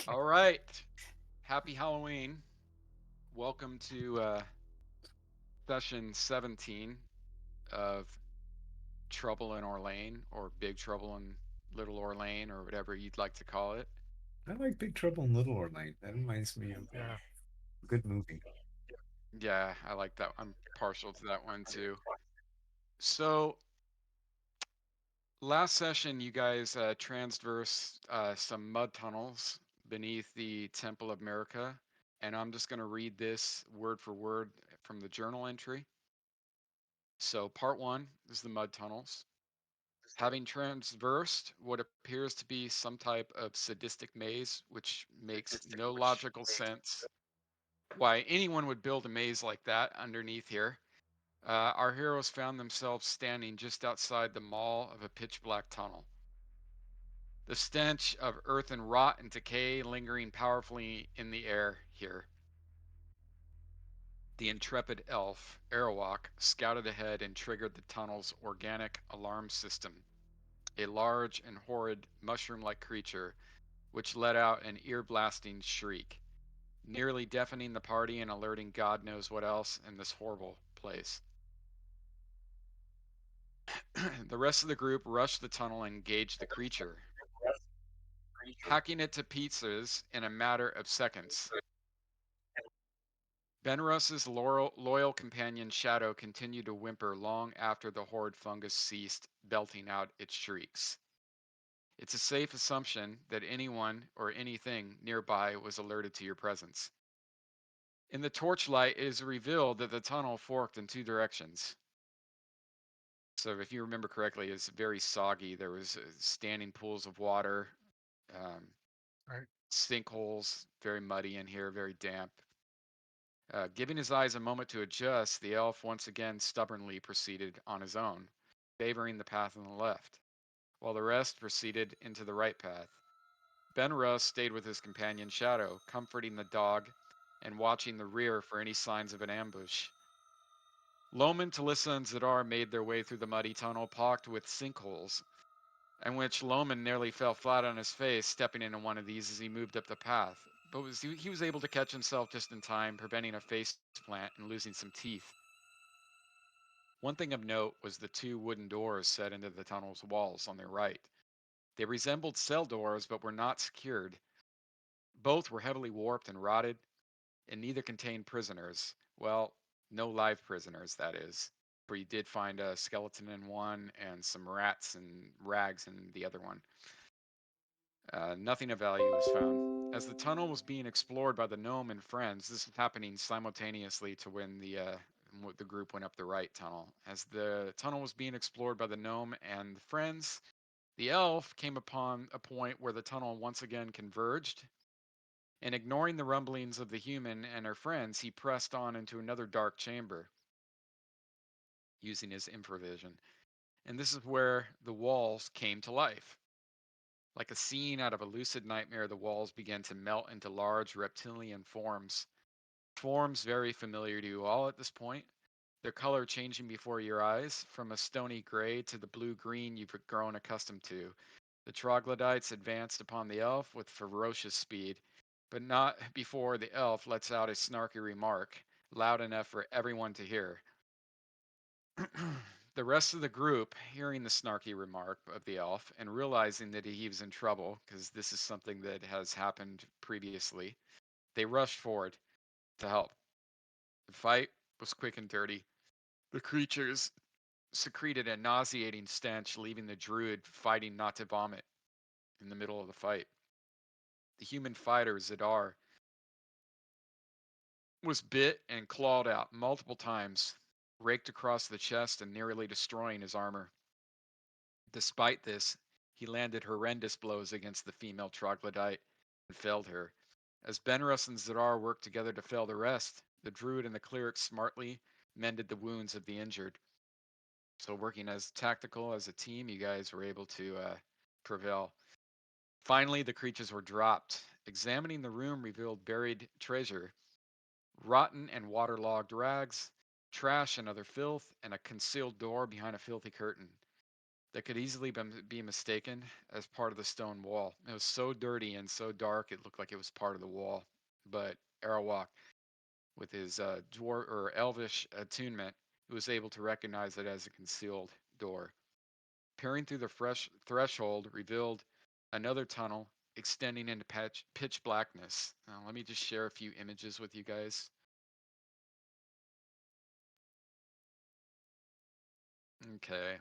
All right. Happy Halloween. Welcome to session 17 of Trouble in Orlane, or Big Trouble in Little Orlane, or whatever you'd like to call it. I like Big Trouble in Little Orlane. That reminds me of Yeah. a good movie. Yeah, I like that. I'm partial to that one too. So, last session, you guys transversed some mud tunnels beneath the Temple of America, and I'm just going to read this word for word from the journal entry. So, part one is the mud tunnels. Having traversed what appears to be some type of sadistic maze, which makes no logical sense why anyone would build a maze like that underneath here, our heroes found themselves standing just outside the maw of a pitch black tunnel. The stench of earth and rot and decay lingering powerfully in the air here. The intrepid elf, Arawak, scouted ahead and triggered the tunnel's organic alarm system, a large and horrid mushroom like creature which let out an ear blasting shriek, nearly deafening the party and alerting God knows what else in this horrible place. The rest of the group rushed the tunnel and engaged the creature, hacking it to pieces in a matter of seconds. Benrus's loyal companion Shadow continued to whimper long after the horrid fungus ceased belting out its shrieks. It's a safe assumption that anyone or anything nearby was alerted to your presence. In the torchlight, it is revealed that the tunnel forked in two directions. So, if you remember correctly, it's very soggy. There was standing pools of water, um, Right. sinkholes, very muddy in here, very damp. Giving his eyes a moment to adjust, the elf once again stubbornly proceeded on his own, favoring the path on the left, while the rest proceeded into the right path. Ben Russ stayed with his companion Shadow, comforting the dog and watching the rear for any signs of an ambush. Loman, Talissa, and Zadar made their way through the muddy tunnel pocked with sinkholes, in which Loman nearly fell flat on his face, stepping into one of these as he moved up the path. But he was able to catch himself just in time, preventing a face plant and losing some teeth. One thing of note was the two wooden doors set into the tunnel's walls on their right. They resembled cell doors, but were not secured. Both were heavily warped and rotted, and neither contained prisoners. Well, no live prisoners, that is. For you did find a skeleton in one and some rats and rags in the other one. Nothing of value was found. As the tunnel was being explored by the gnome and friends, this was happening simultaneously to when the group went up the right tunnel. As the tunnel was being explored by the gnome and the friends, the elf came upon a point where the tunnel once again converged, and ignoring the rumblings of the human and her friends, he pressed on into another dark chamber using his infravision. And this is where the walls came to life. Like a scene out of a lucid nightmare, the walls began to melt into large reptilian forms. Forms very familiar to you all at this point. Their color changing before your eyes from a stony gray to the blue green you've grown accustomed to. The troglodytes advanced upon the elf with ferocious speed, but not before the elf lets out a snarky remark, loud enough for everyone to hear. The rest of the group, hearing the snarky remark of the elf and realizing that he was in trouble, because this is something that has happened previously, they rushed forward to help. The fight was quick and dirty. The creatures secreted a nauseating stench, leaving the druid fighting not to vomit in the middle of the fight. The human fighter, Zadar, was bit and clawed out multiple times, raked across the chest and nearly destroying his armor. Despite this, he landed horrendous blows against the female troglodyte and felled her. As Benrus and Zadar worked together to fell the rest, the druid and the cleric smartly mended the wounds of the injured. So, working as tactical as a team, you guys were able to prevail. Finally, the creatures were dropped. Examining the room revealed buried treasure, rotten and waterlogged rags, trash and other filth, and a concealed door behind a filthy curtain. that could easily be mistaken as part of the stone wall. It was so dirty and so dark, it looked like it was part of the wall. But Arawak, with his dwarf or elvish attunement, was able to recognize it as a concealed door. Peering through the fresh threshold revealed another tunnel extending into pitch blackness. Now, let me just share a few images with you guys. Okay.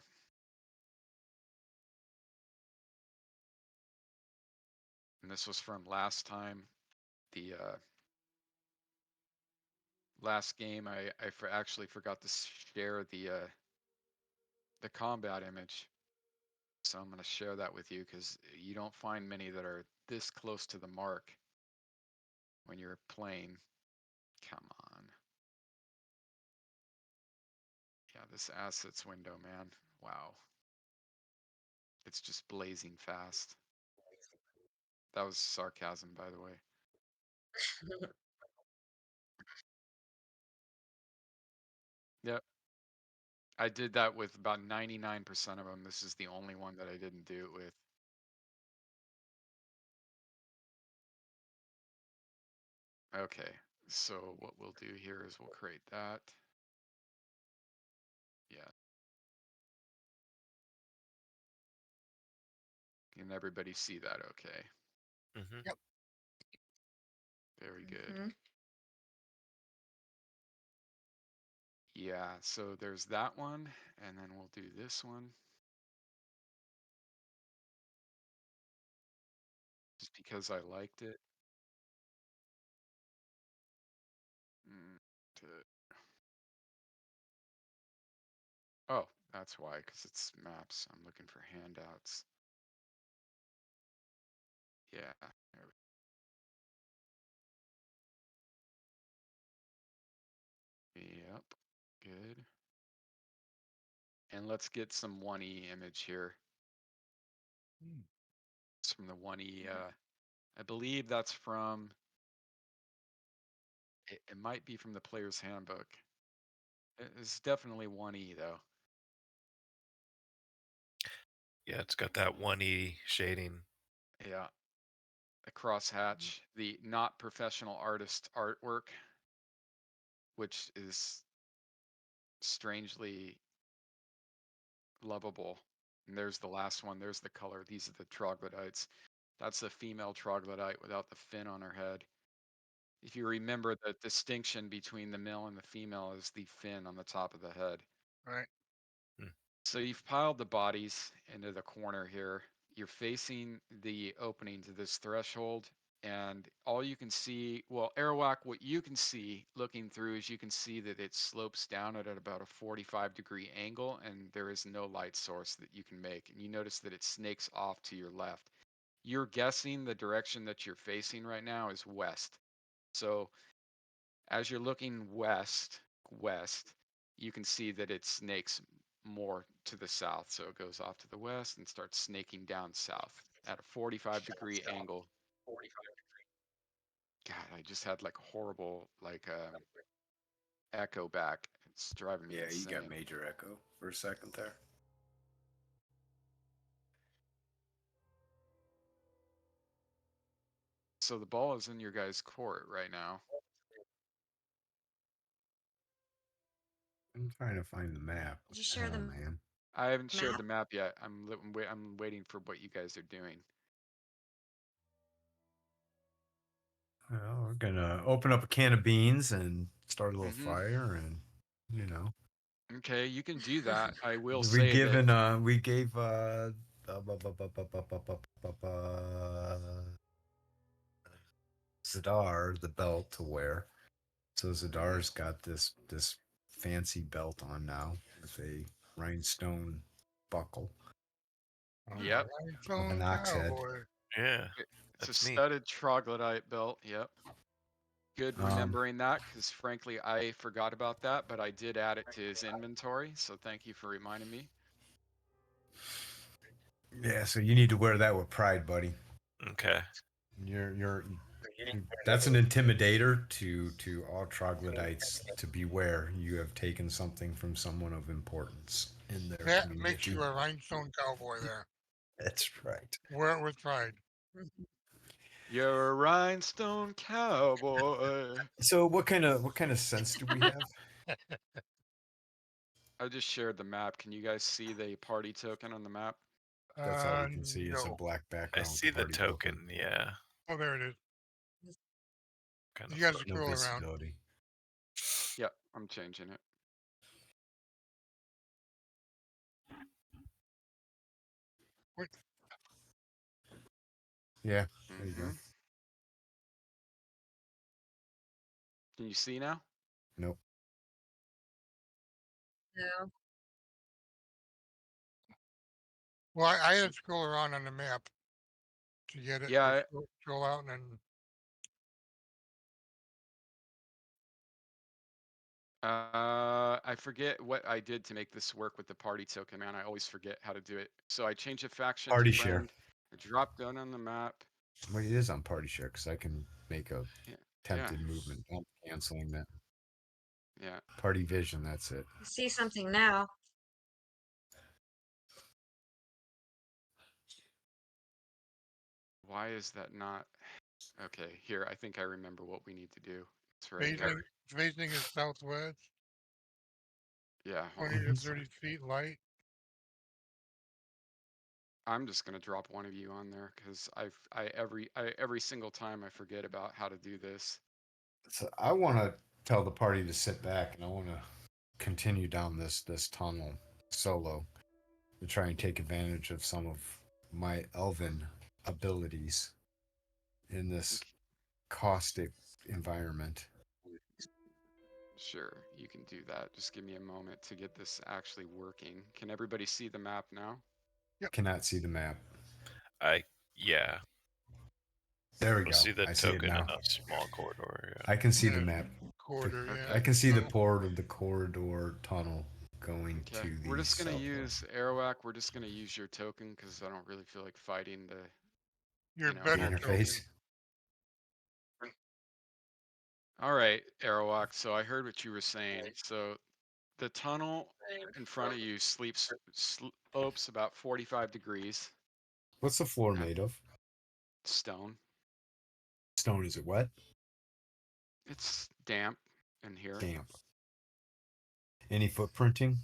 And this was from last time. The last game, I actually forgot to share the combat image. So I'm going to share that with you because you don't find many that are this close to the mark when you're playing. Come on. Yeah, this assets window, man. Wow. It's just blazing fast. That was sarcasm, by the way. Yep. I did that with about 99% of them. This is the only one that I didn't do it with. Okay. So what we'll do here is we'll create that. Yeah. Can everybody see that okay? Mm-hmm. Yep. Very good. Mhm. Yeah, so there's that one, and then we'll do this one. Just because I liked it. Mm, to- Oh, that's why, because it's maps. I'm looking for handouts. Yeah. Yep. Good. And let's get some 1E image here. It's from the 1E. I believe that's from. It might be from the player's handbook. It's definitely 1E though. Yeah, it's got that 1E shading. Yeah. A crosshatch, the not professional artist artwork, which is strangely lovable. And there's the last one. There's the color. These are the troglodytes. That's a female troglodyte without the fin on her head. If you remember, the distinction between the male and the female is the fin on the top of the head. Right. So you've piled the bodies into the corner here. You're facing the opening to this threshold, and all you can see, well, Arawak, what you can see looking through is you can see that it slopes down at about a 45-degree angle, and there is no light source that you can make. And you notice that it snakes off to your left. You're guessing the direction that you're facing right now is west. So as you're looking west, you can see that it snakes more to the south. So it goes off to the west and starts snaking down south at a 45-degree angle. God, I just had like horrible echo back. It's driving me Yeah, you got insane. major echo for a second there. So the ball is in your guys' court right now. I'm trying to find the map. Did you share Oh the man. I haven't shared the map? map yet. I'm waiting for what you guys are doing. Well, we're gonna open up a can of beans and start a little Hmm. fire, and you know, Okay, you can do that. I will we say that. given we gave Zadar the belt to wear. So Zadar's got this fancy belt on now with a rhinestone buckle Yep. with an ox head. Cowboy. Yeah, It's a that's neat. studded troglodyte belt. Yep. Good remembering that, because frankly, I forgot about that, but I did add it to his inventory. So thank you for reminding me. Yeah, so you need to wear that with pride, buddy. Okay. You're That's an intimidator to all troglodytes to beware. You have taken something from someone of importance in their That makes community. you a rhinestone cowboy there. That's right. Wear it with pride. You're a rhinestone cowboy. So what kind of sense do we have? I just shared the map. Can you guys see the party token on the map? That's all we can see is a No. black I background with see the the party token. Yeah, Oh, there it is. kind of. You guys No scroll around. visibility. Yep, I'm changing it. Wait, Yeah, there you go. Hmm. Can you see now? Nope. No. well, I had to scroll around on the map to get it. Yeah, Scroll out and then I forget what I did to make this work with the party token, man. I always forget how to do it. So I changed a faction to Party share. friend. I dropped down on the map. Well, it is on party share because I can make a Yeah, tempted movement. I'm canceling that. yeah. Party vision, that's it. I see something now. Why is that not? Okay, here. I think I remember what we need to do. It's right here. facing is southwest, Yeah, hold 20 on to a 30 second. feet light. I'm just gonna drop one of you on there because every single time I forget about how to do this. So I want to tell the party to sit back, and I want to continue down this tunnel solo to try and take advantage of some of my elven abilities in this Okay, caustic environment. sure, you can do that. Just give me a moment to get this actually working. Can everybody see the map now? Yep. Cannot see the map. Yeah. There we We'll go. see the I see it token in now. a small corridor. Yeah. I can see the Yeah, map. quarter. Yeah. I can see the tunnel. port of the corridor tunnel going Okay, to we're the just gonna south. use Arawak. We're just gonna use your token because I don't really feel like fighting the, Your The better interface. token. All right, Arawak. So I heard what you were saying. So the tunnel in front of you slopes about 45 degrees. What's the floor Okay, made of? stone. Stone. Is it wet? It's damp in here. Damp. Any footprinting?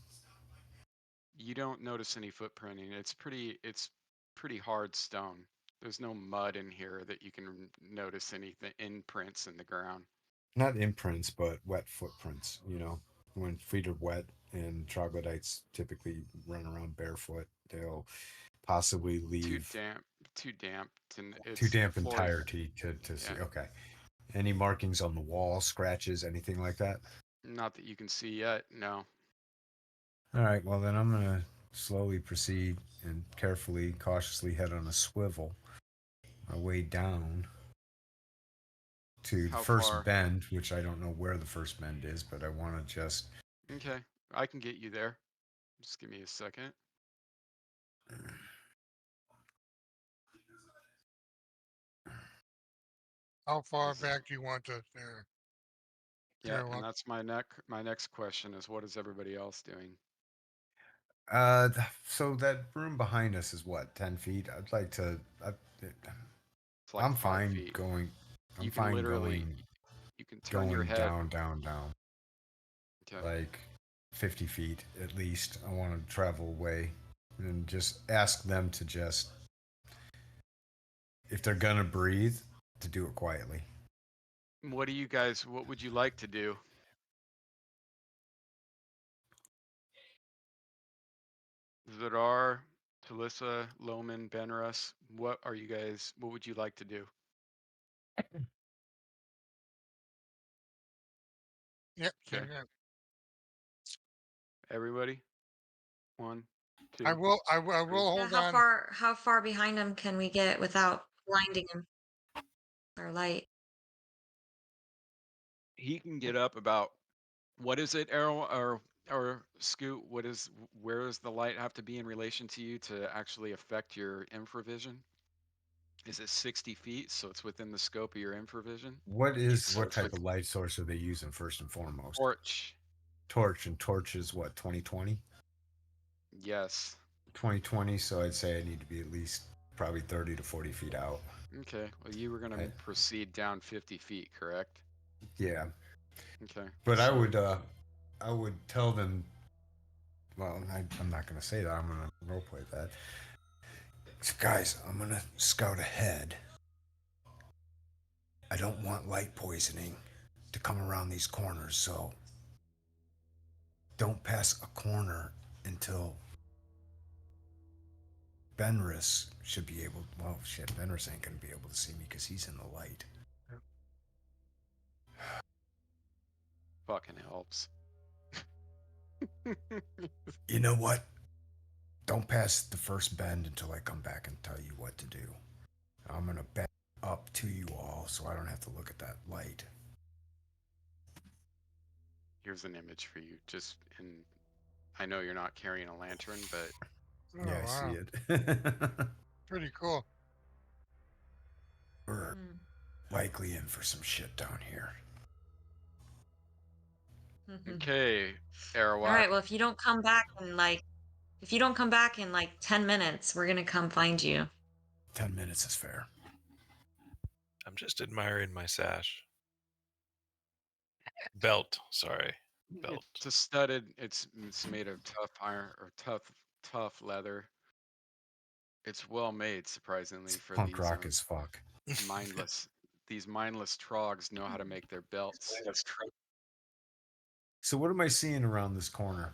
You don't notice any footprinting. It's pretty hard stone. There's no mud in here that you can notice anything imprints in the ground. Not imprints, but wet footprints. You know, when feet are wet and troglodytes typically run around barefoot, they'll possibly Too leave damp, too damp too it's the damp floor. entirety to see. Yeah, Okay. Any markings on the wall, scratches, anything like that? not that you can see yet. No. All right. Well, then I'm gonna slowly proceed and carefully, cautiously head on a swivel my way down to the How first far? bend, which I don't know where the first bend is, but I want to just. Okay, I can get you there. Just give me a second. How far Is- back do you want us there? Yeah, There, and that's my next question is what is everybody else doing? So that room behind us is what, 10 feet? I'd like to. It's like I'm 5 fine feet. going. I'm You can fine literally you can turn your going head. down, down, down. Okay. Like 50 feet at least. I want to travel away and just ask them to just, if they're gonna breathe, to do it quietly. What would you like to do? Zadar, Talissa, Loman, Benrus, what would you like to do? Yep. Okay. Mm. Everybody? 1, I 2, will. I 3. will Yeah, hold on. how far behind him can we get without blinding him? Or light. He can get up about what is it, Arrow or Scoot? Where does the light have to be in relation to you to actually affect your infravision? Is it 60 feet? So it's within the scope of your infravision. What type of light source are they using first and foremost? Torch. Torch, and torch is what, 2020? Yes. 2020, so I'd say I need to be at least probably 30 to 40 feet out. Okay. Well, you were going to proceed down 50 feet, correct? Yeah. Okay. But so, I would tell them, well, I'm not going to say that. I'm going to roleplay that. So guys, I'm going to scout ahead. I don't want light poisoning to come around these corners, so don't pass a corner until Benris should be able. Well, shit, Benris ain't gonna be able to see me because he's in the light. fucking helps. You know what? Don't pass the first bend until I come back and tell you what to do. I'm gonna bend up to you all so I don't have to look at that light. Here's an image for you. Just in. I know you're not carrying a lantern, but Oh, Yeah, I wow. see it. Pretty cool. We're likely in for some shit down here. okay, All Arawak. right. Well, if you don't come back in like 10 minutes, we're gonna come find you. 10 minutes is fair. I'm just admiring my sash. Belt, sorry. Belt. It's a studded. It's made of tough iron or tough leather. It's well made, surprisingly, It's for punk these rock as fuck. mindless. These mindless trogs know how to make their belts. So what am I seeing around this corner?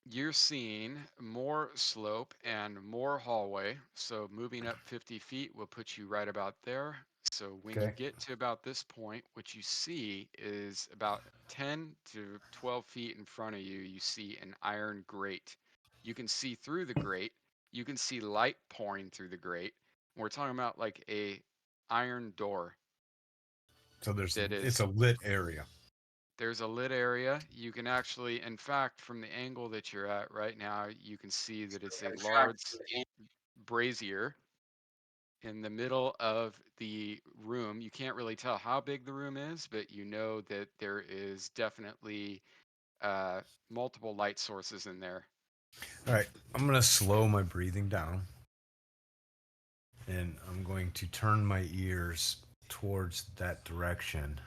You're seeing more slope and more hallway. So moving up 50 feet will put you right about there. So when you Okay. get to about this point, what you see is about 10 to 12 feet in front of you, you see an iron grate. You can see through the grate. You can see light pouring through the grate. We're talking about like a iron door So that it's is a lit area. there's a lit area. You can actually, in fact, from the angle that you're at right now, you can see that it's a large brazier in the middle of the room. You can't really tell how big the room is, but you know that there is definitely multiple light sources in there. All right, I'm gonna slow my breathing down, and I'm going to turn my ears towards that direction,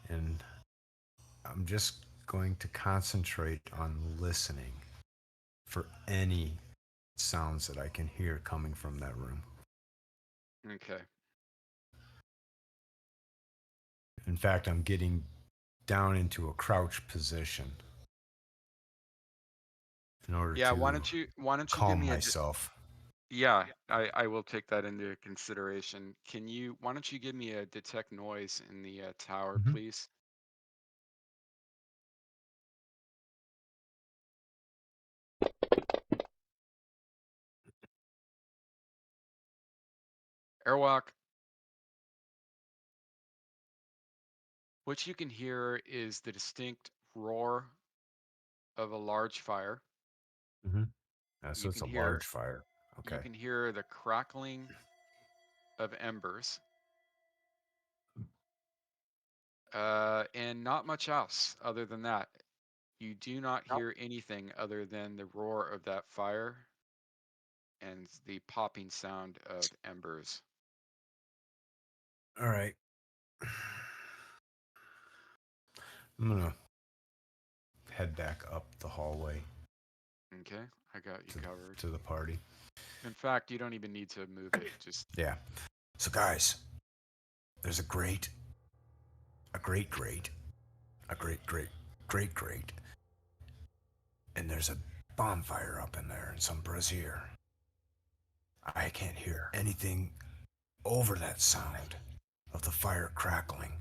and I'm just going to concentrate on listening for any sounds that I can hear coming from that room. Okay. In fact, I'm getting down into a crouch position in order Yeah. to Why don't you give calm me myself. yeah, I will take that into consideration. Why don't you give me a detect noise in the tower, Mhm. please? Airwalk, what you can hear is the distinct roar of a large fire. So You it's can a hear large fire. you Okay. can hear the crackling of embers, and not much else other than that. You do not hear anything other than the roar of that fire and the popping sound of embers. All right. I'm gonna head back up the hallway Okay, I got you covered. to the party. In fact, you don't even need to move it. Just Yeah. So guys, there's a great, a great, great, a great, great, great, great, and there's a bonfire up in there in some brazier. I can't hear anything over that sound of the fire crackling.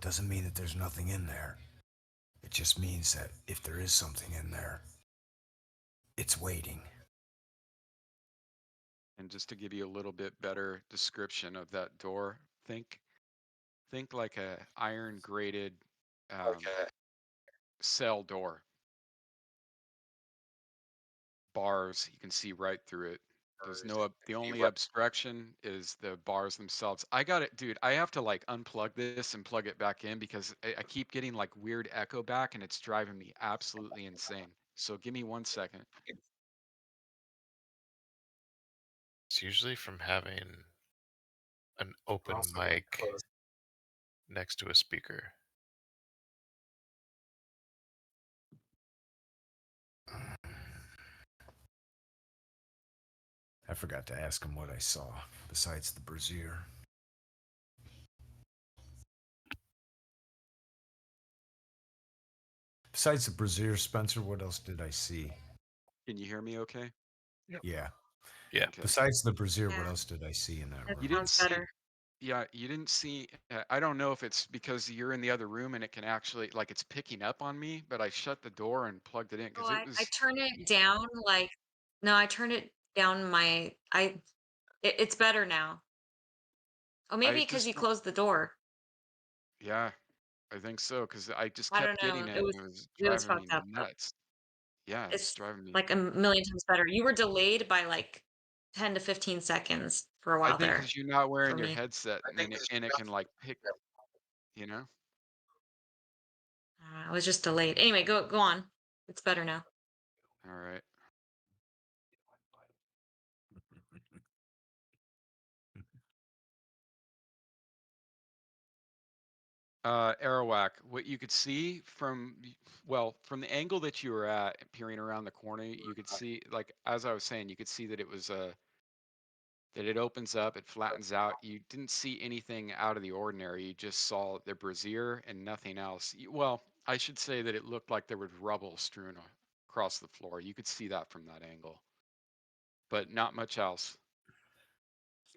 Doesn't mean that there's nothing in there. It just means that if there is something in there, it's waiting. and just to give you a little bit better description of that door, think like a iron grated cell door. Bars, you can see right through it. There's no the only obstruction is the bars themselves. I got it, dude. I have to like unplug this and plug it back in because I keep getting like weird echo back and it's driving me absolutely insane. So give me 1 second. It's usually from having an open mic next to a speaker. I forgot to ask him what I saw besides the brazier. Besides the brazier, Spencer, what else did I see? Can you hear me okay? Yeah. Yeah. Okay. Besides the brazier, what Yeah. else did I see in that That room? You didn't sounds see, better. yeah, you didn't see, I don't know if it's because you're in the other room and it can actually, like it's picking up on me, but I shut the door and plugged it in Oh, because it I was, turn it down like no, I turn it down it's better now. Oh, maybe I because just, you closed the door. yeah, I think so because I just I don't kept know. getting it and it was It was driving me fucked up, but nuts. Yeah, it's it's driving me. like a million times better. You were delayed by like 10 to 15 seconds for a I while think there because you're not for wearing your me. headset and then it can like pick, you know? I was just delayed. Anyway, go on. It's better now. All right. Arawak, what you could see from, well, from the angle that you were at, peering around the corner, you could see, like, as I was saying, you could see that it was that it opens up, it flattens out. You didn't see anything out of the ordinary. You just saw the brazier and nothing else. Well, I should say that it looked like there was rubble strewn across the floor. You could see that from that angle, but not much else.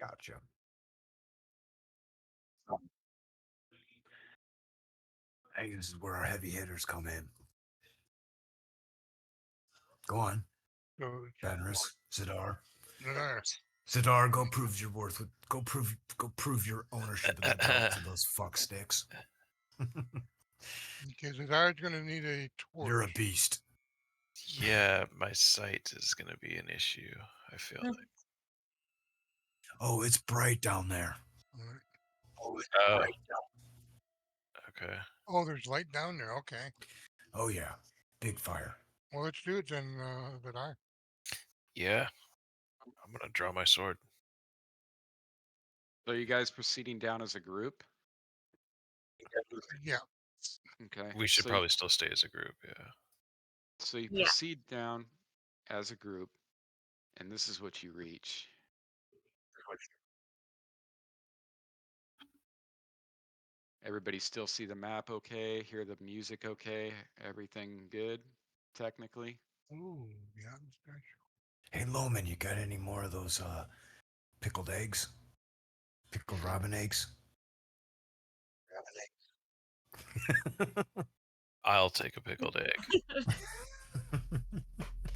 Gotcha. Hey, this is where our heavy hitters come in. Go on, So, Fenris, Zadar. there. Zadar, go prove your worth. Go prove your ownership of that belt to those fuck sticks. Because his eye's going to need a torch. You're a beast. Yeah, my sight is going to be an issue, I feel Mm. like. Oh, it's bright down there. All right. Oh, okay. Oh, there's light down there. Okay. Oh yeah, big fire. Well, let's do it then, that I. Yeah, I'm going to draw my sword. So you guys proceeding down as a group? Yeah. Okay. We should probably still stay as a group, yeah. So you Yeah. proceed down as a group, and this is what you reach. Everybody still see the map okay? Hear the music okay? Everything good, technically? Ooh, yeah. That's special. Hey Loman, you got any more of those pickled eggs? Pickled robin eggs? I'll take a pickled egg.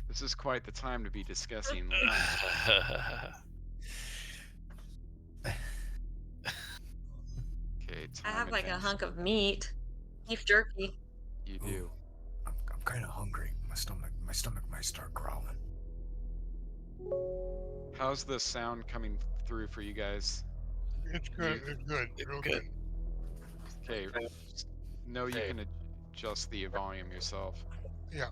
This is quite the time to be discussing lunch. Okay, I time have like a advance. hunk of meat, beef jerky. You Ooh, do. I'm kind of hungry. My stomach might start growling. How's the sound coming through for you guys? It's good. It's good. Real good. Okay, no, you can adjust the volume yourself. Yeah.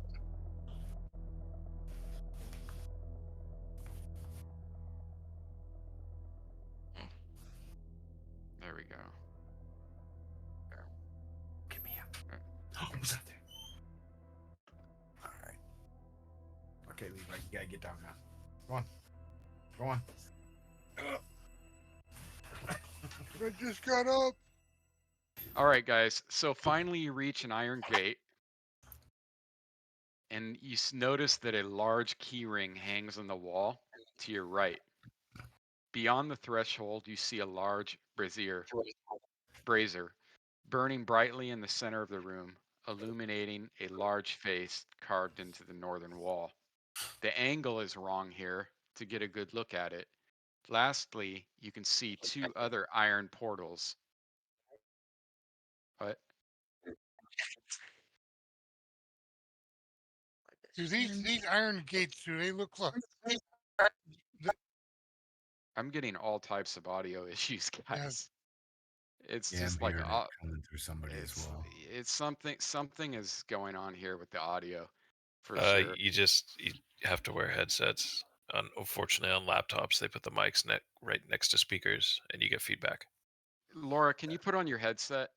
There we go. Give me a. Alright. Oh, what's that there? All right. Okay, Levi, you gotta get down now. Go on. Go on. I just got up. All right, guys. So finally, you reach an iron gate, and you notice that a large key ring hangs on the wall to your right. Beyond the threshold, you see a large brazier burning brightly in the center of the room, illuminating a large face carved into the northern wall. The angle is wrong here to get a good look at it. Lastly, you can see two other iron portals. What? Do these iron gates, do they look like I'm getting all types of audio issues, guys. It's Yeah, I'm just like hearing it coming through somebody as well. it's something is going on here with the audio, for sure. You have to wear headsets. Unfortunately, on laptops, they put the mics right next to speakers, and you get feedback. Laura, can you put on your headset?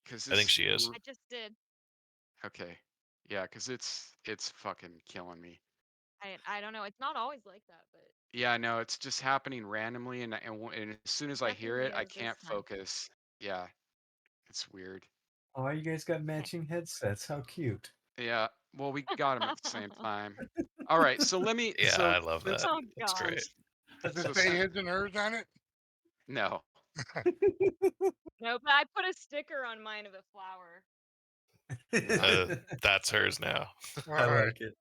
Because I think she is. I just did. Okay, yeah, because it's fucking killing me. I don't know. It's not always like that, but Yeah, no, it's just happening randomly, and as soon as I hear it, definitely I is this can't time. focus. Yeah, it's weird. Oh, you guys got matching headsets. How cute. Yeah, well, we got them at the same time. All right, so let me. Yeah, I love since- that. Oh That's God. great. Does So it say sin- his and hers on it? no, No, but I put a sticker on mine of a flower. That's hers now. I All right. like it.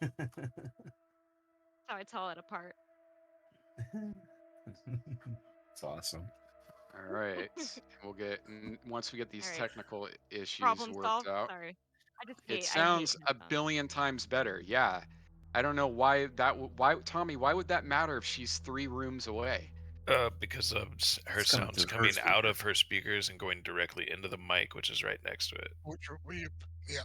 That's how I tell it apart. It's awesome. all right, we'll get once we get these All right. technical issues Problem worked solved. out. Sorry. I It hate sounds a headphones. billion times better. Yeah, I don't know why why Tommy, why would that matter if she's 3 rooms away? Because of her It's coming sounds through her coming out speaker. of her speakers and going directly into the mic, which is right next to it. Which we, yeah,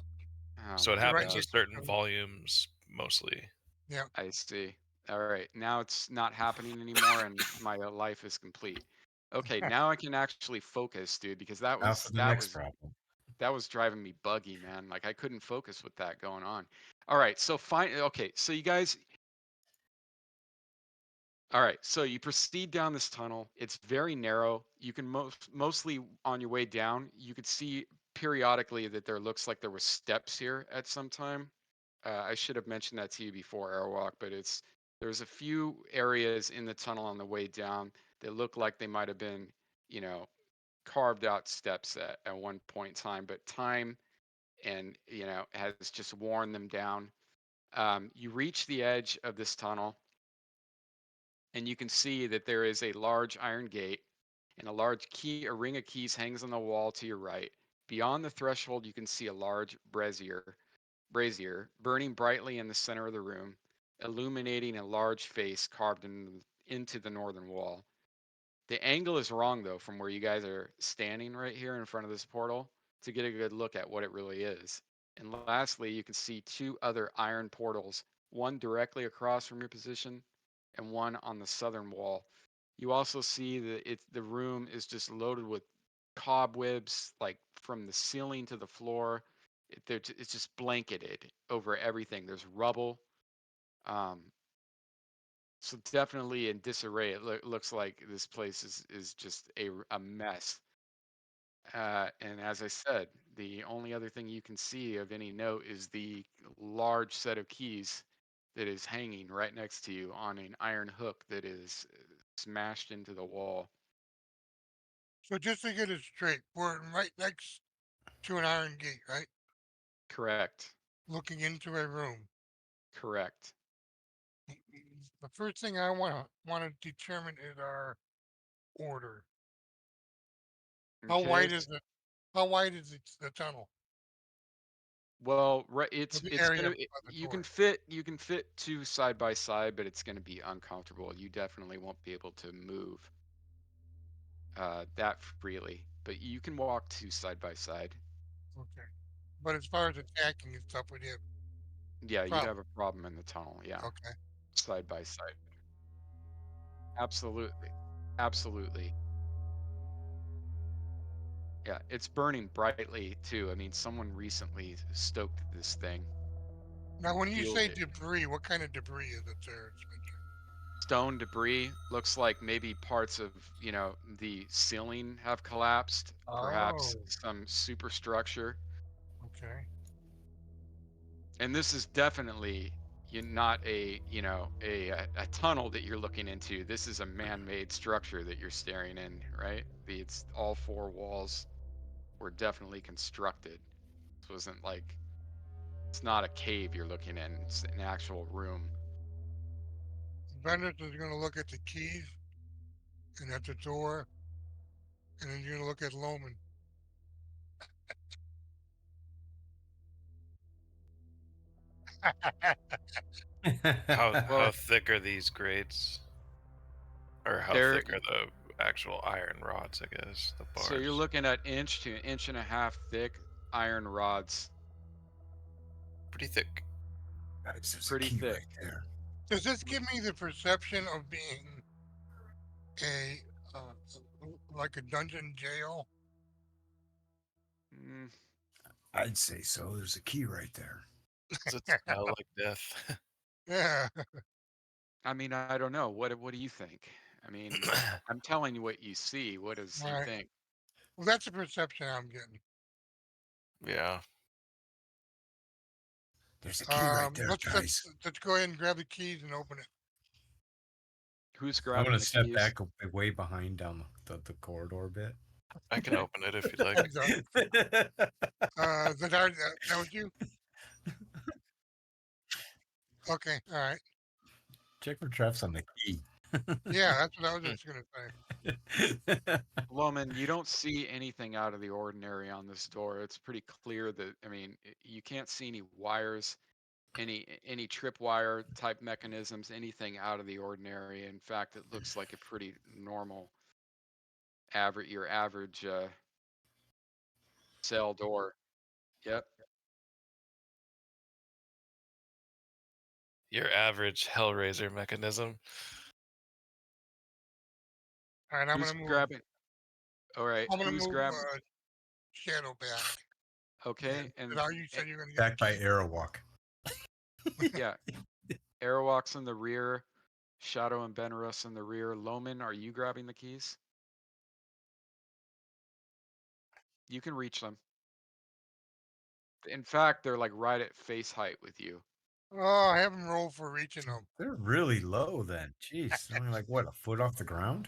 Oh So it my happens God. with certain volumes mostly. yeah. I see. All right. Now it's not happening anymore and my life is complete. Okay, now I can actually focus, dude, because that Now was for the next problem. that was driving me buggy, man. Like I couldn't focus with that going on. All right, so fine. Okay, so you guys. All right, so you proceed down this tunnel. It's very narrow. You can mostly on your way down, you could see periodically that there looks like there were steps here at some time. I should have mentioned that to you before Airwalk, but there's a few areas in the tunnel on the way down that look like they might have been, you know, carved out steps at one point in time, but time and has just worn them down. You reach the edge of this tunnel, and you can see that there is a large iron gate, and a ring of keys hangs on the wall to your right. Beyond the threshold, you can see a large brazier burning brightly in the center of the room, illuminating a large face carved into the northern wall. The angle is wrong, though, from where you guys are standing right here in front of this portal to get a good look at what it really is. And lastly, you can see 2 other iron portals, one directly across from your position and one on the southern wall. You also see that the room is just loaded with cobwebs, like from the ceiling to the floor. It's just blanketed over everything. There's rubble. Um, so definitely in disarray. It looks like this place is just a mess. And as I said, the only other thing you can see of any note is the large set of keys that is hanging right next to you on an iron hook that is smashed into the wall. So just to get it straight, we're right next to an iron gate, right? Correct. Looking into a room. Correct. The first thing I want to determine is our order. How Okay. wide is it? How wide is the tunnel? Well, Or the it's area gonna by the door? you can fit 2 side by side, but it's gonna be uncomfortable. You definitely won't be able to move that freely, but you can walk 2 side by side. Okay. But as far as attacking and stuff, we'd have Yeah, you'd problem. have a problem in the tunnel. Yeah, Okay. side by side. Absolutely. Absolutely. Yeah, it's burning brightly too. I mean, someone recently stoked this thing, Now, when you fueled say it. debris, what kind of debris is it there, Spencer? Stone debris looks like maybe parts of, the ceiling have collapsed, perhaps Oh, some superstructure. okay. And this is definitely not a tunnel that you're looking into. This is a man-made structure that you're staring in, right? It's all 4 walls were definitely constructed. This wasn't like it's not a cave you're looking in. It's an actual room. Vendors is going to look at the keys and at the door, and then you're going to look at Loman. How Well, thick are these grates? Or how There, thick are the actual iron rods? I guess the bars. so you're looking at inch to inch and a half thick iron rods. Pretty thick. Guys, there's a Pretty key thick. right there. Does this give me the perception of being a like a dungeon jail? Mm, I'd say so. There's a key right there. Does it smell like death? Yeah. I mean, I don't know. What do you think? I mean, I'm telling you what you see. What does All he right. think? Well, that's the perception I'm getting. Yeah. There's a key right there, guys. Let's go ahead and grab the keys and open it. Who's I'm grabbing gonna the step keys? back way behind down the corridor bit. I can open it if you'd like. He's up. That was you? Okay. All right. Check for traps on the key. Yeah, that's what I was just gonna say. Loman, you don't see anything out of the ordinary on this door. It's pretty clear that, I mean, you can't see any wires, any tripwire type mechanisms, anything out of the ordinary. In fact, it looks like a pretty normal your average cell door. Yep. Your average Hellraiser mechanism. All right, I'm Who's gonna move. grabbing? All right. I'm gonna Who's move grabbing? Shadow back. Okay. And And you said you're gonna get Back the by key. Aerowalk. yeah, Airwalk's in the rear. Shadow and Benrus in the rear. Loman, are you grabbing the keys? You can reach them. In fact, they're like right at face height with you. Oh, I haven't rolled for reaching them. They're really low then. Jeez. Only like what, a foot off the ground?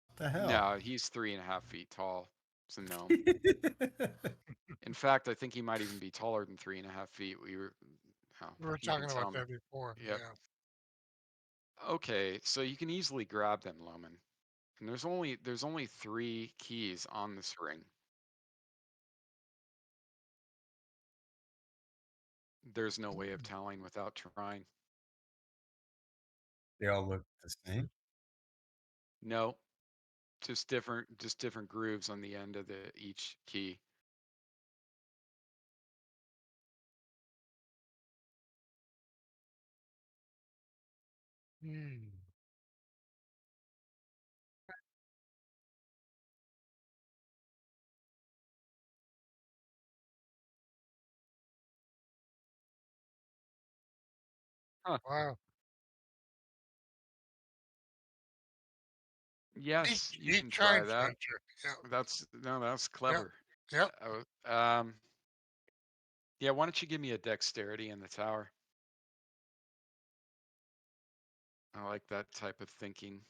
What the hell? No, he's 3.5 feet tall. It's a gnome. In fact, I think he might even be taller than 3.5 feet. Oh, We were you can talking tell about me. that before. Yep. Okay, so you can easily grab them, Loman. And there's only 3 keys on this ring. There's no way of telling without trying. They all look the same. No, just different grooves on the end of each key. Yeah. Huh. Wow. Yes, you Neat can try trying, that. Spencer. Yeah. That's Yep. clever. Yep. Yeah, why don't you give me a dexterity in the tower? I like that type of thinking.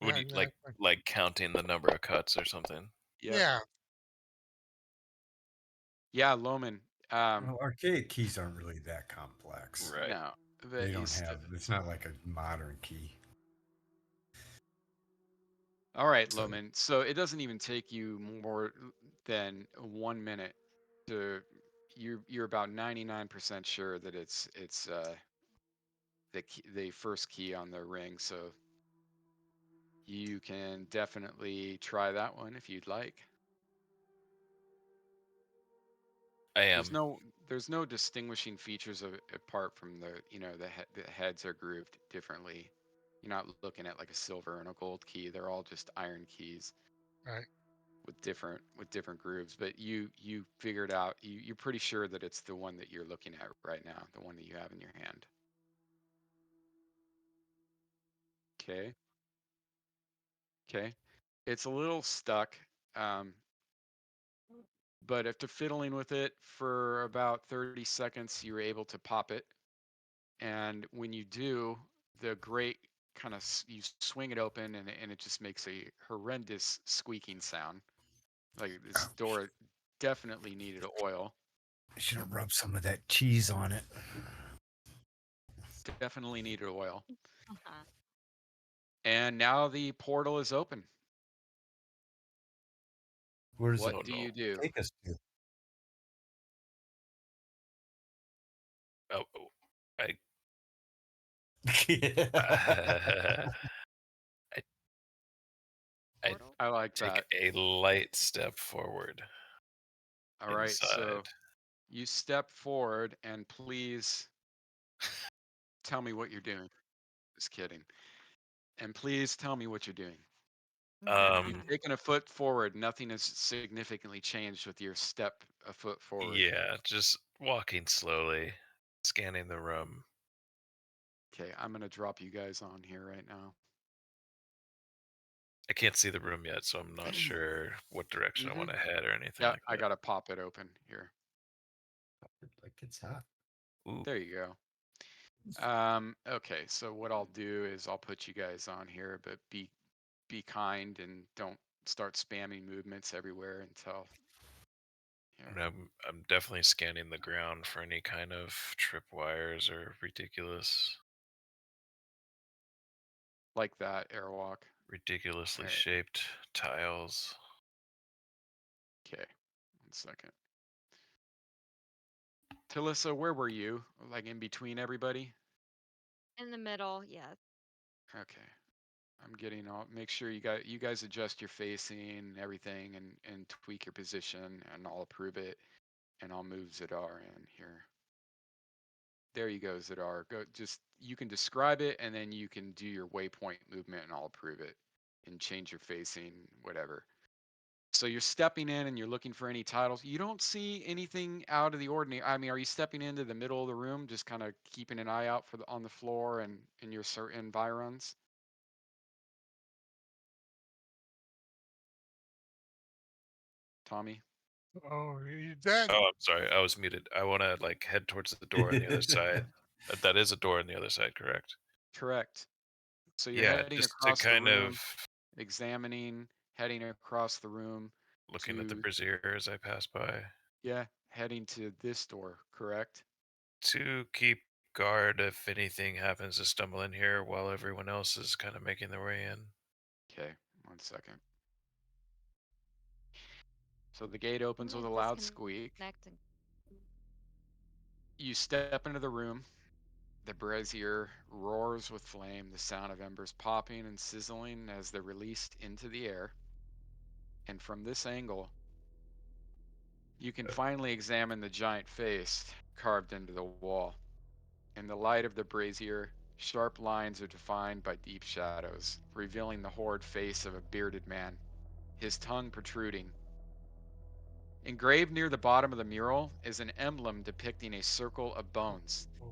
Would Yeah. you Exactly. like counting the number of cuts or something? Yep. Yeah. Yeah, Loman. Well, archaic keys aren't really that complex. Right. No, They don't have. It's not like a modern key. All right, So- Loman. So it doesn't even take you more than 1 minute to. You're about 99% sure that it's the first key on the ring. So you can definitely try that one if you'd like. I am. There's no distinguishing features apart from the heads are grooved differently. You're not looking at like a silver and a gold key. They're all just iron keys. Right. With different grooves, but you figured out you're pretty sure that it's the one that you're looking at right now, the one that you have in your hand. Okay. Okay. It's a little stuck, um, but after fiddling with it for about 30 seconds, you're able to pop it. And when you do, the grate kind of you swing it open, and it just makes a horrendous squeaking sound. Like this door definitely needed oil. I should have rubbed some of that cheese on it. Definitely needed oil. Uh-huh. And now the portal is open. Where does What it do you do? take us to? Oh, I Yeah. I I portal? I like take that. a light step forward All right, so inside. you step forward and please tell me what you're doing. Just kidding. And please tell me what you're doing. You've Um, taken a foot forward. Nothing has significantly changed with your step a foot forward. yeah, just walking slowly, scanning the room. Okay, I'm gonna drop you guys on here right now. I can't see the room yet, so I'm not sure what direction I want to head or anything Yeah, like I that. gotta pop it open here. Like it's hot. Ooh, There you go. Okay, so what I'll do is I'll put you guys on here, but be kind and don't start spamming movements everywhere until and here. I'm definitely scanning the ground for any kind of tripwires or Like that airwalk. ridiculously All right. shaped tiles. Okay. 1 second. Talissa, where were you? Like in between everybody? In the middle, yes. Okay. I'm getting all. Make sure you guys adjust your facing and everything, and tweak your position, and I'll approve it, and I'll move Zadar in here. There you go, Zadar. Go. Just you can describe it, and then you can do your waypoint movement, and I'll approve it, and change your facing, whatever. So you're stepping in, and you're looking for any titles. You don't see anything out of the ordinary. I mean, are you stepping into the middle of the room, just kind of keeping an eye out for on the floor and in your certain environs? Tommy? Oh, he's dead. Oh, I'm sorry, I was muted. I want to like head towards the door on the other side. That is a door on the other side, correct? Correct. So you're Yeah, heading just to across the kind room, of examining, heading across the room looking at the to, brazier as I pass by yeah, heading to this door, correct? to keep guard if anything happens to stumble in here while everyone else is kind of making their way in. Okay, 1 second. So the gate opens with a Internet loud squeak. disconnecting. You step into the room. The brazier roars with flame, the sound of embers popping and sizzling as they're released into the air. And from this angle, you can finally examine the giant face carved into the wall. In the light of the brazier, sharp lines are defined by deep shadows, revealing the horrid face of a bearded man, his tongue protruding. Engraved near the bottom of the mural is an emblem depicting a circle of bones. Oh,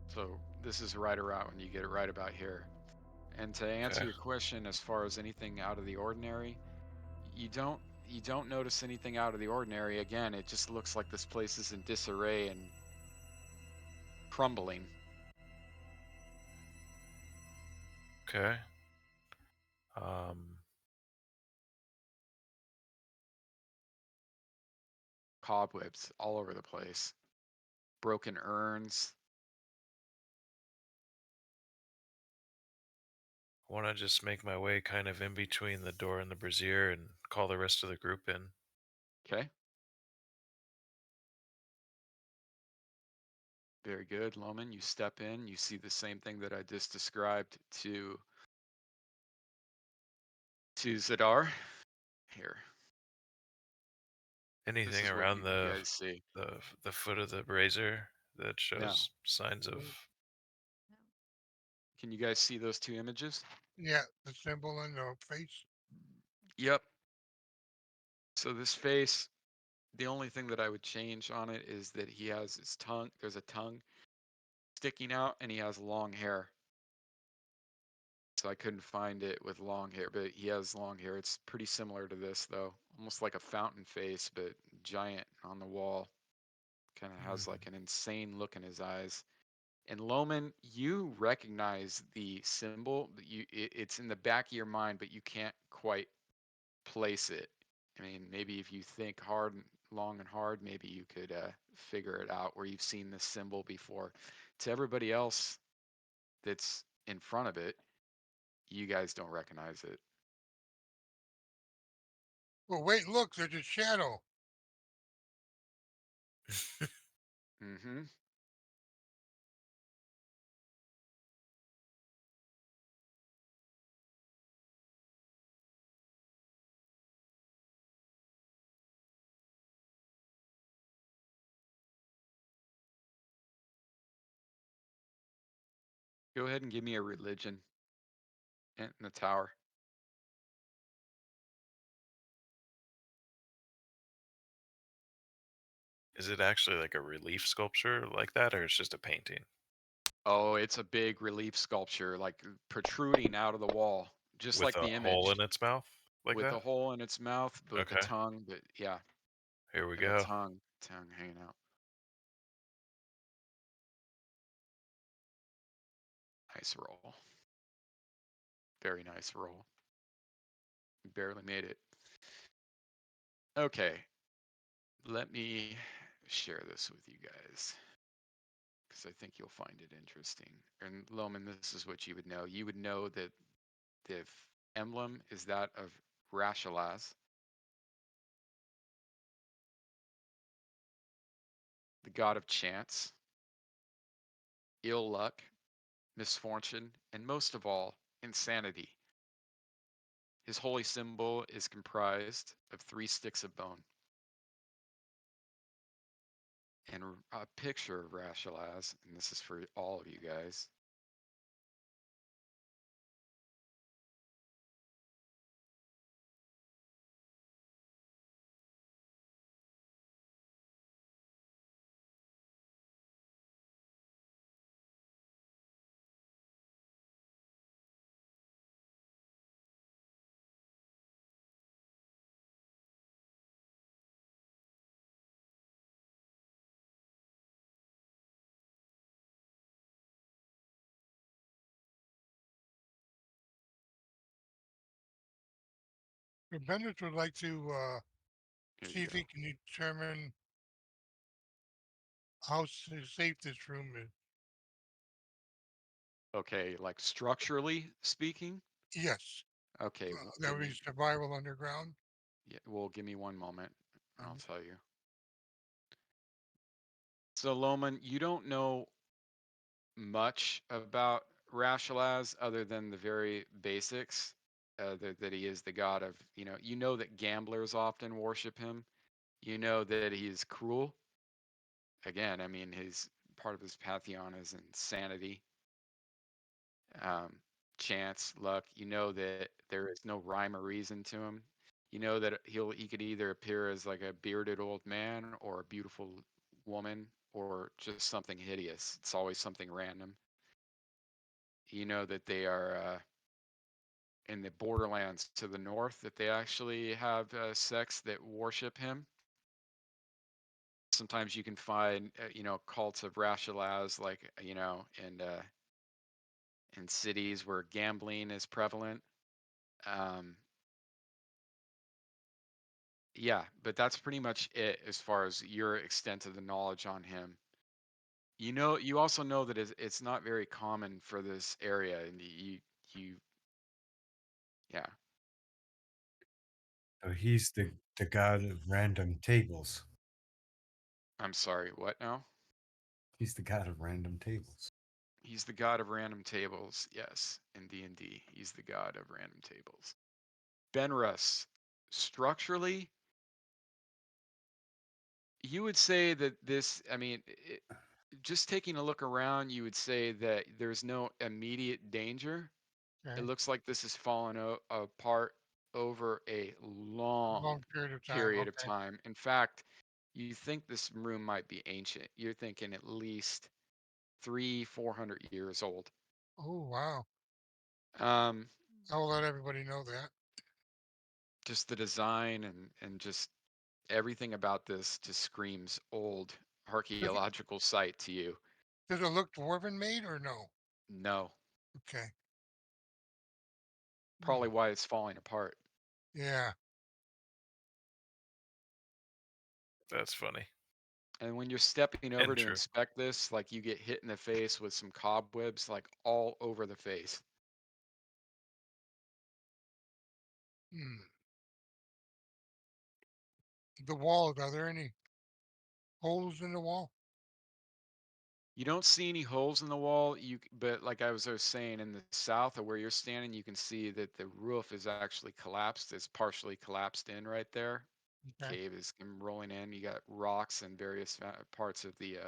So this is right around when you get it right about here. And to answer Okay. your question as far as anything out of the ordinary, you don't notice anything out of the ordinary. Again, it just looks like this place is in disarray and crumbling. Okay. Um, Cobwebs all over the place. Broken urns. I want to just make my way kind of in between the door and the brazier and call the rest of the group in. Okay. Very good, Loman. You step in, you see the same thing that I just described to Zadar. Here. This Anything is what around you guys see. the foot of the brazier that No. shows signs of Can you guys see those two images? yeah, the symbol on the face. Yep. So this face, the only thing that I would change on it is that he has his tongue, there's a tongue sticking out, and he has long hair. So I couldn't find it with long hair, but he has long hair. It's pretty similar to this though. Almost like a fountain face, but giant on the wall. Kind of has like an insane look in his eyes. And Loman, you recognize the symbol. It's in the back of your mind, but you can't quite place it. I mean, maybe if you think hard, long and hard, maybe you could figure it out where you've seen this symbol before. To everybody else that's in front of it, you guys don't recognize it. Well, wait, look, there's a shadow. Mm-hmm. Go ahead and give me a religion in the tower. Is it actually like a relief sculpture like that, or it's just a painting Oh, it's a big relief sculpture, like protruding out of the wall, just with like a the hole image, in its mouth like with that? a hole in its mouth, with a Okay, tongue. But yeah, here we like a go. tongue hanging out. Nice roll. Very nice roll. Barely made it. Okay, let me share this with you guys because I think you'll find it interesting. And Loman, this is what you would know. You would know that the emblem is that of Rashalaz, the god of chance, ill luck, misfortune, and most of all, insanity. His holy symbol is comprised of 3 sticks of bone. And a picture of Rashalaz, and this is for all of you guys. The Benders would like to Here see you if he go. can determine how safe this room is. Okay, like structurally speaking. Yes, Okay, that would be survival underground. yeah, well, give me one moment. I'll Mhm. tell you. So Loman, you don't know much about Rashalaz other than the very basics. That he is the god of, you know that gamblers often worship him. You know that he's cruel. Again, I mean, his part of his pantheon is insanity, um, chance, luck. You know that there is no rhyme or reason to him. You know that he could either appear as like a bearded old man or a beautiful woman or just something hideous. It's always something random. You know that they are in the borderlands to the north, that they actually have sects that worship him. Sometimes you can find cults of Rashalaz, like in cities where gambling is prevalent. Um, yeah, but that's pretty much it as far as your extent of the knowledge on him. You also know that it's not very common for this area, and you yeah. So he's the god of random tables. I'm sorry, what now? He's the god of random tables. He's the god of random tables. Yes, in D&D, he's the god of random tables. Benrus, structurally, you would say that this, I mean, just taking a look around, you would say that there's no immediate danger. It Okay, looks like this has fallen apart over a long long period of time. period of Okay. time. In fact, you think this room might be ancient. You're thinking at least 400 years old. Oh wow! Um, I'll let everybody know that. just the design and just everything about this just screams old Does it, archaeological site to you. does it look dwarven made or no? No, Okay. Hmm. probably why it's falling apart. Yeah. That's funny And when you're stepping over and to true. inspect this, like you get hit in the face with some cobwebs, like all over the face. Hmm. The walls. Are there any holes in the wall? You don't see any holes in the wall. But like I was saying, in the south of where you're standing, you can see that the roof is actually collapsed. It's partially collapsed in right there. Okay. Cave is rolling in. You got rocks and various parts of the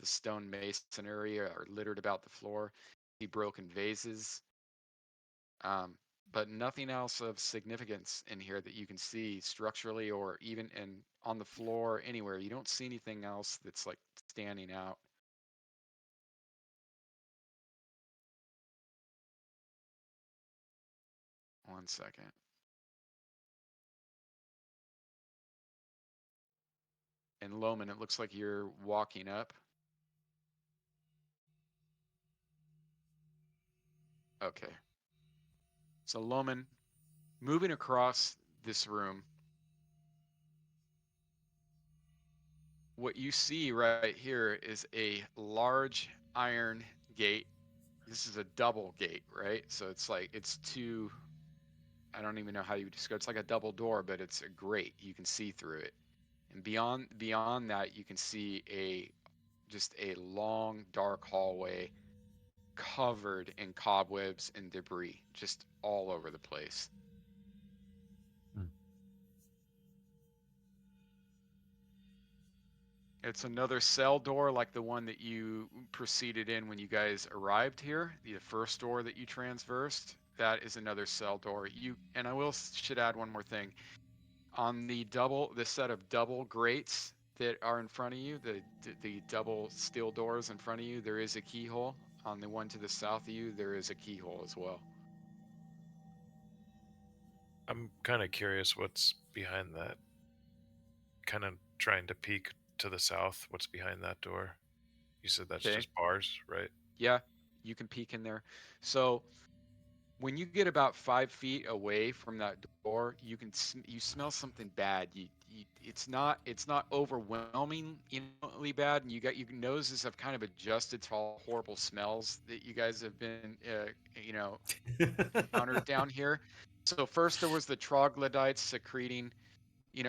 stone masonry are littered about the floor. see broken vases, um, but nothing else of significance in here that you can see structurally or even on the floor anywhere. You don't see anything else that's like standing out. One second. And Loman, it looks like you're walking up. Okay. So Loman, moving across this room, what you see right here is a large iron gate. This is a double gate, right? So it's like it's two. I don't even know how you would describe. It's like a double door, but it's a grate. You can see through it, and beyond that, you can see just a long dark hallway covered in cobwebs and debris, just all over the place. Hmm. It's another cell door like the one that you proceeded in when you guys arrived here. The first door that you transversed, that is another cell door. And I should add one more thing. On the set of double grates that are in front of you, the double steel doors in front of you, there is a keyhole. On the one to the south of you, there is a keyhole as well. I'm kind of curious what's behind that. Kind of trying to peek to the south. What's behind that door? You said that's Okay. just bars, right? Yeah, you can peek in there. So when you get about 5 feet away from that door, you smell something bad. It's not overwhelmingly bad, and your noses have kind of adjusted to all horrible smells that you guys have been encountered down here. So first there was the troglodytes secreting,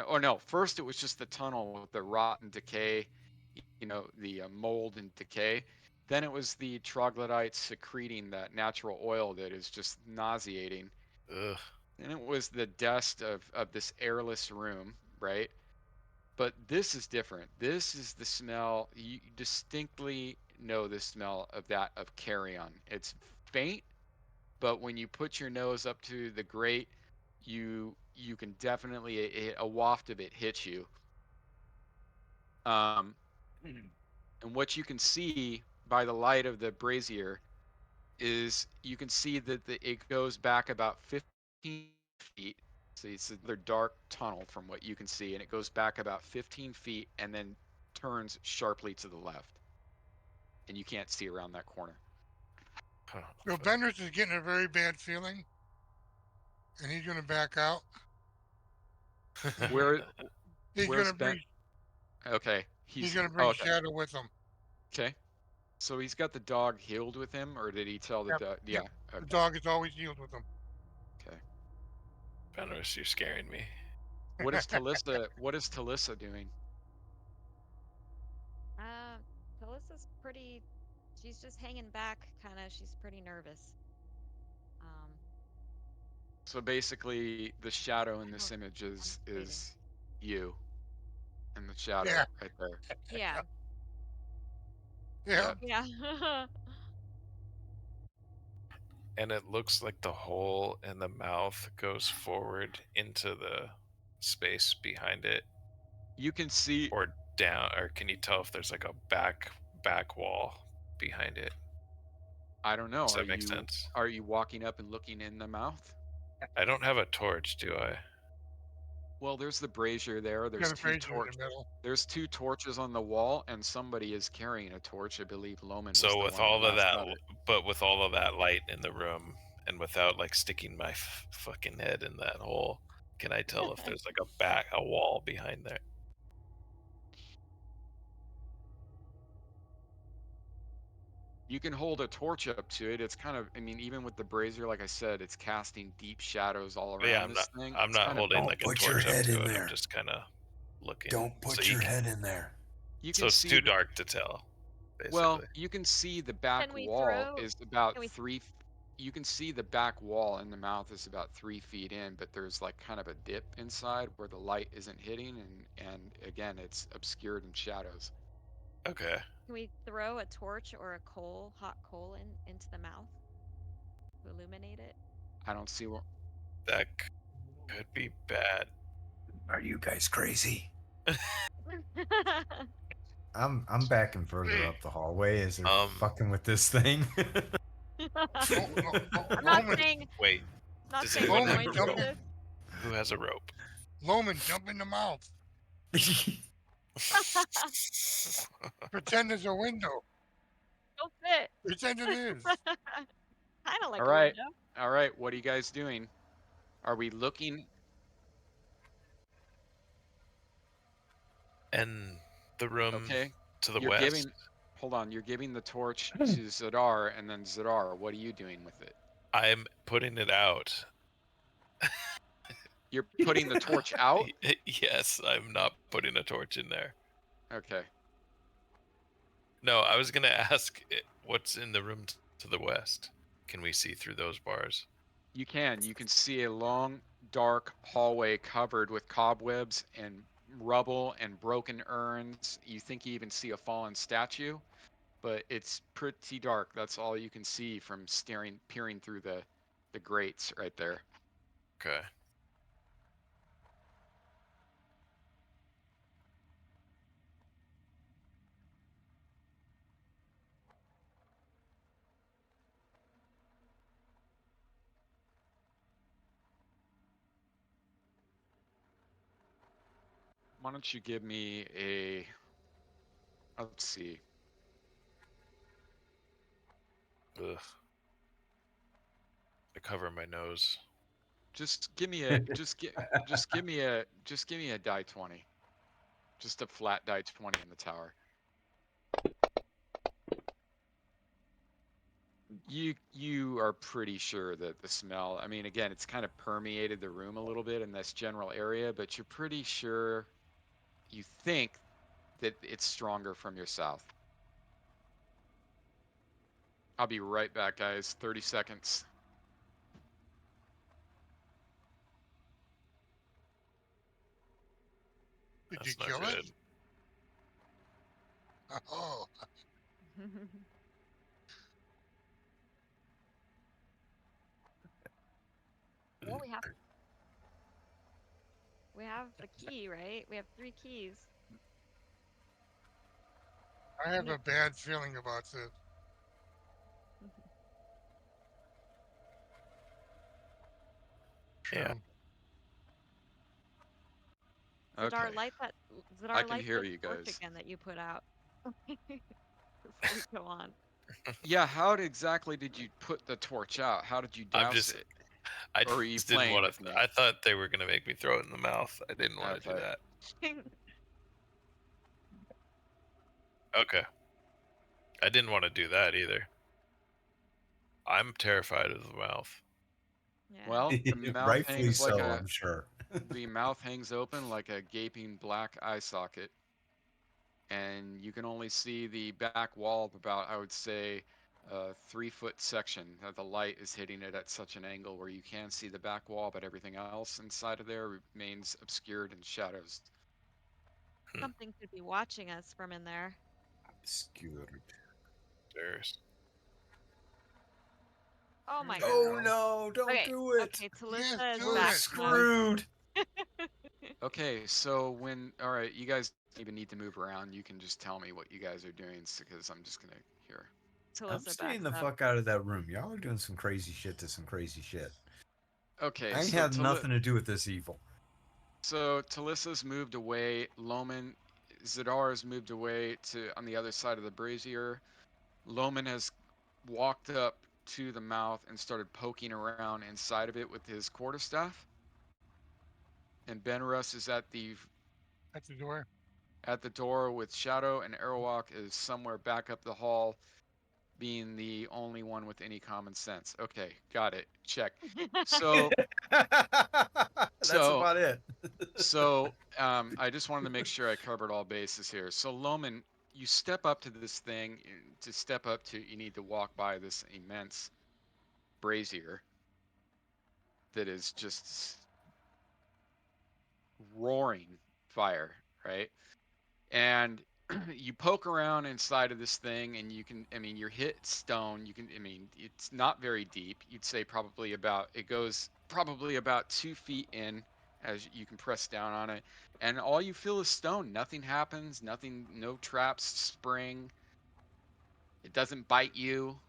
or no, first it was just the tunnel with the rot and decay, the mold and decay. Then it was the troglodytes secreting that natural oil that is just nauseating. Ugh. And it was the dust of this airless room, right? But this is different. This is the smell. You distinctly know the smell of carrion. It's faint, but when you put your nose up to the grate, you can definitely a waft of it hits you. Um, and what you can see by the light of the brazier is you can see that it goes back about 15 feet. So it's another dark tunnel from what you can see, and it goes back about 15 feet and then turns sharply to the left. And you can't see around that corner. Huh, So fuck. Benders is getting a very bad feeling, and he's going to back out. Where He's going where's to Ben? bring Okay, he's going to bring okay. Shadow with him. Okay. So he's got the dog healed with him, or did he tell the Yep, dog? yep. Yeah. The Okay. dog is always healed with him. Okay. Fenris, you're scaring me. What is Talissa doing? Uh, Melissa's pretty. She's just hanging back, kind of. She's pretty nervous. Um, So basically, the shadow in this oh, image I'm is bleeding. is you in the shadow Yeah, right there. Yeah, yeah. Yep. yeah. And it looks like the hole in the mouth goes forward into the space behind it, You can see. or down, or can you tell if there's like a back wall behind it? I don't know. Does Are that make you sense? are you walking up and looking in the mouth? I don't have a torch, do I? Well, there's the brazier there. You got a brazier in the middle. There's two torches on the wall, and somebody is carrying a torch. I believe Loman was So the with one that all of last that, got it. but with all of that light in the room, and without like sticking my fucking head in that hole, can I tell if there's like a wall behind there? You can hold a torch up to it. It's kind of, I mean, even with the brazier, like I said, it's casting deep shadows all But yeah, around this thing. I'm It's not kind of holding Don't like a put your torch up head to in it. I'm there. just kind of looking. Don't So put your head in there. you So can it's see too dark to tell, well, basically. you can see the back Can we wall throw? is about Can we? you can see the back wall in the mouth is about 3 feet in, but there's like kind of a dip inside where the light isn't hitting, and again, it's obscured in shadows. Okay. Can we throw a torch or a hot coal into the mouth? illuminate it? I don't see what. That could be bad. Are you guys crazy? I'm backing further up the hallway as they're fucking with this thing. I'm not Loman, saying Wait, not does saying anyone we're have going a to do rope? this. Who has a rope? Loman, jump in the mouth. Pretend there's a window. Don't fit. Pretend it is. Kind of like All a right. window. All right. What are you guys doing? Are we looking? And the room Okay. to the You're west. giving. Hold on. You're giving the torch to Zadar, and then Zadar, what are you doing with it? I'm putting it out. You're putting the torch out? Yes, I'm not putting a torch in there. Okay. No, I was gonna ask what's in the room to the west. Can we see through those bars? You can. You can see a long, dark hallway covered with cobwebs and rubble and broken urns. You think you even see a fallen statue, but it's pretty dark. That's all you can see from peering through the grates right there. Okay. Why don't you give me a, let's see. Ugh. I cover my nose. Just give me a die 20. Just a flat die 20 in the tower. You are pretty sure that the smell, I mean, again, it's kind of permeated the room a little bit in this general area, but you're pretty sure, you think that it's stronger from your south. I'll be right back, guys. 30 seconds. Did That's you not kill good. it? Oh, Well, we have the key, right? We have 3 keys. I have a bad feeling about this. Yeah. True. Zadar, Okay. light that. I Zadar, can light hear the you torch guys. again that you put out before we go on. Yeah, how exactly did you put the torch out? How did you douse it? I Or are you just didn't playing want with to. me? I thought they were gonna make me throw it in the mouth. I didn't want to do Okay. that. Okay. I didn't want to do that either. I'm terrified of the mouth. Yeah. Well, the mouth Rightfully hangs like so, a I'm sure. the mouth hangs open like a gaping black eye socket, and you can only see the back wall of about, I would say, a 3-foot section. The light is hitting it at such an angle where you can see the back wall, but everything else inside of there remains obscured in shadows. Something could be watching us from in there. Obscured. Stairs. Oh my There god. you Oh go. no, don't Okay. do it. Okay, Yes, Talissa is do We're back it. now. screwed. Okay, so all right, you guys don't even need to move around. You can just tell me what you guys are doing because I'm just gonna hear. I'm Talissa staying backs the up. fuck out of that room. Y'all are doing some crazy shit to some crazy shit. Okay, I ain't so had nothing to do with this evil. So Talissa's moved away. Loman, Zadar has moved away to on the other side of the brazier. Loman has walked up to the mouth and started poking around inside of it with his quarterstaff. And Benrus is At the door. at the door with Shadow, and Airwalk is somewhere back up the hall, being the only one with any common sense. Okay, got it. Check. So That's so about it. I just wanted to make sure I covered all bases here. So Loman, you step up to this thing. To step up to, you need to walk by this immense brazier that is just roaring fire, right? And you poke around inside of this thing, and you can. I mean, you're hit stone. You can. I mean, it's not very deep. You'd say probably about. It goes probably about 2 feet in, as you can press down on it, and all you feel is stone. Nothing happens. Nothing. No traps spring. It doesn't bite you.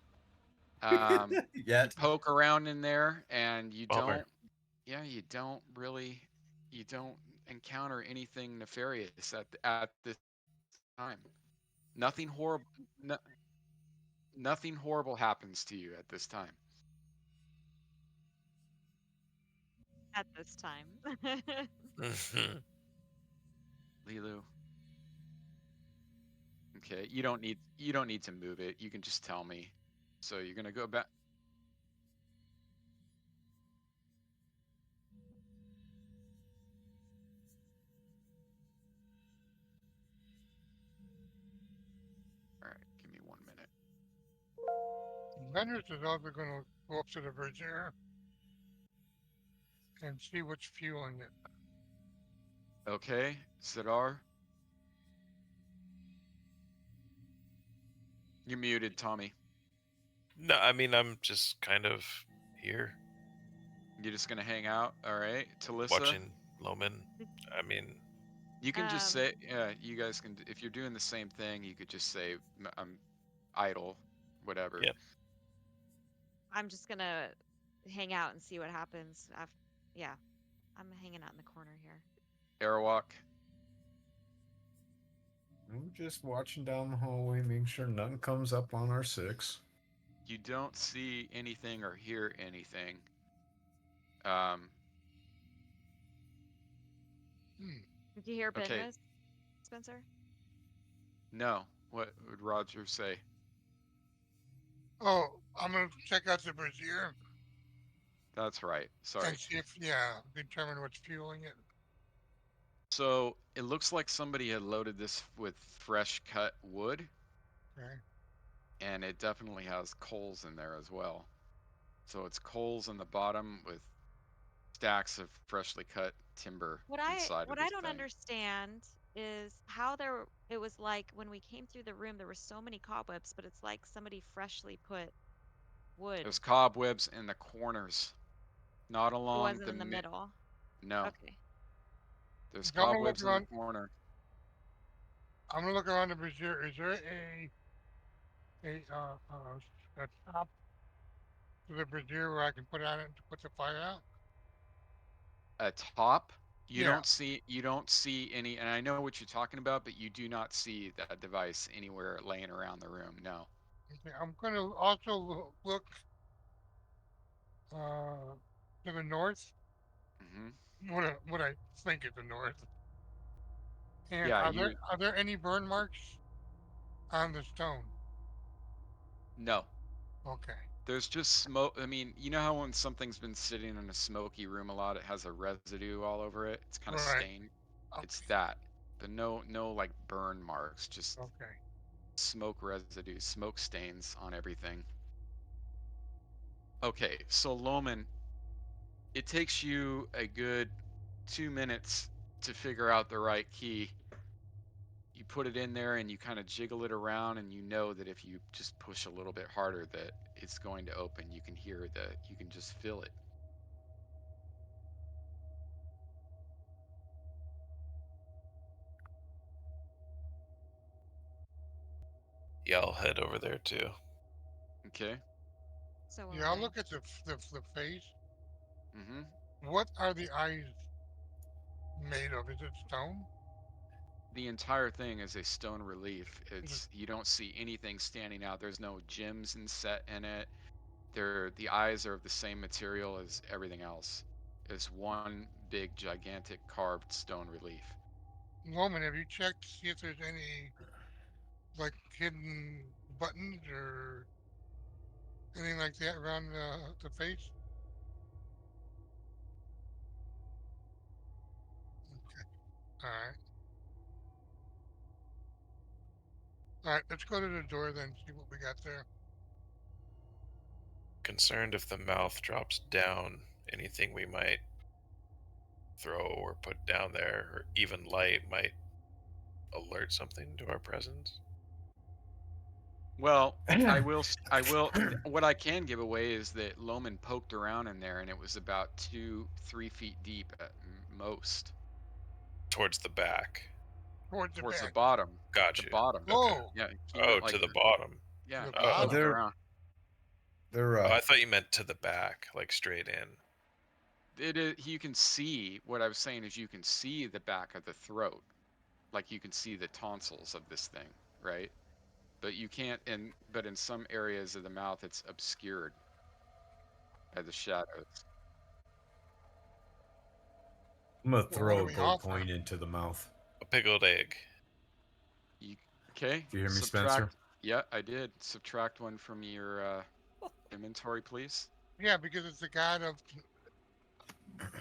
You Yet. poke around in there, and you Bummer. don't. Yeah, you don't really. You don't encounter anything nefarious at this time. Nothing horrible. No, nothing horrible happens to you at this time. At this time. Mhm. Lilu. Okay, you don't need to move it. You can just tell me. So you're gonna go back. All right, give me 1 minute. Vendors is also going to go up to the brazier and see what's fueling it. Okay, Sidar, you're muted, Tommy. No, I mean, I'm just kind of here You're just gonna hang out. All right, Talissa. watching Loman. I mean, You can just Um, say, yeah. You guys can. If you're doing the same thing, you could just say, I'm idle," whatever. Yep. I'm just gonna hang out and see what happens. Yeah, I'm hanging out in the corner here. Airwalk. I'm just watching down the hallway, making sure nothing comes up on our 6. You don't see anything or hear anything. Um, Hmm. Did you hear okay. business, Spencer? No. What would Roger say? Oh, I'm going to check out the brazier That's right. Sorry. and see if, yeah, determine what's fueling it. So it looks like somebody had loaded this with fresh cut wood, Okay. and it definitely has coals in there as well. So it's coals in the bottom with stacks of freshly cut timber inside of What I this don't thing. understand is how it was like when we came through the room there were so many cobwebs, but it's like somebody freshly put wood. There's cobwebs in the corners, not It along wasn't the in the middle. no. Okay. There's So I'm going to look cobwebs in the around. corner. I'm going to look around the brazier. Is there a top to the brazier where I can put on it to put the fire out? A top, you Yeah. don't see any, and I know what you're talking about, but you do not see that device anywhere laying around the room. No. Okay. I'm going to also look to the north. Hmm. What I think is the north. And Yeah, you are there any burn marks on the stone? no. Okay. There's just smoke. I mean, you know how when something's been sitting in a smoky room a lot, it has a residue all over it. It's kind of Right. stained. It's Okay. that, but no like burn marks. Just Okay. smoke residue, smoke stains on everything. Okay, so Loman, it takes you a good 2 minutes to figure out the right key. You put it in there and you kind of jiggle it around, and you know that if you just push a little bit harder that it's going to open. You can hear that, you can just feel it. yeah, I'll head over there too. Okay. So will Yeah. I'll I. look at the face. Mm-hmm. What are the eyes made of? Is it stone? The entire thing is a stone relief. Is it, It's, you don't see anything standing out. There's no gems set in it. The eyes are of the same material as everything else. It's one big gigantic carved stone relief. Woman, have you checked to see if there's any like hidden buttons or anything like that around the face? Okay. All right. All right. Let's go to the door then. See what we got there. Concerned if the mouth drops down, anything we might throw or put down there, or even light, might alert something to our presence? Well, I will. What I can give away is that Loman poked around in there, and it was about 2-3 feet deep at most, Towards the back. Towards the towards the back. bottom. Got The you. bottom. Okay. Oh, Yeah, he Oh, went to like the bottom. to yeah, the he poked bottom. they're around. they're Oh, I thought you meant to the back, like straight in. It is. You can see what I was saying is you can see the back of the throat, like you can see the tonsils of this thing, right? But you can't. But in some areas of the mouth, it's obscured by the shadows. I'm gonna Well, what do throw a we gold offer? coin into the mouth. A pickled egg. You okay? Do you hear me, Subtract. Spencer? Yeah, I did. Subtract one from your inventory, please. Yeah, because it's a god of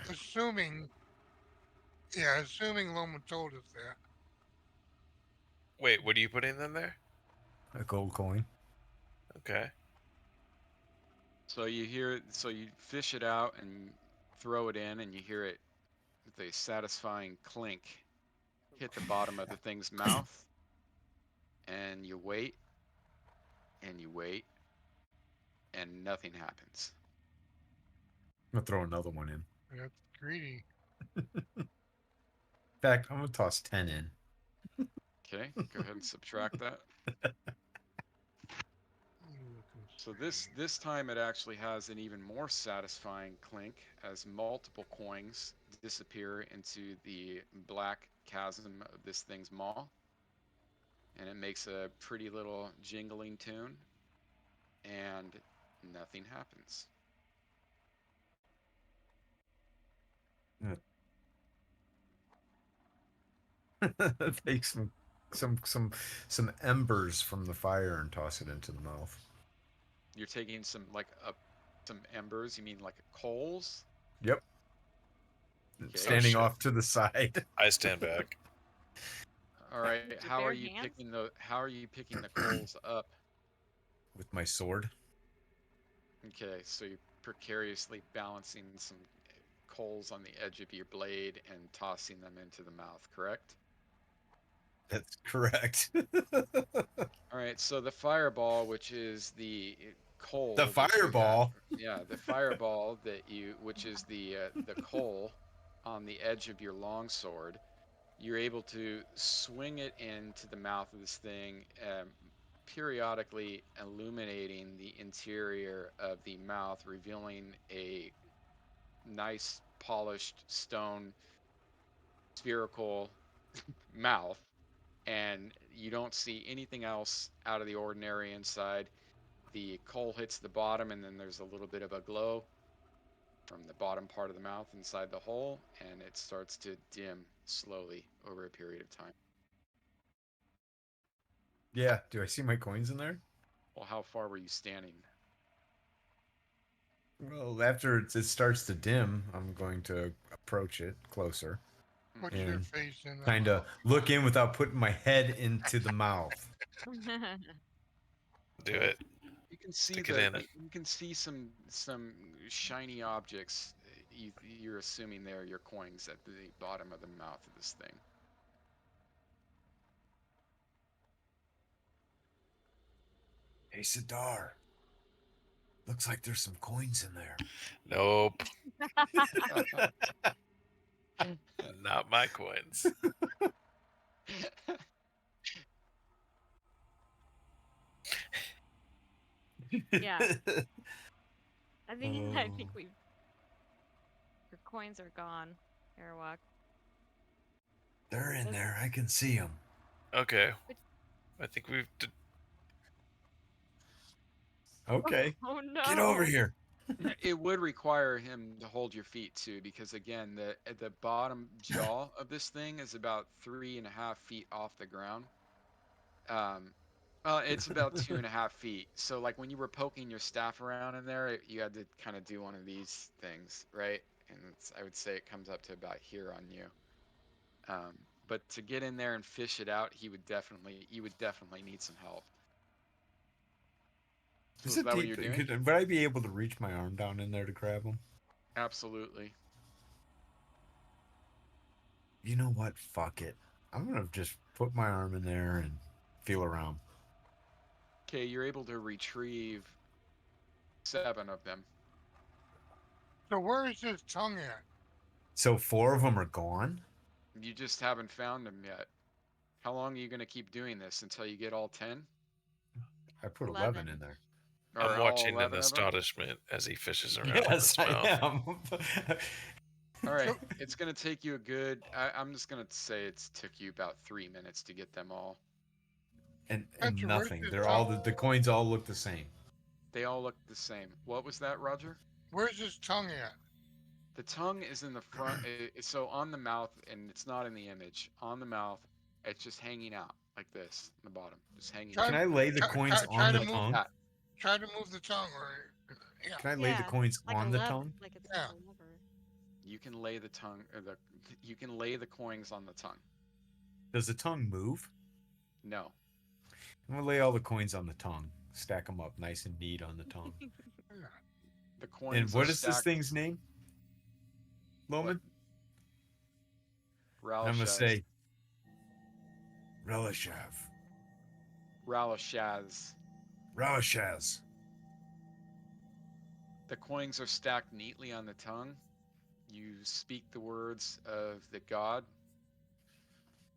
assuming. Yeah, assuming Loma told us that. Wait, what are you putting in there? A gold coin. Okay. So you hear. So you fish it out and throw it in, and you hear it with a satisfying clink hit the bottom of the thing's mouth, and you wait, and you wait, and nothing happens. I'm gonna throw another one in. That's greedy. In fact, I'm gonna toss 10 in. Okay, go ahead and subtract that. So this time it actually has an even more satisfying clink as multiple coins disappear into the black chasm of this thing's maw, and it makes a pretty little jingling tune, and nothing happens. Take some embers from the fire and toss it into the mouth. You're taking some some embers. You mean like coals? Yep. Okay. Standing shit. off to the side. I stand back. All right. With your How are bare you hands? picking the How are you picking the coals up? With my sword. Okay, so you're precariously balancing some coals on the edge of your blade and tossing them into the mouth, correct? That's correct. All right, so the fireball, which is the coal The that you have, fireball. yeah, the fireball which is the coal on the edge of your longsword, you're able to swing it into the mouth of this thing, periodically illuminating the interior of the mouth, revealing a nice polished stone spherical mouth, and you don't see anything else out of the ordinary inside. The coal hits the bottom, and then there's a little bit of a glow from the bottom part of the mouth inside the hole, and it starts to dim slowly over a period of time. Yeah. Do I see my coins in there? Well, how far were you standing? Well, after it starts to dim, I'm going to approach it closer Put Mhm. your and face in the kind of mouth. look in without putting my head into the mouth. Do it. You can see Stick it in. you can see some shiny objects. You're assuming they're your coins at the bottom of the mouth of this thing. Hey, Sidar. Looks like there's some coins in there. Nope. Not my coins. Yeah. I think Oh. we've your coins are gone, Airwalk. They're in Those- there. I can see them. Okay. I think we've. Okay. Oh no. Get over here. It would require him to hold your feet too, because again, the bottom jaw of this thing is about 3.5 feet off the ground. Um, well, it's about 2.5 feet. So like when you were poking your staff around in there, you had to kind of do one of these things, right? And I would say it comes up to about here on you. But to get in there and fish it out, you would definitely need some help. So Is is it that what deep? you're doing? Would I be able to reach my arm down in there to grab them? Absolutely. You know what? Fuck it. I'm gonna just put my arm in there and feel around. Okay, you're able to retrieve 7 of them. So where is his tongue at? So 4 of them are gone. You just haven't found them yet. How long are you going to keep doing this until you get all 10? I put 11 11. in there. Or I'm all watching in 11 of them? astonishment as he fishes around in Yes, his I mouth. am. All right, So it's going to take you a good. I'm just going to say it's took you about 3 minutes to get them all. and Spencer, where's nothing. his They're tongue? all the coins all look the same. They all look the same. What was that, Roger? Where's his tongue at? The tongue is in the front. So on the mouth, and it's not in the image. On the mouth, it's just hanging out like this in the bottom, just hanging Try, out. Can I lay the try, coins try on to the move. tongue? Try to move the tongue, or yeah. Can I lay the Yeah, coins like on a the lever, tongue? like it's Yeah. like a lever. You can lay the tongue, or you can lay the coins on the tongue. Does the tongue move? No, I'm gonna lay all the coins on the tongue. Stack them up nice and neat on the tongue. the coins And are what is this stacked. thing's name? Loman? I'm gonna Ralashaz. say Relishav. Ralashaz. Relishaz. The coins are stacked neatly on the tongue. You speak the words of the god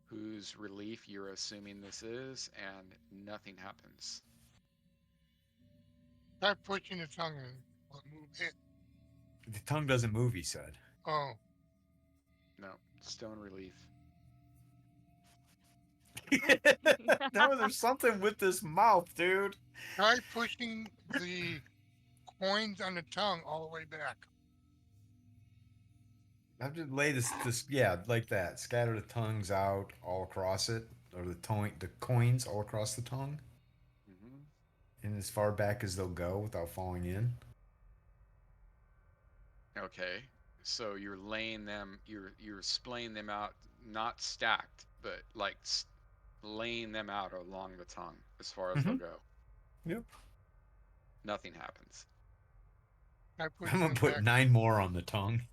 whose relief you're assuming this is, and nothing happens. Try pushing the tongue in. Will it move it? The tongue doesn't move, he said. Oh, No, stone relief. No, there's something with this mouth, dude. try pushing the coins on the tongue all the way back. I have to lay this, yeah, like that. Scatter the tongues out all across it, or the coins all across the tongue, Hmm. and as far back as they'll go without falling in. Okay, so you're laying them, you're splaying them out, not stacked, but like laying them out along the tongue as far as they'll Mhm. go. Yep. Nothing happens. Try I'm pushing gonna them put back. 9 more on the tongue.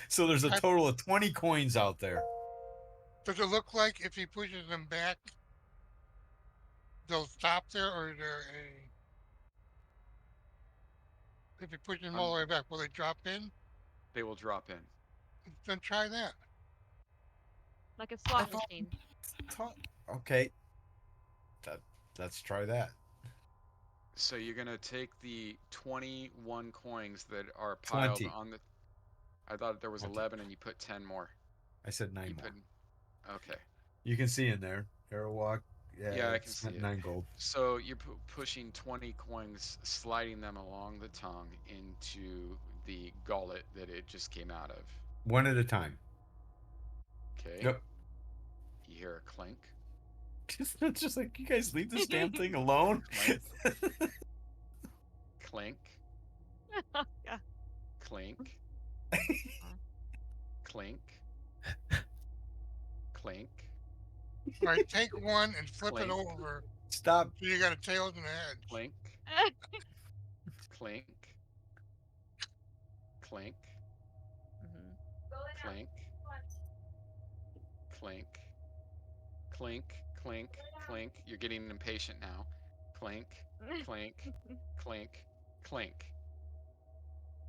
So there's a I- total of 20 coins out there. Does it look like if he pushes them back, they'll stop there, or is there a? If he pushes them all the way back, will they drop in? They will drop in. Then try that. Like a I slot thought- machine. Okay. Let's try that. So you're gonna take the 21 coins that are piled 20. on the. I thought there was 20. 11, and you put 10 more. I said 9 You more. put. Okay. You can see in there. Arrow walk. Yeah, I can it's see it. 9 gold. So you're pushing 20 coins, sliding them along the tongue into the gullet that it just came out of. One at a time. Okay. Yep. You hear a clink. It's just like, you guys leave this damn thing alone. Clink. Clink. Yeah. Clink. Clink. Clink. All right, take one and flip it Clink. over. Stop. So you got a tail and an edge. Clink. Clink. Clink. Mhm. Clink. Clink. Clink. Clink. Clink. You're getting impatient now. Clink. Clink. Clink. Clink.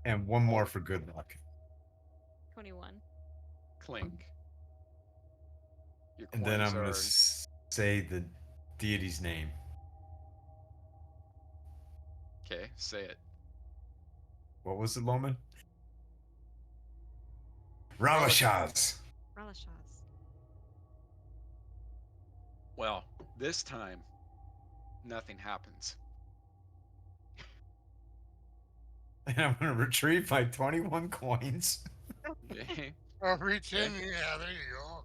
And one more for good luck. 21. Clink. Your And then I'm coins going are. to say the deity's name. Okay, say it. What was it, Loman? Ramashaz. Relishaz. Well, this time, nothing happens. And I'm going to retrieve my 21 coins. Okay. Oh, reach in. Okay. Yeah, there you go.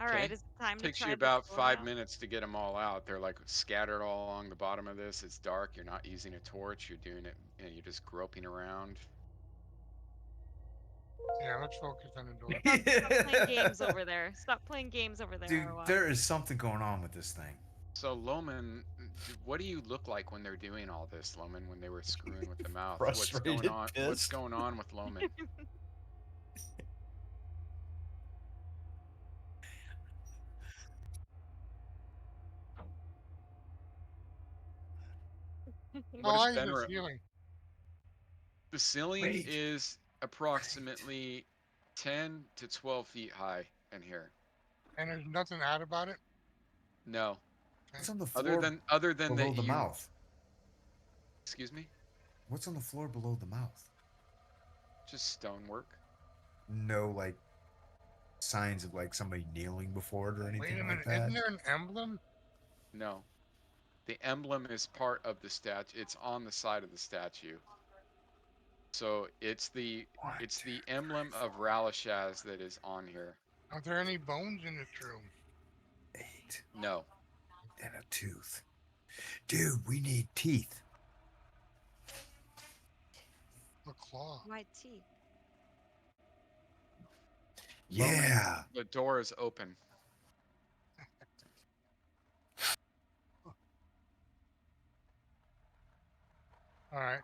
All right, Okay. is it time to Takes try you this about door 5 out? minutes to get them all out. They're like scattered all along the bottom of this. It's dark. You're not using a torch. You're doing it, and you're just groping around. Yeah, let's focus on the door. Stop playing games over there. Stop playing games over there. Dude, Arwa. there is something going on with this thing. So Loman, what do you look like when they're doing all this, Loman? When they were screwing with the mouth? What's Frustrated, going on? What's pissed. going on with Loman? What How is high is the Benra? ceiling? The ceiling Wait. is approximately 10 to 12 feet high in here. And there's nothing odd about it? No, What's on the other floor than below that the you. mouth? Excuse me. What's on the floor below the mouth? Just stonework. No, like signs of like somebody kneeling before it or Wait anything a like minute, that. isn't there an emblem? No, the emblem is part of the statue. It's on the side of the statue. So it's the One, it's two, the emblem of Ralashaz that is on here. Are there any bones in this room? 8, No, and a tooth. Dude, we need teeth. A claw. White teeth. Loman, Yeah. the door is open. All right.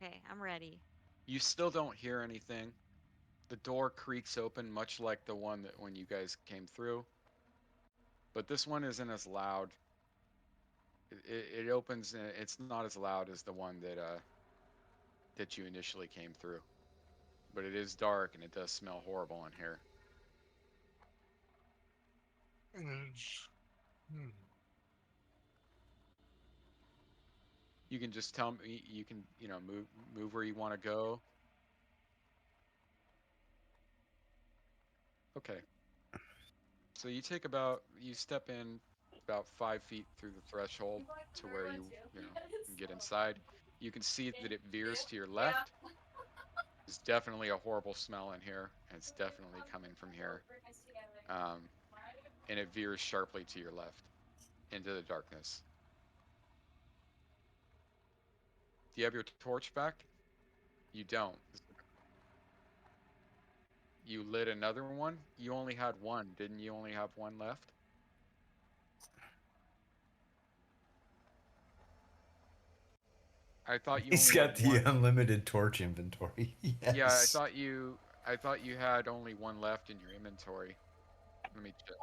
Okay, I'm ready. You still don't hear anything. The door creaks open, much like the one that when you guys came through. But this one isn't as loud. It opens and it's not as loud as the one that you initially came through. But it is dark and it does smell horrible in here. And it's, You can just tell me. You can move where you want to go. Okay. So you step in about 5 feet through the threshold to where you can get inside. You can see that it veers to your left. There's definitely a horrible smell in here, and it's definitely coming from here. Um, and it veers sharply to your left into the darkness. Do you have your torch back? You don't. You lit another one? You only had one. Didn't you only have one left? I thought you He's only got had the one. unlimited torch inventory. Yeah, Yes. I thought you had only one left in your inventory. Let me check.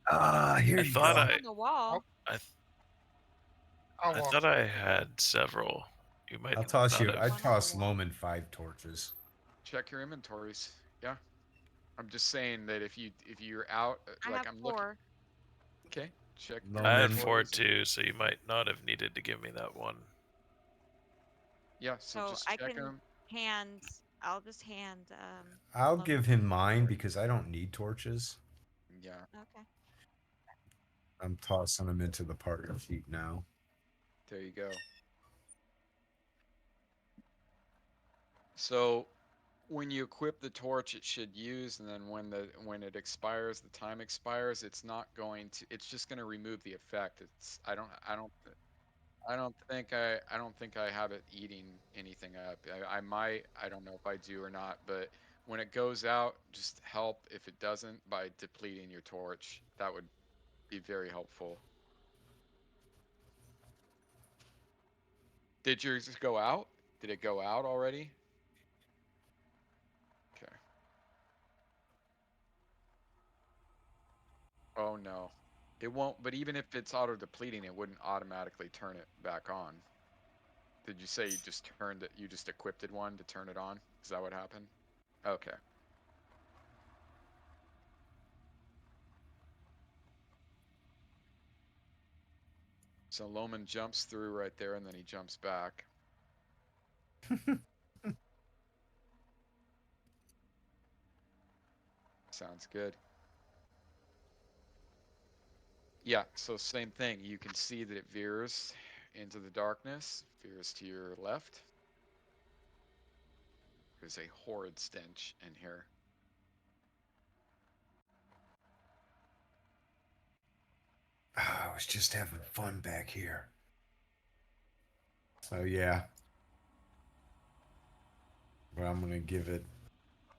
Here I you thought go. On the wall. I, th- I'll I walk. thought I had several. You might I'll toss not you. have. I One on the toss wall. Loman 5 torches. Check your inventories. Yeah. I'm just saying that if you're out, I like have I'm looking. 4. Okay. Check your I had Loman. 4 inventories. too, so you might not have needed to give me that one. Yeah. So So just I check can them. I'll just hand I'll Loman give him mine because I don't need torches. Yeah. Okay. I'm tossing them into the partner sheet now. There you go. So when you equip the torch, it should use, and then when it expires, the time expires. It's not going to. It's just going to remove the effect. It's. I don't think I have it eating anything up. I might. I don't know if I do or not. But when it goes out, just help if it doesn't by depleting your torch. That would be very helpful. Did yours go out? Did it go out already? Okay. Oh no. It won't, but even if it's auto depleting, it wouldn't automatically turn it back on. Did you say you just turned it, you just equipped it one to turn it on? Is that what happened? Okay. So Loman jumps through right there and then he jumps back. Sounds good. Yeah, so same thing. You can see that it veers into the darkness, veers to your left. There's a horrid stench in here. I was just having fun back here. So yeah. But I'm gonna give it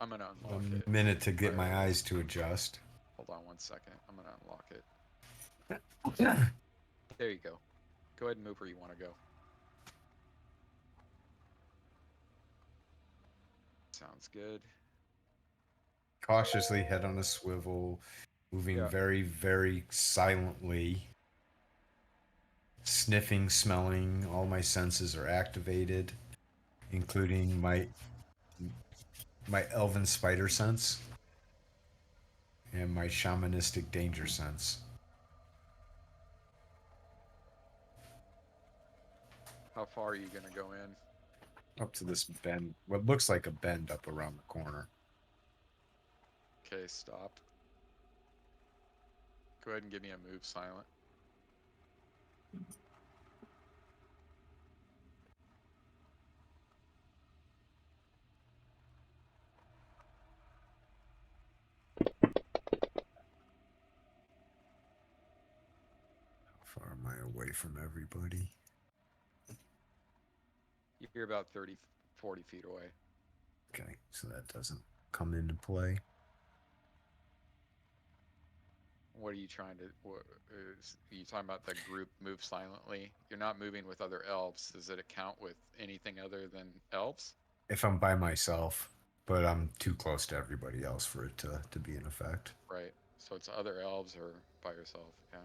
I'm gonna unlock a it. minute to get my eyes to adjust. Hold on 1 second. I'm gonna unlock it. There you go. Go ahead and move where you want to go. Sounds good. Cautiously, head on a swivel, moving Yeah. very, very silently. Sniffing, smelling, all my senses are activated, including my elven spider sense and my shamanistic danger sense. How far are you going to go in? Up to this bend, what looks like a bend up around the corner. Okay, stop. Go ahead and give me a move silent. How far am I away from everybody? You're about 30, 40 feet away. Okay, so that doesn't come into play. What are you trying to? What are you talking about? The group move silently. You're not moving with other elves. Does it account with anything other than elves? If I'm by myself, but I'm too close to everybody else for it to be in effect. Right. So it's other elves or by yourself. Yeah.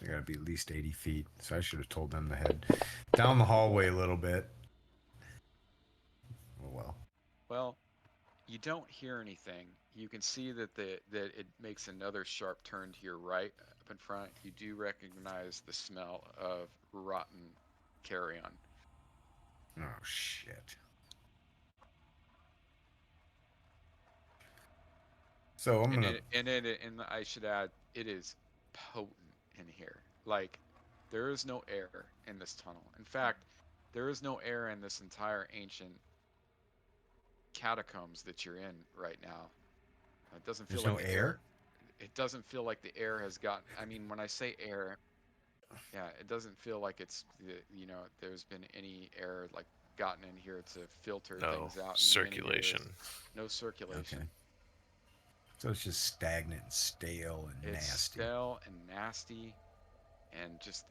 I gotta be at least 80 feet, so I should have told them to head down the hallway a little bit. Oh well. Well, you don't hear anything. You can see that that it makes another sharp turn to your right up in front. You do recognize the smell of rotten carrion. Oh shit. So I'm gonna. And I should add, it is potent in here. Like, there is no air in this tunnel. In fact, there is no air in this entire ancient catacombs that you're in right now. It doesn't feel There's like no the air. air. It doesn't feel like the air has gotten. I mean, when I say air, yeah, it doesn't feel like it's there's been any air like gotten in here to filter No things out in many areas. circulation. No circulation. Okay. So it's just stagnant, and stale, and It's nasty. stale and nasty, and just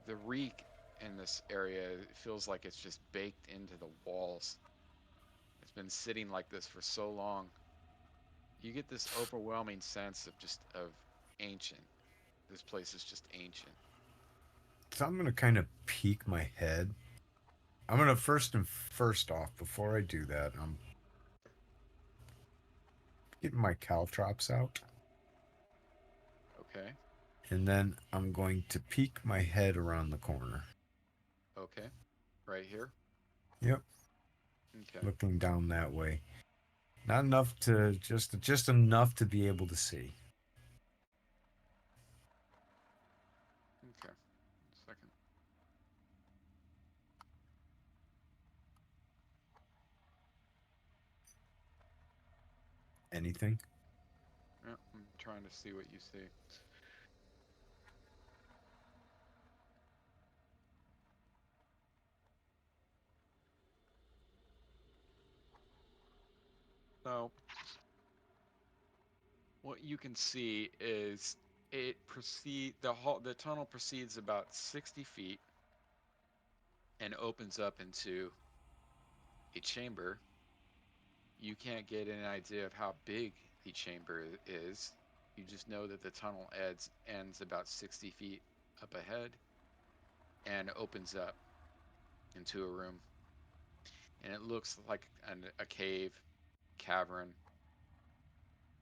the reek in this area feels like it's just baked into the walls. It's been sitting like this for so long. You get this overwhelming sense of ancient. This place is just ancient. So I'm gonna kind of peek my head. I'm gonna first off, before I do that, I'm getting my caltrops out, Okay. and then I'm going to peek my head around the corner. Okay. Right here. Yep, Okay. looking down that way. Not enough to just enough to be able to see. Okay. Second. Anything? Yeah, I'm trying to see what you see. So what you can see is the tunnel proceeds about 60 feet and opens up into a chamber. You can't get an idea of how big the chamber is. You just know that the tunnel ends about 60 feet up ahead and opens up into a room. And it looks like a cave, cavern,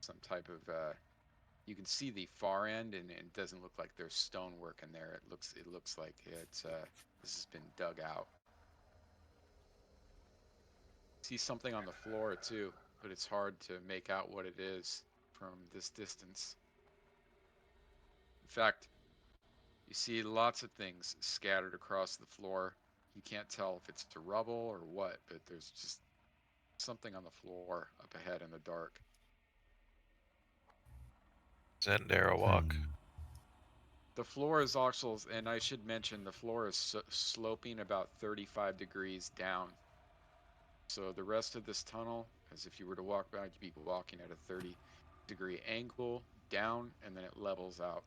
some type of. You can see the far end, and it doesn't look like there's stonework in there. It looks like this has been dug out. See something on the floor too, but it's hard to make out what it is from this distance. In fact, you see lots of things scattered across the floor. You can't tell if it's rubble or what, but there's just something on the floor up ahead in the dark. Zendara walk. The floor is also, and I should mention, the floor is sloping about 35 degrees down. So the rest of this tunnel, as if you were to walk back, you'd be walking at a 30-degree angle down, and then it levels out.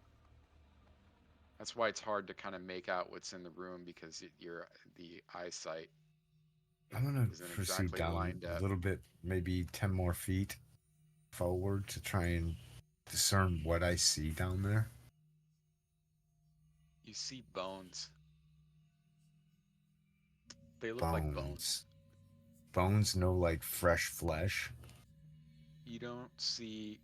That's why it's hard to kind of make out what's in the room because the eyesight I'm gonna isn't proceed exactly down lined a up. little bit, maybe 10 more feet forward to try and discern what I see down there. You see bones. They look like bones. Bones. Bones, no like fresh flesh. You don't see.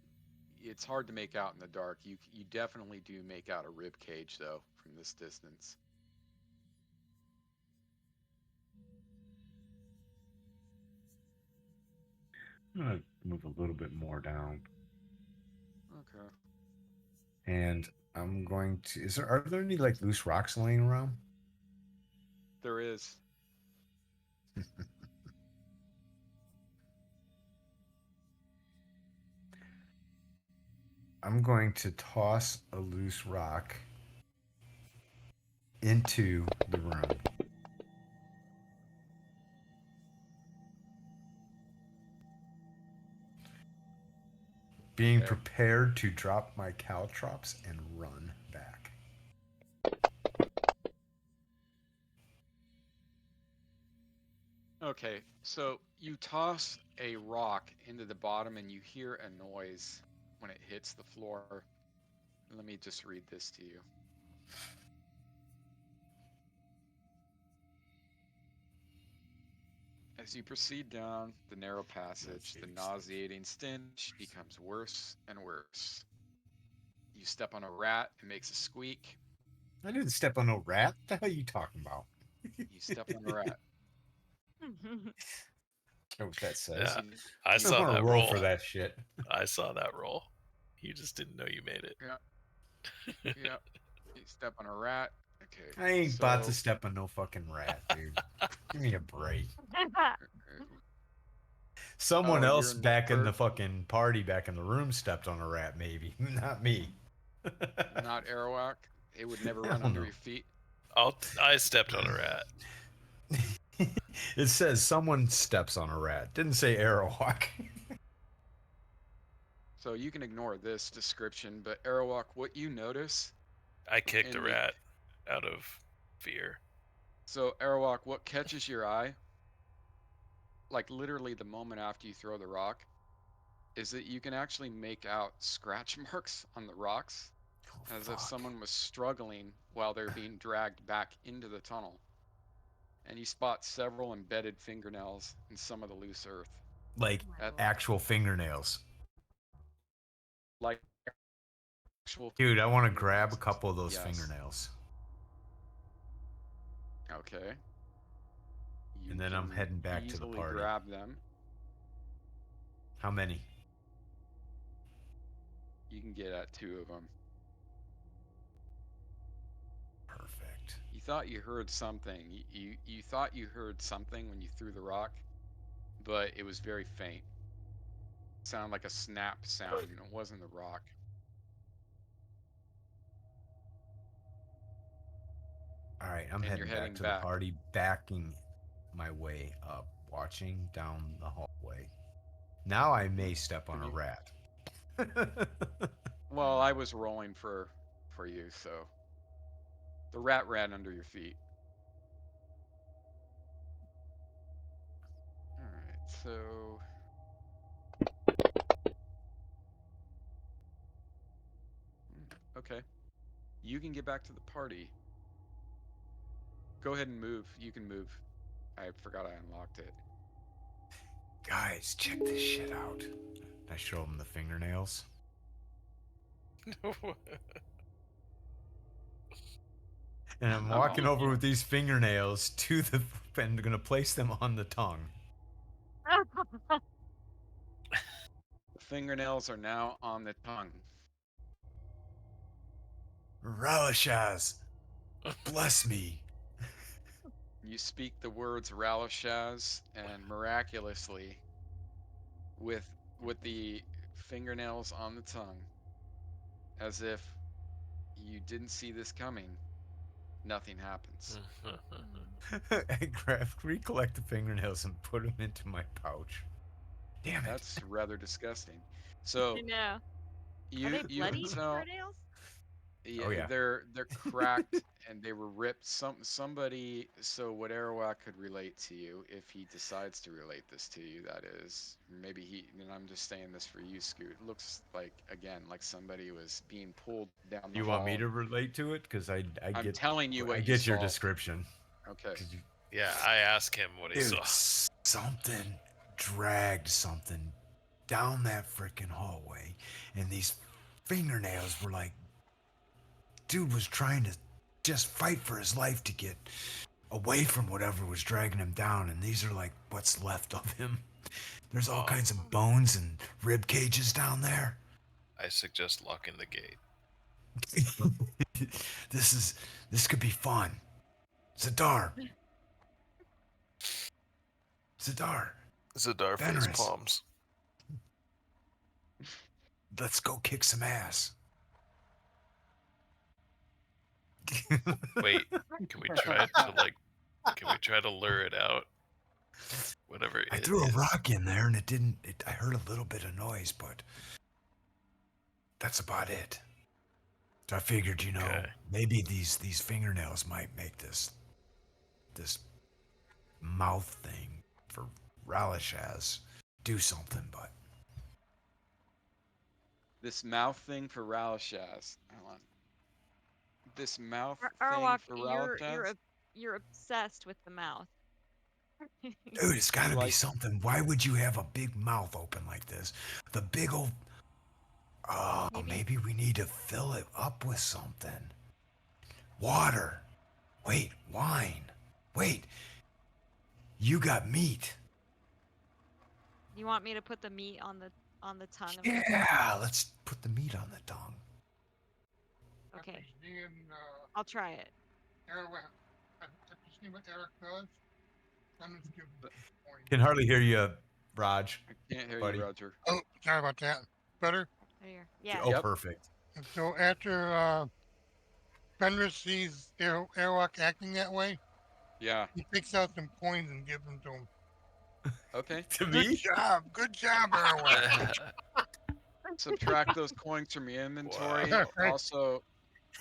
It's hard to make out in the dark. You definitely do make out a rib cage though from this distance. I'm gonna move a little bit more down. Okay. And I'm going to. Are there any like loose rocks laying around? There is. I'm going to toss a loose rock into the room. Being Okay. prepared to drop my caltrops and run back. Okay, so you toss a rock into the bottom and you hear a noise when it hits the floor. Let me just read this to you. As you proceed down the narrow passage, the nauseating stench becomes worse and worse. You step on a rat, it makes a squeak. I didn't step on no rat. What the hell are you talking about? You step on a rat. Care what that says. Yeah, You- I I saw want to that roll roll. for that shit. I saw that roll. You just didn't know you made it. Yeah. Yeah. You step on a rat. Okay. I ain't about to So step on no fucking rat, dude. Give me a break. Someone Oh, else you're in back in the fucking party, back in the room, stepped on a rat, maybe. Not me. not Arawak. It would never Hell run under no. your feet. I stepped on a rat. It says someone steps on a rat. Didn't say Arawak. So you can ignore this description, but Arawak, what you notice I kicked a in the rat out of fear. so Arawak, what catches your eye, like literally the moment after you throw the rock, is that you can actually make out scratch marks on the rocks as if someone was struggling while they're being dragged back into the tunnel. And you spot several embedded fingernails in some of the loose earth. Like actual fingernails. Like actual Dude, I want to grab a fingernails. couple of those Yes. fingernails. Okay. You And then I'm can heading back to the easily party. grab them. How many? You can get at 2 of them. Perfect. You thought you heard something. You thought you heard something when you threw the rock, but it was very faint. It sounded like a snap sound, and it wasn't the rock. All right, I'm And you're heading back heading to back. the party, backing my way up, watching down the hallway. Now I may step on a rat. Well, I was rolling for you, so the rat ran under your feet. All right, so okay, you can get back to the party. Go ahead and move. You can move. I forgot I unlocked it. Guys, check this shit out. I show them the fingernails. And I'm walking over with these fingernails to the and gonna place them on the tongue. The fingernails are now on the tongue. Relishaz, bless me. You speak the words Ralashaz, and miraculously, with the fingernails on the tongue, as if you didn't see this coming, nothing happens. I recollect the fingernails and put them into my pouch. Damn it. That's rather disgusting. So I know. you Are they bloody so fingernails? Yeah, Oh yeah. they're cracked and they were ripped. Somebody. So what Arawak could relate to you, if he decides to relate this to you, that is, maybe he. And I'm just saying this for you, Scoot. It looks like, again, like somebody was being pulled down the You want hall. me to relate to it? Because I I'm get telling you I what you get your saw. description. Okay. 'Cause you, Yeah, I asked him what he dude, saw. something dragged something down that freaking hallway, and these fingernails were like, dude was trying to just fight for his life to get away from whatever was dragging him down, and these are like what's left of him. There's all kinds of bones and rib cages down there. I suggest locking the gate. This could be fun. Zadar. Zadar face Fenris. palms. Let's go kick some ass. Wait, can we try to lure it out? Whatever I it threw a is. rock in there and it didn't. I heard a little bit of noise, but that's about it. So I figured, Okay. maybe these fingernails might make this mouth thing for Ralishaz do something, but This mouth thing for Ralshaz. Hold on. This mouth thing Arwak, for you're Ralshaz. you're obsessed with the mouth. dude, it's got to be something. Why would you have a big mouth open like this? The big old. Oh, maybe we need to fill it up with something. Water. Wait, wine. Wait. You got meat. You want me to put the meat on the tongue of Yeah, let's put the meat on the tongue. Okay. After seeing, I'll try it. Eric, after seeing what Eric does, I'm just giving him points. Can hardly hear you, Raj. I can't hear buddy. you, Roger. Oh, sorry about that. Better? Here. Yeah. Oh, Yep. perfect. And so after Fenris sees Airwalk acting that way, Yeah. he picks out some coins and gives them to him. Okay. To Good me? job. Good job, Airwalk. Subtract those coins from your inventory. Wow. Also,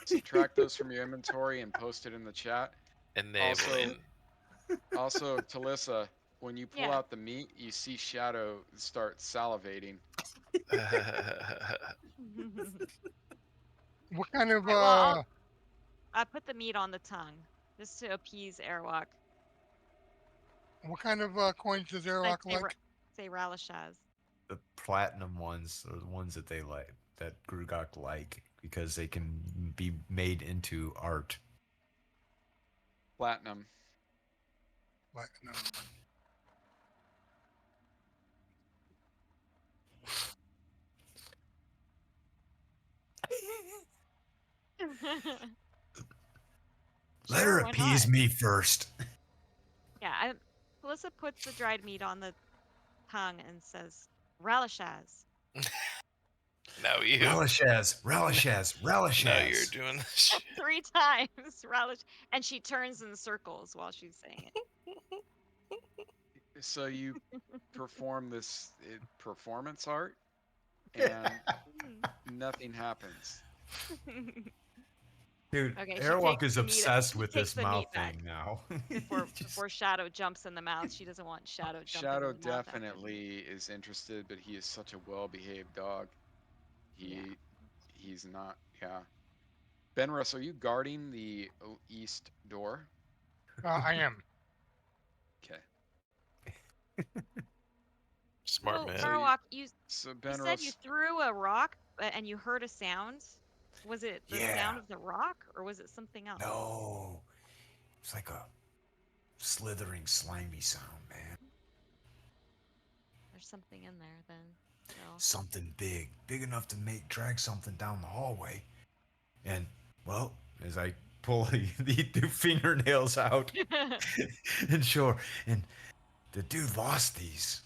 subtract those from your inventory and post it in the chat. Enabling. Also, Talissa, when you pull Yeah. out the meat, you see Shadow start salivating. What kind of Well, I put the meat on the tongue just to appease Airwalk. what kind of coins does Like Airwalk like? say Ralishaz. The platinum ones are the ones that they like, that Grugok like, because they can be made into art. Platinum. Platinum. Let Sure, her why appease not? me first. Yeah, Melissa puts the dried meat on the tongue and says, Ralishaz. Now you. Relishaz. Now you're doing this shit. 3 times. Relish. And she turns in circles while she's saying it. So you perform this performance art, and nothing happens. Dude, Okay, she Airwalk takes is the meat- obsessed she with takes this the meat mouth back thing now. before Shadow jumps in the mouth. She doesn't want Shadow jumping Shadow in the mouth after. definitely is interested, but he is such a well-behaved dog. He's not. Yeah. Benrus, are you guarding the east door? I am. Okay. Smart man. Marlock, you So said you Benrus, threw a rock and you heard a sound. Was it the sound of the rock or was it something else? No. It's like a slithering, slimy sound, man. There's something in there then. So. Something big enough to drag something down the hallway. And, well, as I pull the fingernails out and sure, and the dude lost these.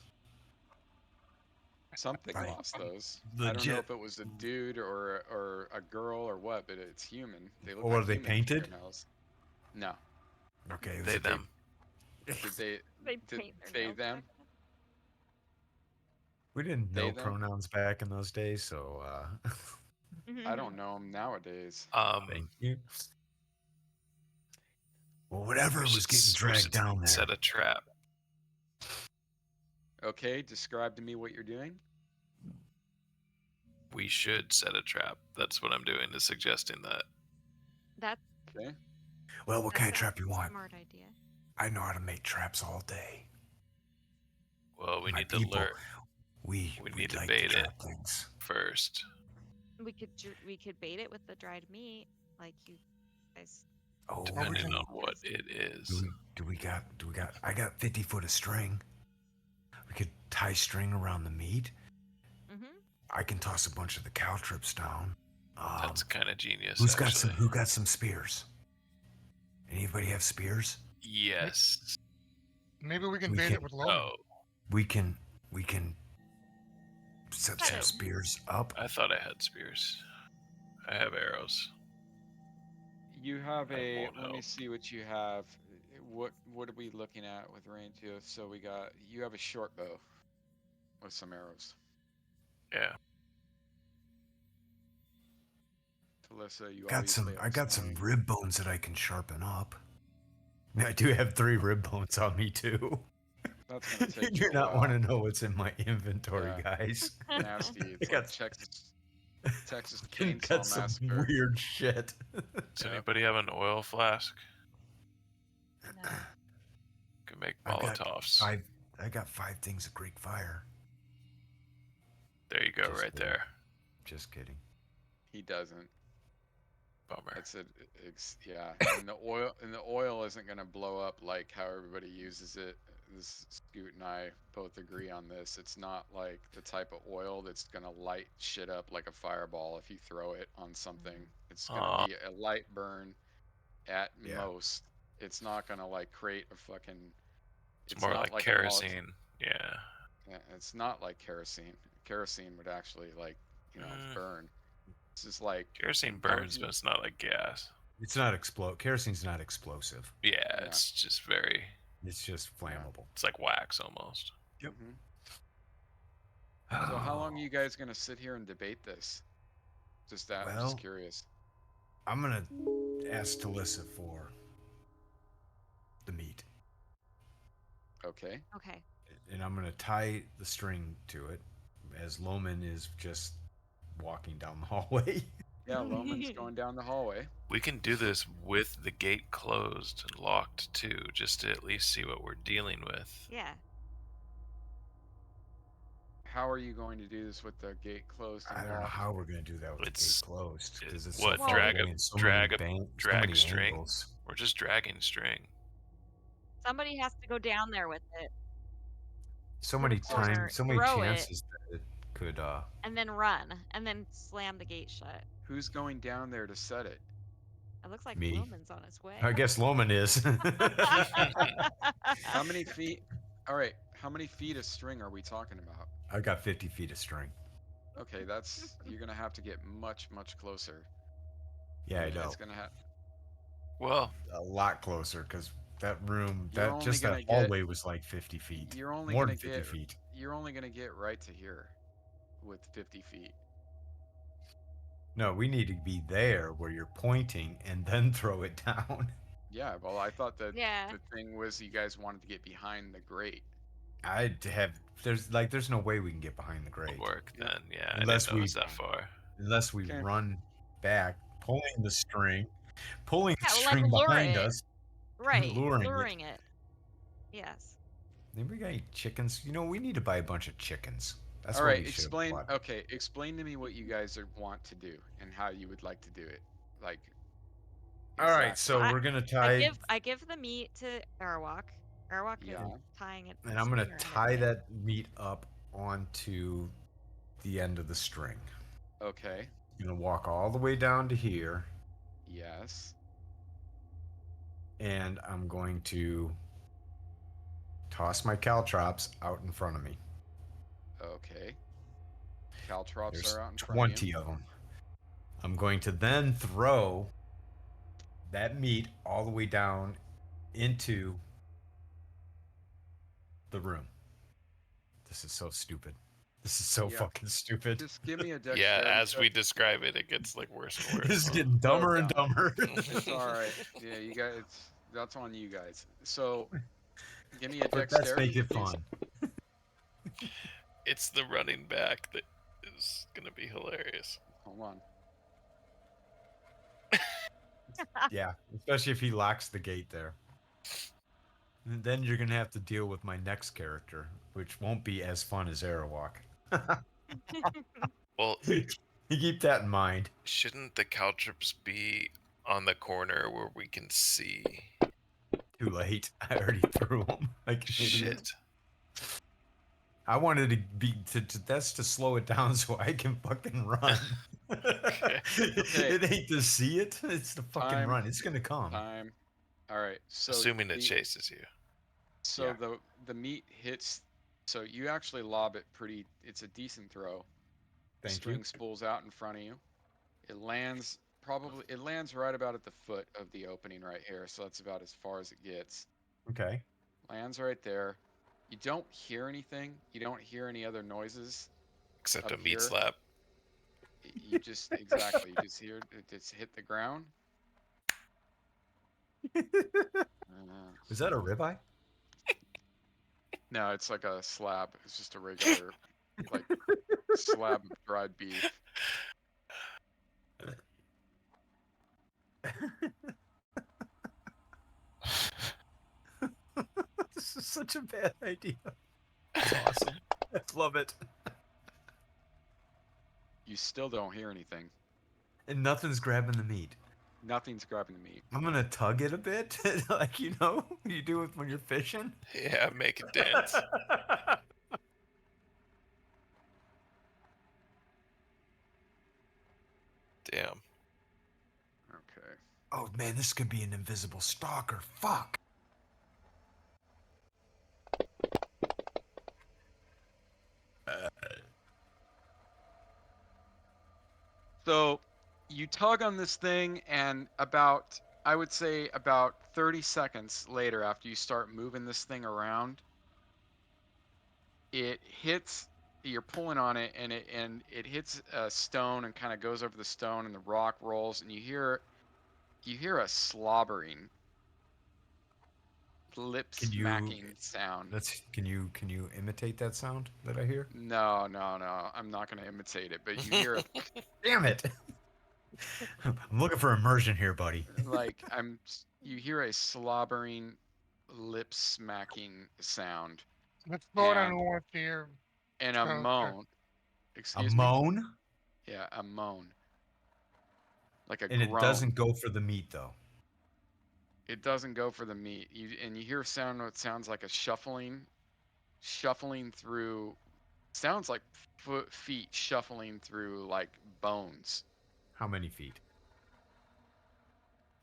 something Right. lost those. Legit. I don't know if it was a dude or a girl or what, but it's human. They look Or like were they human painted? fingernails. No. Okay, it was They a them. Did they? They Did paint their they nails them? back We didn't They know them? pronouns back in those days, so I don't know him nowadays. Thank you. Well, whatever we was should, getting we dragged should down there. set a trap. Okay, describe to me what you're doing. We should set a trap. That's what I'm doing, is suggesting that. That's Okay. Well, what kind of trap you a want? smart idea. I know how to make traps all day. Well, we My need to people, learn we need to like bait to it. trap things. first. We could bait it with the dried meat, like you guys. Oh, Depending Okay. on what it is. do we got? I got 50 foot of string. We could tie string around the meat. Mm-hmm. I can toss a bunch of the cow trips down. That's kind of genius. Who got some spears? Anybody have spears? Yes. Maybe we can We bait can- it with Loman. Oh, We can set some Yeah. spears up. I thought I had spears. I have arrows. You have That a. won't Let me help. see what you have. What are we looking at with range here? So you have a short bow with some arrows. Yeah. Talissa, you Got some. obviously have I got some sling. rib bones that I can sharpen up. I do have 3 rib bones on me too. That's gonna take You you do a not while. want to know what's in my inventory, Yeah. guys. Nasty. It's I like got- Texas Got Chainsaw some Massacre. weird shit. Does Yeah. anybody have an oil flask? No. Can make I've got Molotovs. I got 5 things of Greek fire. There you go, Just right kidding. there. Just kidding. He doesn't. Bummer. That's it. Yeah, and the oil isn't gonna blow up like how everybody uses it. This Scoot and I both agree on this. It's not like the type of oil that's gonna light shit up like a fireball if you throw it on something. It's gonna be a light burn at Yeah. most. It's not gonna like create a fucking. It's more not like a Molotov. kerosene. Yeah. Yeah, it's not like kerosene. Kerosene would actually like burn. It's just like Kerosene How would burns, you- but it's not like gas. It's not Kerosene's not explosive. Yeah, Yeah. it's just very. It's just flammable. It's like wax almost. Mhm. So how long are you guys gonna sit here and debate this? Just that. I'm Well- just curious. I'm gonna ask Talissa for the meat, Okay. Okay. and I'm gonna tie the string to it, as Loman is just walking down the hallway. Yeah, Loman's going down the hallway. We can do this with the gate closed and locked too, just to at least see what we're dealing with. Yeah. How are you going to do this with the gate closed and I don't know locked? how we're gonna do that with It's- the gate closed because it's what, so far drag away a- and so drag many a- so drag many string? angles. We're just dragging string. Somebody has to go down there with it So to many the corner, times, so many throw it, chances that it could. and then run, and then slam the gate shut. Who's going down there to set it? It looks like Me. Loman's on his way. I guess Loman is. How many feet? All right. How many feet of string are we talking about? I got 50 feet of string. Okay, you're gonna have to get much closer. Yeah, I mean, know. It's gonna have. Well, A lot closer because that room, You're only that gonna get- hallway was like 50 feet. You're only More gonna than 50 get. feet. You're only gonna get right to here, with 50 feet. No, we need to be there where you're pointing and then throw it down. Yeah. Well, I thought that Yeah. the thing was you guys wanted to get behind the grate. There's no way we can get behind the grate work Yeah. then. Yeah, Unless I didn't know it we- was that far. unless we Okay. run back, pulling the string Yeah, well, like string lure behind it. us. Right. luring it. it. Yes. Then we got any chickens? You know, we need to buy a bunch of chickens. That's All what right. we should have Explain. bought. Okay. Explain to me what you guys want to do and how you would like to do it. Like. All right, so I- we're gonna tie, I give the meat to Airwalk. Airwalk is Yeah. tying it. and I'm gonna string around tie it. that meat up onto the end of the string. Okay. Gonna walk all the way down to here, Yes. and I'm going to toss my caltrops out in front of me. Okay. Caltrops There's are out in front of 20 you. of them. I'm going to then throw that meat all the way down into the room. This is so stupid. This is so Yeah. fucking stupid. Just give me a Yeah, dexterity as check. we describe it, it gets like worse and worse. This is huh? getting dumber and dumb. dumber. It's all right. Yeah, you guys. That's on you guys. So, give me a But let's dexterity, make it please. fun. It's the running back that is gonna be hilarious. Hold on. Yeah, especially if he locks the gate there. And then you're gonna have to deal with my next character, which won't be as fun as Airwalk. Well, You keep that in mind. shouldn't the caltrops be on the corner where we can see? Too late. I already threw him. Like an idiot. Shit. I wanted to be that's to slow it down so I can fucking run. Okay. It ain't to see it. It's to fucking Time. run. It's gonna come. Time. All right. So Assuming it the chases you. so Yeah. the meat hits. So you actually lob it pretty. It's a decent throw. The Thank string you. spools out in front of you. It lands probably. It lands right about at the foot of the opening right here. So that's about as far as it gets. Okay. Lands right there. You don't hear anything. You don't hear any other noises Except up a meat here. slap. You just exactly. You just hear it just hit the ground. Was that a ribeye? No, it's like a slab. It's just a regular, like, slab of dried beef. This is such a bad idea. It's awesome. I love it. You still don't hear anything. And nothing's grabbing the meat. Nothing's grabbing the meat. I'm gonna tug it a bit, like you do it when you're fishing. Yeah, make it dance. Damn. Okay. Oh man, this could be an invisible stalker. Fuck. So you tug on this thing, and I would say about 30 seconds later, after you start moving this thing around, it hits. You're pulling on it, and it hits a stone and kind of goes over the stone, and the rock rolls, and you hear a slobbering, lip Can you smacking sound. can you imitate that sound that I hear? No, no, no. I'm not going to imitate it, but you hear a Damn it. I'm looking for immersion here, buddy. you hear a slobbering, lip smacking sound Let's vote on and who wants to hear. and a Sounds good. moan. A Excuse me? moan? Yeah, a moan. Like a And it groan. doesn't go for the meat though. It doesn't go for the meat. You hear a sound that sounds like a shuffling through. Sounds like feet shuffling through like bones. How many feet?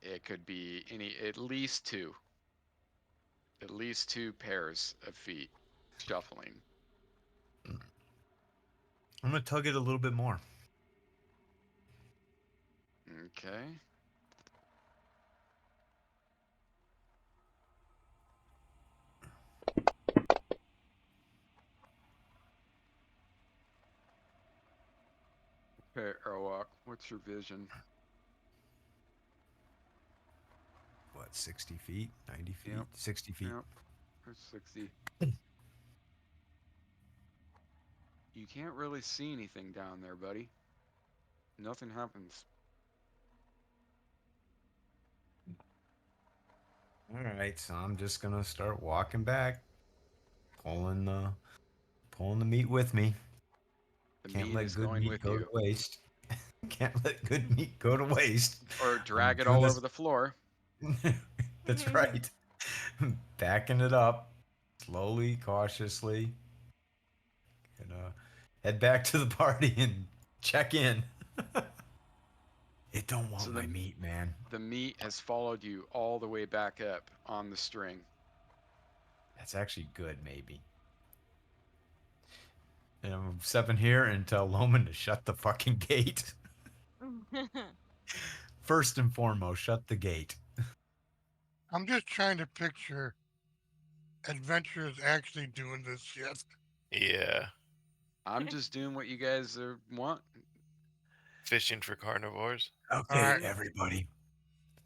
It could be at least two. At least two pairs of feet shuffling. I'm gonna tug it a little bit more. Okay. Okay, Erwak, what's your vision? What, 60 feet? 90 feet? Yep. 60 feet? Yep. There's 60. You can't really see anything down there, buddy. Nothing happens. All right, so I'm just gonna start walking back, pulling the meat with me. The Can't meat let is good going meat with go you. to waste. Can't let good meat go to waste. Or I'm drag it doing all this- over the floor. That's right. Backing it up, slowly, cautiously. Gonna head back to the party and check in. It don't want So my meat, man. The meat has followed you all the way back up on the string. That's actually good, maybe. And I'm stepping here and tell Loman to shut the fucking gate. First and foremost, shut the gate. I'm just trying to picture adventurers actually doing this shit. Yeah. I'm just doing what you guys want. Fishing for carnivores. Okay, Alright. everybody.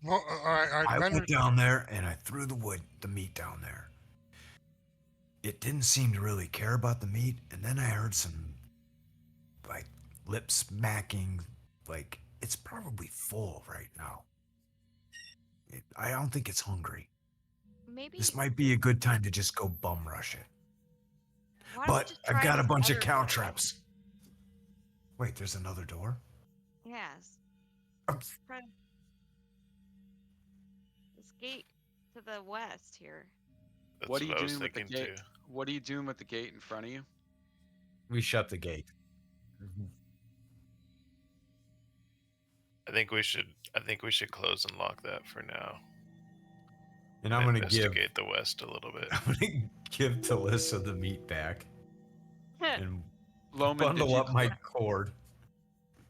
Well, alright, I vendors. went down there and I threw the meat down there. It didn't seem to really care about the meat, and then I heard some like lip smacking. Like it's probably full right now. I don't think it's hungry. Maybe. This might be a good time to just go bum rush it. Why don't we But just I've try got a this bunch of other cow door? traps. Wait, there's another door? Yes. Um, Try this gate to the west here. That's What are you I was doing with the thinking gate? too. What are you doing with the gate in front of you? We shut the gate. I think we should close and lock that for now. And I'm gonna investigate the west a little bit. I'm gonna give Talissa the meat back and Loman, bundle up my cord.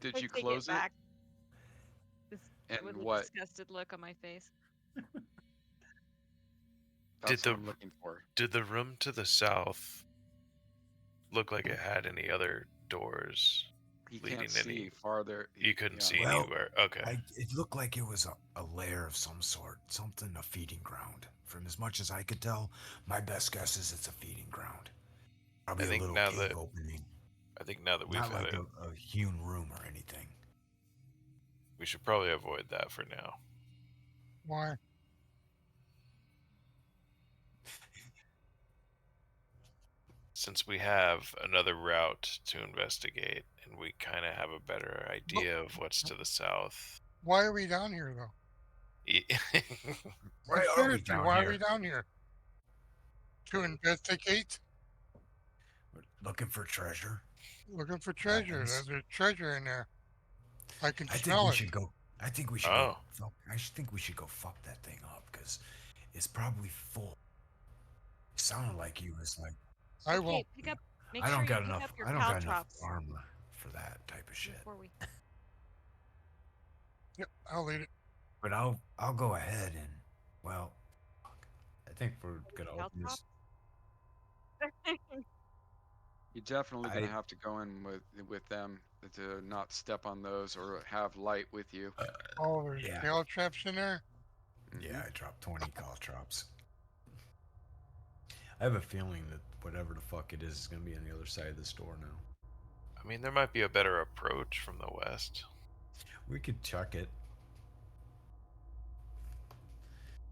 did I you take close it back. And With a what? disgusted look on my face. That's the- what I'm looking for. Did the room to the south look like it had any other doors? He leading can't see any- farther. You couldn't see Well, anywhere. Okay. It looked like it was a lair of some sort, something, a feeding ground. From as much as I could tell, my best guess is it's a feeding ground. Probably I a think little now cave that- opening. I think now that we've Not had like it, a hewn room or anything. we should probably avoid that for now. Why? Since we have another route to investigate and we kind of have a better idea of what's to the south. Why are we down here, though? Why are we Seriously, down why here? are we down here? To investigate? We're looking for treasure. Looking for treasure. Weapons. There's treasure in there. I can I think smell we it. should go. I think we should Oh. go. I think we should go fuck that thing up because it's probably full. It sounded like he was like, I will. Okay, pick up. Make I sure don't you got pick enough. up your I don't got enough caltrops armor for that type of shit. before we. Yep, I'll lead it. But I'll go ahead and well, I think we're gonna open this. You're definitely going I- to have to go in with them to not step on those or have light with you. Oh, there's Yeah. tail traps in there? Yeah, I dropped 20 caltrops. I have a feeling that whatever the fuck it is gonna be on the other side of this door now. I mean, there might be a better approach from the west. We could chuck it.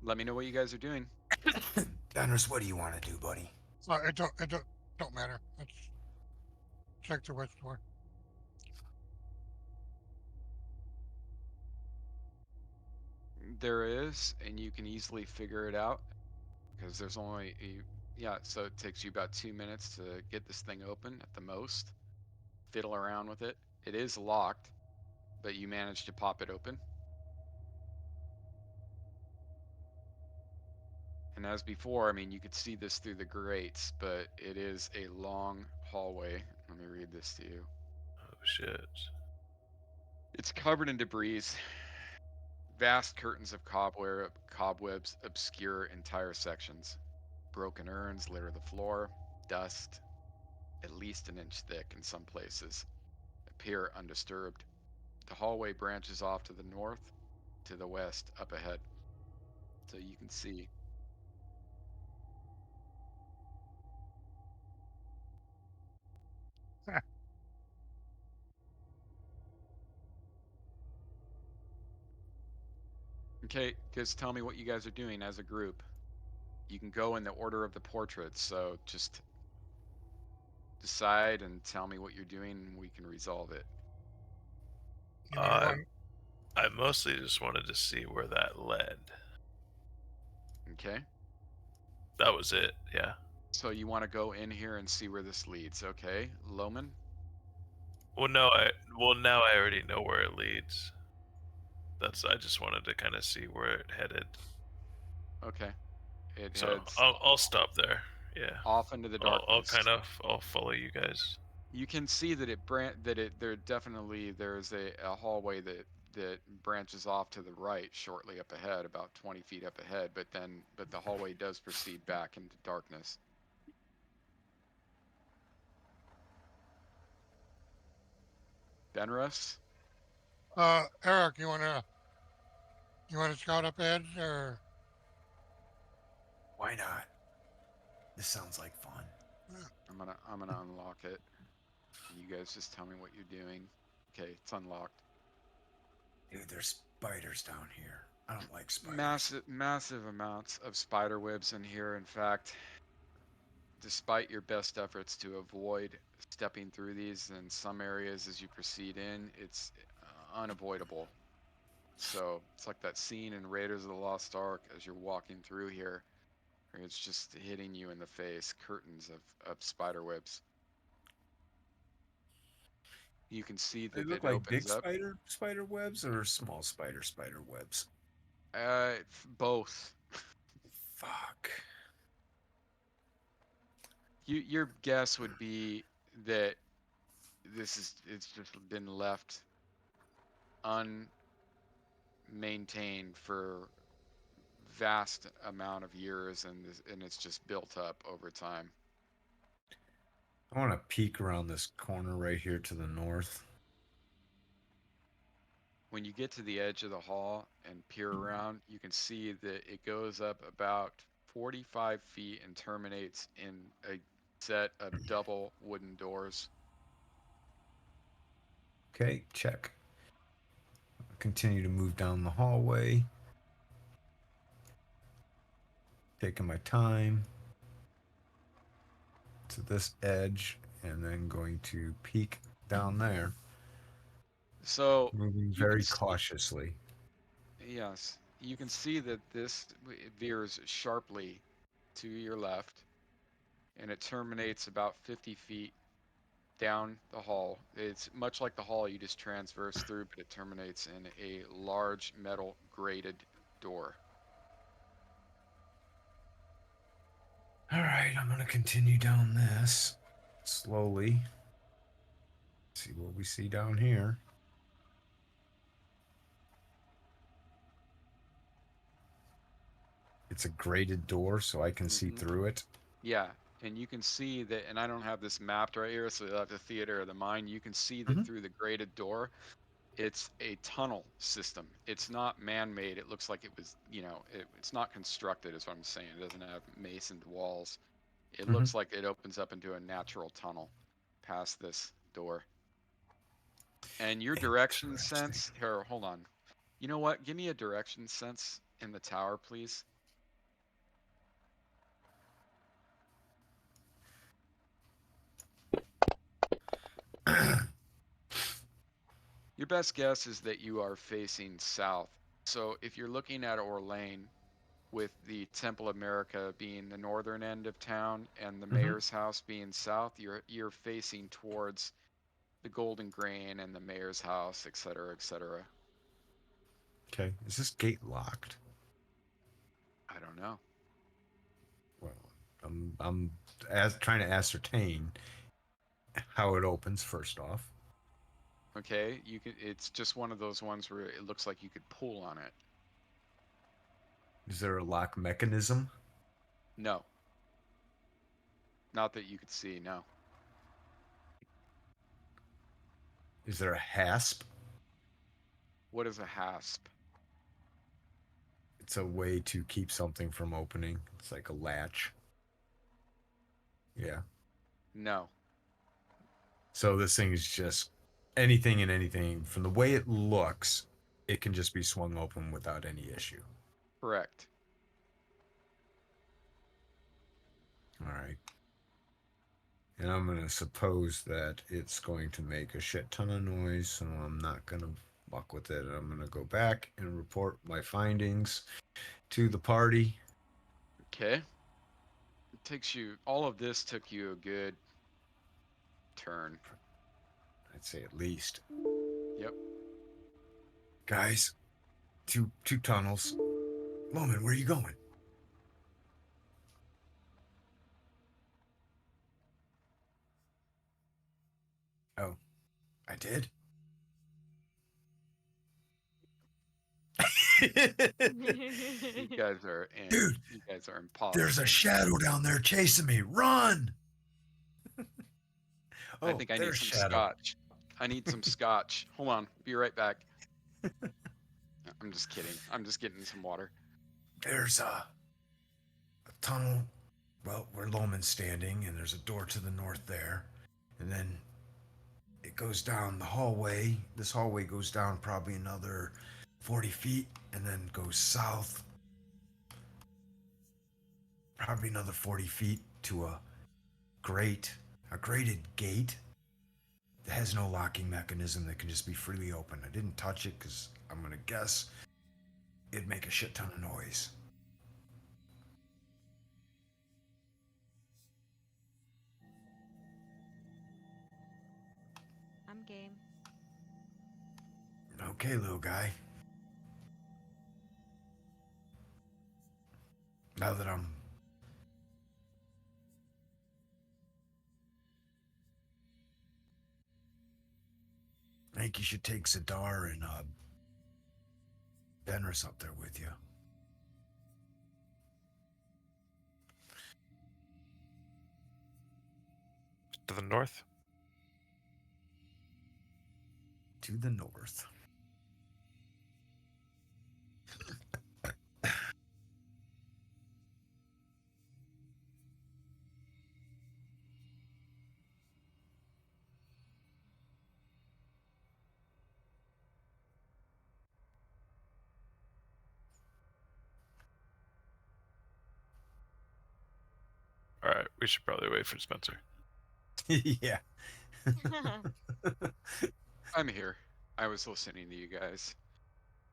Let me know what you guys are doing. Dennis, what do you want to do, buddy? It don't matter. Let's check the west door. There is, and you can easily figure it out because there's only yeah, so it takes you about 2 minutes to get this thing open at the most. Fiddle around with it. It is locked, but you managed to pop it open. And as before, I mean, you could see this through the grates, but it is a long hallway. Let me read this to you. Oh shit. It's covered in debris. Vast curtains of cobwebs obscure entire sections. Broken urns litter the floor. Dust, at least an inch thick in some places, appear undisturbed. The hallway branches off to the north, to the west, up ahead. So you can see. Okay, just tell me what you guys are doing as a group. You can go in the order of the portraits, so just decide and tell me what you're doing and we can resolve it. You mean going, I mostly just wanted to see where that led. Okay? That was it, yeah. So you want to go in here and see where this leads, okay? Loman? Well, now I already know where it leads. I just wanted to kind of see where it headed. Okay. It So heads I'll stop there. Yeah. off into the darkness. I'll follow you guys. You can see that there's a hallway that branches off to the right shortly up ahead, about 20 feet up ahead, but the hallway does proceed back into darkness. Benrus? Eric, you wanna scout up ahead or? Why not? This sounds like fun. I'm gonna unlock it. You guys just tell me what you're doing. Okay, it's unlocked. Dude, there's spiders down here. I don't like spiders. Massive amounts of spider webs in here. In fact, despite your best efforts to avoid stepping through these in some areas as you proceed in, it's unavoidable. So it's like that scene in Raiders of the Lost Ark as you're walking through here, where it's just hitting you in the face, curtains of spider webs. You can see They that look it like big opens up. spider webs or small spider webs. Both. Fuck. Your guess would be that it's just been left unmaintained for vast amount of years, and it's just built up over time. I want to peek around this corner right here to the north. When you get to the edge of the hall and peer around, you can see that it goes up about 45 feet and terminates in a set of double wooden doors. Okay, check. Continue to move down the hallway. Taking my time to this edge and then going to peek down there. So Moving you can very see, cautiously. yes, you can see that this veers sharply to your left, and it terminates about 50 feet down the hall. It's much like the hall you just transverse through, but it terminates in a large metal grated door. All right, I'm going to continue down this slowly. See what we see down here. It's a grated door, so I can see through it. Yeah, and you can see that, and I don't have this mapped right here, so you'll have the theater of the mind. You can see that through the grated door, it's a tunnel system. It's not man-made. It looks like it was, it's not constructed, is what I'm saying. It doesn't have masoned walls. It looks like it opens up into a natural tunnel past this door. And your direction sense, here, hold on. You know what? Give me a direction sense in the tower, please. Your best guess is that you are facing south. So if you're looking at Orlane, with the Temple of America being the northern end of town and the mayor's house being south, you're facing towards the Golden Grain and the mayor's house, et cetera, et cetera. Okay, is this gate locked? I don't know. Well, I'm trying to ascertain how it opens first off. Okay, you can. It's just one of those ones where it looks like you could pull on it. Is there a lock mechanism? No. Not that you could see, no. Is there a hasp? What is a hasp? It's a way to keep something from opening. It's like a latch. Yeah. No. So this thing is just anything and anything. From the way it looks, it can just be swung open without any issue. Correct. All right. And I'm going to suppose that it's going to make a shit ton of noise, so I'm not going to fuck with it. I'm going to go back and report my findings to the party. Okay. All of this took you a good turn. I'd say at least. Yep. Guys, two tunnels. Loman, where are you going? Oh, I did? You guys are Dude, you guys are impossible. There's a shadow down there chasing me. Run! I think I need some scotch. I need some scotch. Hold on. Be right back. I'm just kidding. I'm just getting some water. There's a tunnel, well, where Loman's standing, and there's a door to the north there. And then it goes down the hallway. This hallway goes down probably another 40 feet and then goes south. Probably another 40 feet to a grated gate that has no locking mechanism that can just be freely opened. I didn't touch it because I'm going to guess it'd make a shit ton of noise. I'm game. Okay, little guy. Now that I think you should take Zadar and Benris up there with you. To the north? To the north. All right, we should probably wait for Spencer. Yeah. I'm here. I was listening to you guys.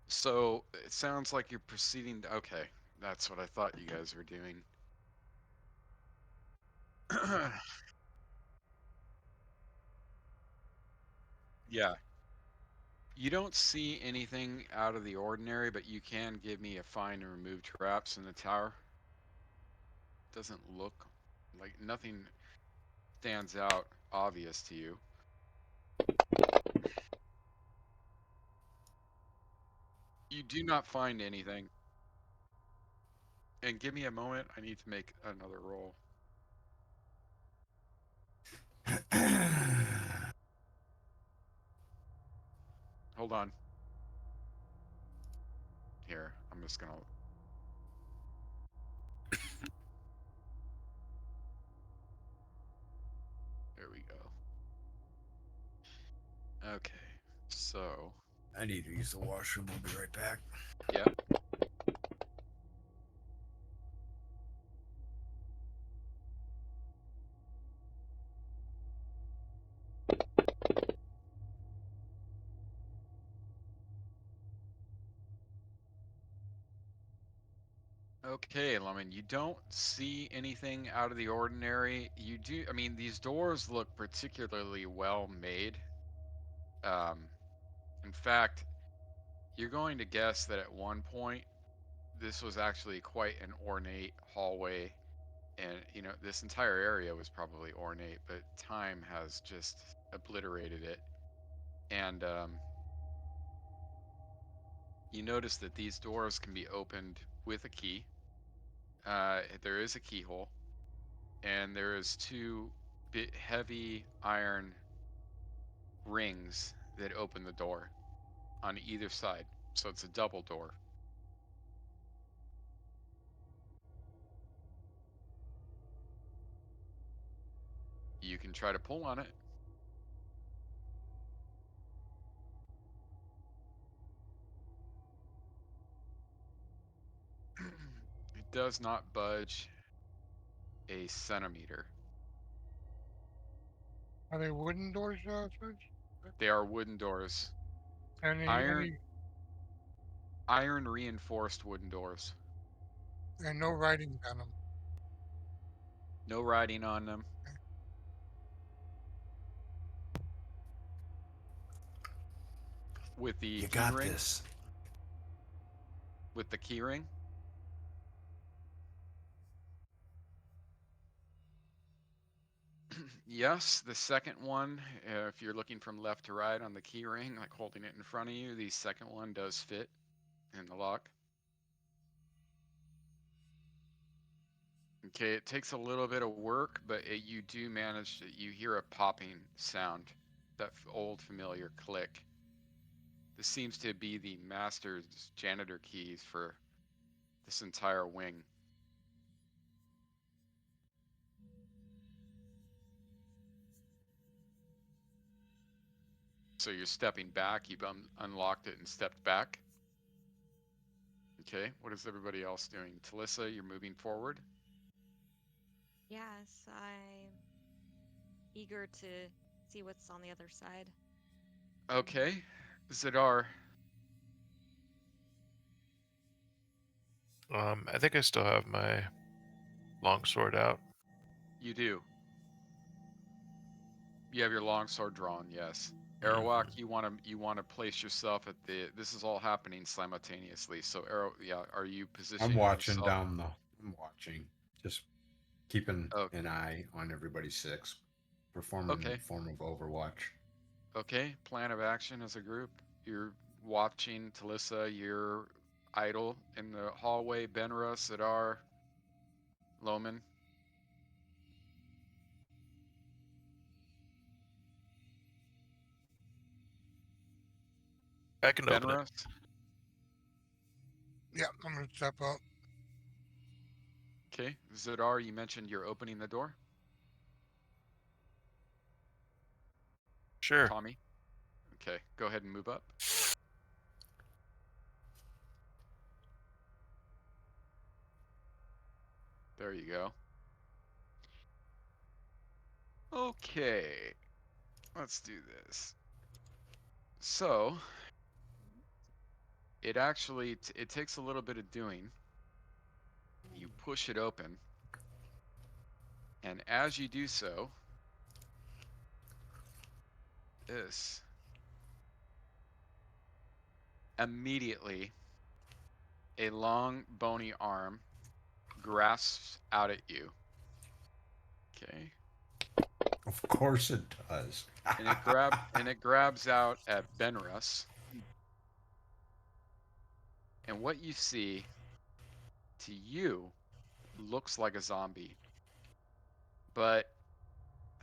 So it sounds like you're proceeding to, okay, that's what I thought you guys were doing. Yeah. You don't see anything out of the ordinary, but you can give me a find and remove traps in the tower. Doesn't look like nothing stands out obvious to you. You do not find anything. And give me a moment, I need to make another roll. Hold on. Here, I'm just gonna. There we go. Okay, so. I need to use the washroom. I'll be right back. Yeah. Okay, Lemon, you don't see anything out of the ordinary. You do, I mean, these doors look particularly well made. Um, in fact, you're going to guess that at one point, this was actually quite an ornate hallway. And, you know, this entire area was probably ornate, but time has just obliterated it. And you notice that these doors can be opened with a key. There is a keyhole. And there is two heavy iron rings that open the door on either side. So it's a double door. You can try to pull on it. It does not budge a centimeter. Are they wooden doors, Switch? They are wooden doors. Any, Iron any, iron reinforced wooden doors. and no writing on them. No writing on them. With the You key got ring. this. With the key ring. Yes, the second one, if you're looking from left to right on the key ring, like holding it in front of you, the second one does fit in the lock. Okay, it takes a little bit of work, but you do manage to, you hear a popping sound that old familiar click. This seems to be the master's janitor keys for this entire wing. So you're stepping back, you've unlocked it and stepped back. Okay, what is everybody else doing? Talissa, you're moving forward. Yes, I'm eager to see what's on the other side. Okay, Zadar. I think I still have my longsword out. You do. You have your longsword drawn, yes. Arawak, you want to place yourself at the. This is all happening simultaneously. So are you positioning I'm watching yourself? down the. I'm watching, just keeping Oh, an eye on everybody's six, performing okay. a form of Overwatch. Okay. Plan of action as a group. You're watching Talissa. You're idle in the hallway. Benra, Sidar, Loman. I can open it. Benra. Yeah, I'm gonna step up. Okay. Zadar, you mentioned you're opening the door. Sure. Tommy. Okay. Go ahead and move up. There you go. Okay. Let's do this. So it actually it takes a little bit of doing. You push it open, and as you do so, this immediately a long bony arm grasps out at you. Okay. Of course it does. And it grabs out at Benrus. And what you see to you looks like a zombie. But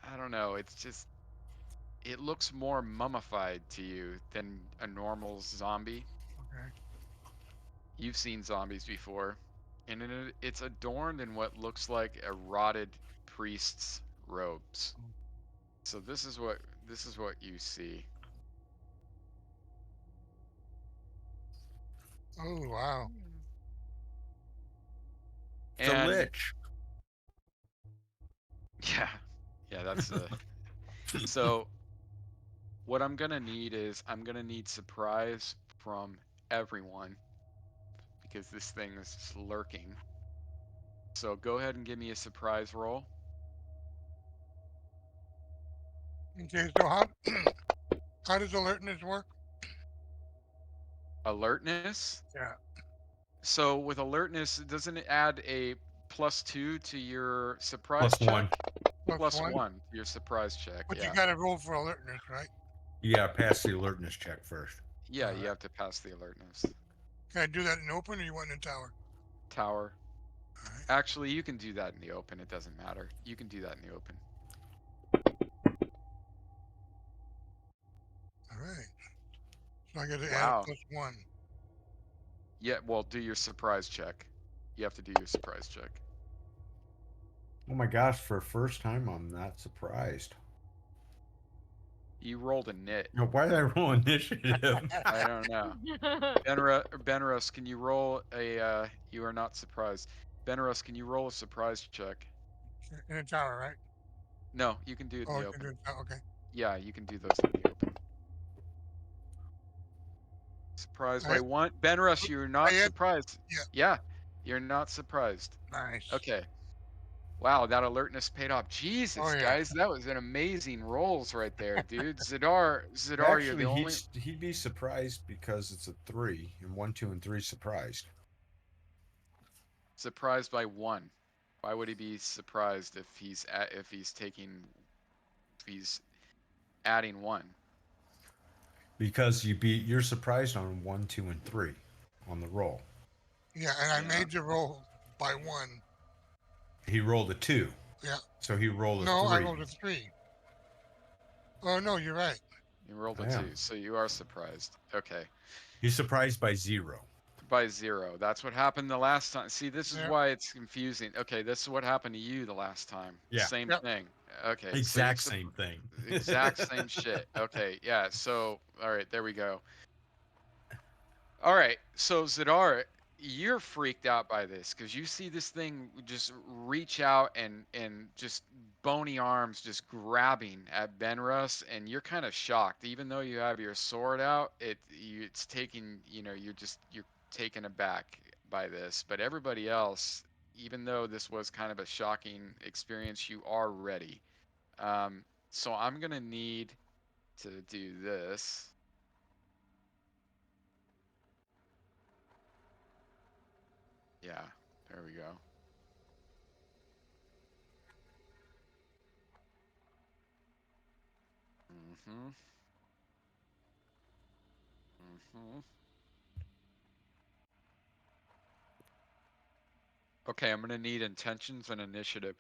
I don't know, it looks more mummified to you than a normal zombie. Okay. You've seen zombies before, and it's adorned in what looks like a rotted priest's robes. So this is what you see. Oh wow. Hmm. It's a And lich. yeah, that's so what I'm gonna need is I'm gonna need surprise from everyone because this thing is just lurking. So go ahead and give me a surprise roll. Okay, so how how does alertness work? Alertness. Yeah. So with alertness, doesn't it add a +2 to your surprise Plus check? one. Plus Plus one. 1 to your surprise check. But you Yeah. gotta roll for alertness, right? You gotta pass the alertness check first. Yeah, you Alright. have to pass the alertness. Can I do that in open or you want in the tower? Tower. Alright. Actually, you can do that in the open. It doesn't matter. You can do that in the open. Alright. So I gotta add a Wow. plus one. Yeah, well, do your surprise check. You have to do your surprise check. Oh my gosh! For a first time, I'm not surprised. You rolled a nit. You know, why did I roll initiative? I don't know. Benrus, can you roll a you are not surprised. Benrus, can you roll a surprise check? In the tower, right? No, you can do it in Oh, the you can do open. it. Oh, okay. Yeah, you can do those in the open. Surprised I by one. Benrus, you're not had surprised. yeah. Yeah, you're not surprised. Nice. Okay. Wow, that alertness paid off. Oh Jesus, yeah. guys, that was an amazing rolls right there, dude. Zadar, you're Actually, the only he'd be surprised because it's a 3, and 1, 2, and 3 surprised. surprised by one. Why would he be surprised if he's adding one? Because you're surprised on 1, 2, and 3 on the roll. Yeah, and I Yeah. made the roll by one. He rolled a 2. Yeah. So he rolled a No, 3. I rolled a 3. Oh no, you're right. You rolled a I am. 2, so you are surprised. Okay. He's surprised by 0. By 0. That's what happened the last time. See, this is Yeah. why it's confusing. Okay, this is what happened to you the last time. Yeah. Same Yep. thing. Okay, so Exact same thing. exact same shit. Okay, yeah. So, all right, there we go. All right, so Zadar, you're freaked out by this because you see this thing just reach out and just bony arms just grabbing at Benrus, and you're kind of shocked, even though you have your sword out. It's taking, you're taken aback by this. But everybody else, even though this was kind of a shocking experience, you are ready. So I'm gonna need to do this. Yeah, there we go. Mm-hmm. Mm-hmm. Okay, I'm gonna need intentions and initiative.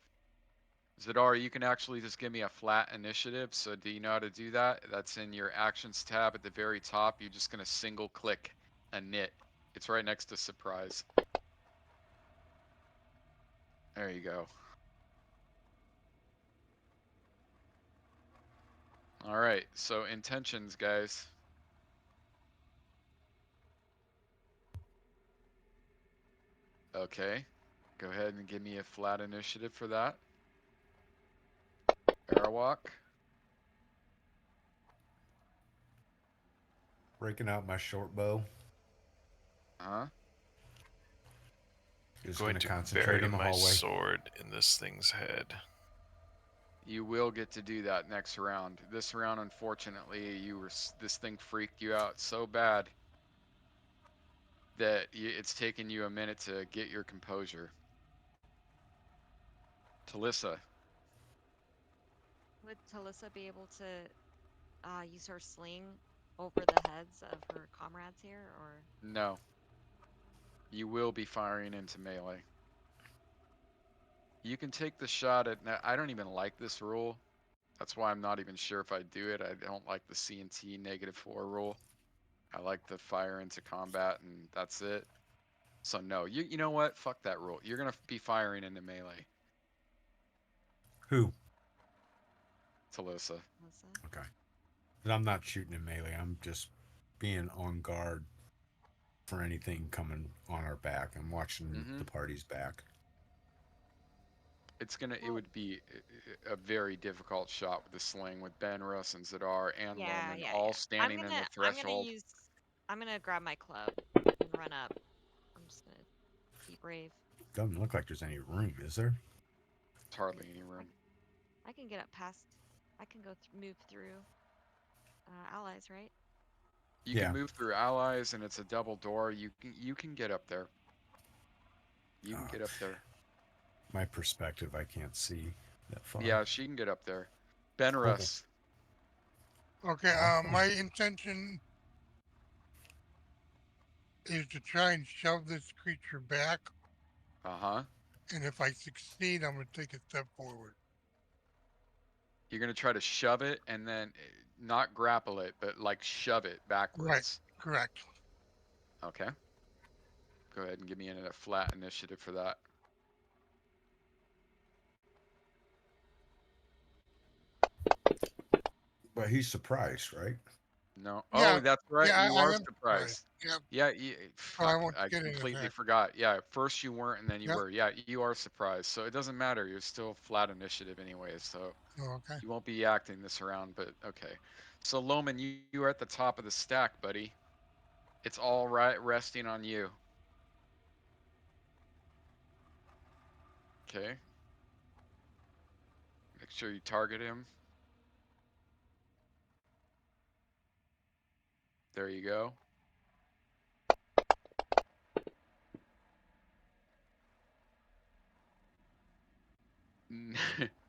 Zadar, you can actually just give me a flat initiative. So do you know how to do that? That's in your actions tab at the very top. You're just gonna single click init. It's right next to surprise. There you go. All right, so intentions, guys. Okay, go ahead and give me a flat initiative for that. Arawak. Breaking out my short bow. Huh? Just Going going to to concentrate bury in the my hallway. sword in this thing's head. You will get to do that next round. This round, unfortunately, this thing freaked you out so bad that it's taken you a minute to get your composure. Talissa. Would Talissa be able to use her sling over the heads of her comrades here, or No, you will be firing into melee. You can take the shot at. Now, I don't even like this rule. That's why I'm not even sure if I do it. I don't like the C&T -4 rule. I like the fire into combat, and that's it. So no, you know what? Fuck that rule. You're gonna be firing into melee, Who? Talissa. Talissa? Okay. But I'm not shooting in melee. I'm just being on guard for anything coming on our back. I'm watching Mm-hmm. the party's back. It Well, would be a very difficult shot with the sling with Benrus and Zadar and yeah, Loman yeah, all yeah. standing in the I'm gonna threshold. use. I'm gonna grab my club and run up. I'm just gonna be brave. Doesn't look like there's any room, is there? There's hardly any I, room. I can get up past. I can go move through allies, right? You can Yeah. move through allies, and it's a double door. You can get up there. You can Uh, get up there. my perspective, I can't see that far. Yeah, she can get up there. Oh. Benrus. Okay. Oh. My intention is to try and shove this creature back, Uh-huh. and if I succeed, I'm gonna take a step forward. You're gonna try to shove it and then not grapple it, but like shove it Right. backwards. Correct. Okay. Go ahead and give me a flat initiative for that. But he's surprised, right? No. Oh, Yeah. that's right. Yeah. You I are am surprised. surprised. Yep. Yeah, But I fuck. won't I get an completely attack. forgot. Yeah, first you weren't and then you Yep. were. Yeah, you are surprised. So it doesn't matter. You're still flat initiative anyways. So Oh, okay. you won't be acting this around, but okay. So Loman, you are at the top of the stack, buddy. It's all right resting on you. Okay. Make sure you target him. There you go.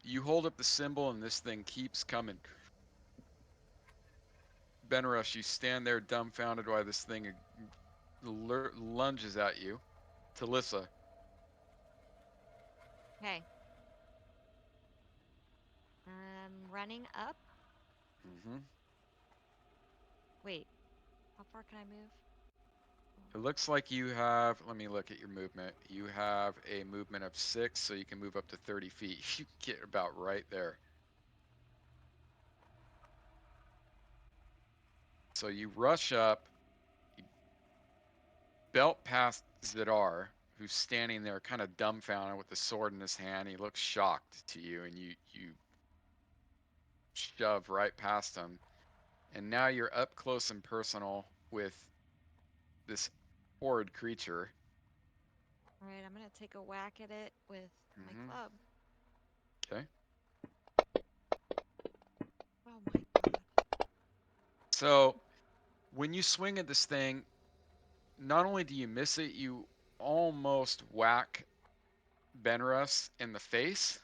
You hold up the symbol and this thing keeps coming. Benrush, you stand there dumbfounded while this thing lunges at you. Talissa. Okay. I'm running up. Mm-hmm. Wait, how far can I move? It looks like you have, let me look at your movement. You have a movement of 6, so you can move up to 30 feet. You get about right there. So you rush up, you belt past Zidar, who's standing there kind of dumbfounded with the sword in his hand. He looks shocked to you, and you shove right past him. And now you're up close and personal with this horrid creature. All right, I'm gonna take a whack at it with my club. Okay. Oh my god. So when you swing at this thing, not only do you miss it, you almost whack Benrus in the face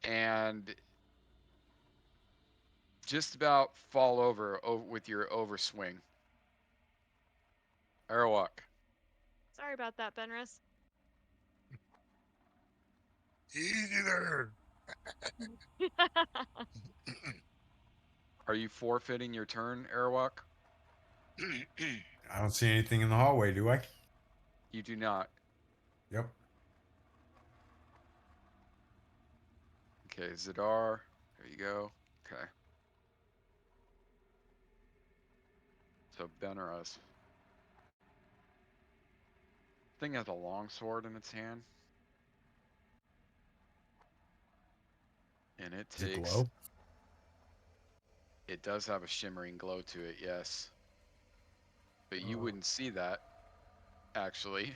and just about fall over with your overswing. Airwalk. Sorry about that, Benris. Easy there. Are you forfeiting your turn, Airwalk? I don't see anything in the hallway, do I? You do not. Yep. Okay, Zidar. There you go. Okay. So Benrus. Thing has a long sword in its hand. And it Does it takes. glow? It does have a shimmering glow to it, yes. But you wouldn't see that, actually.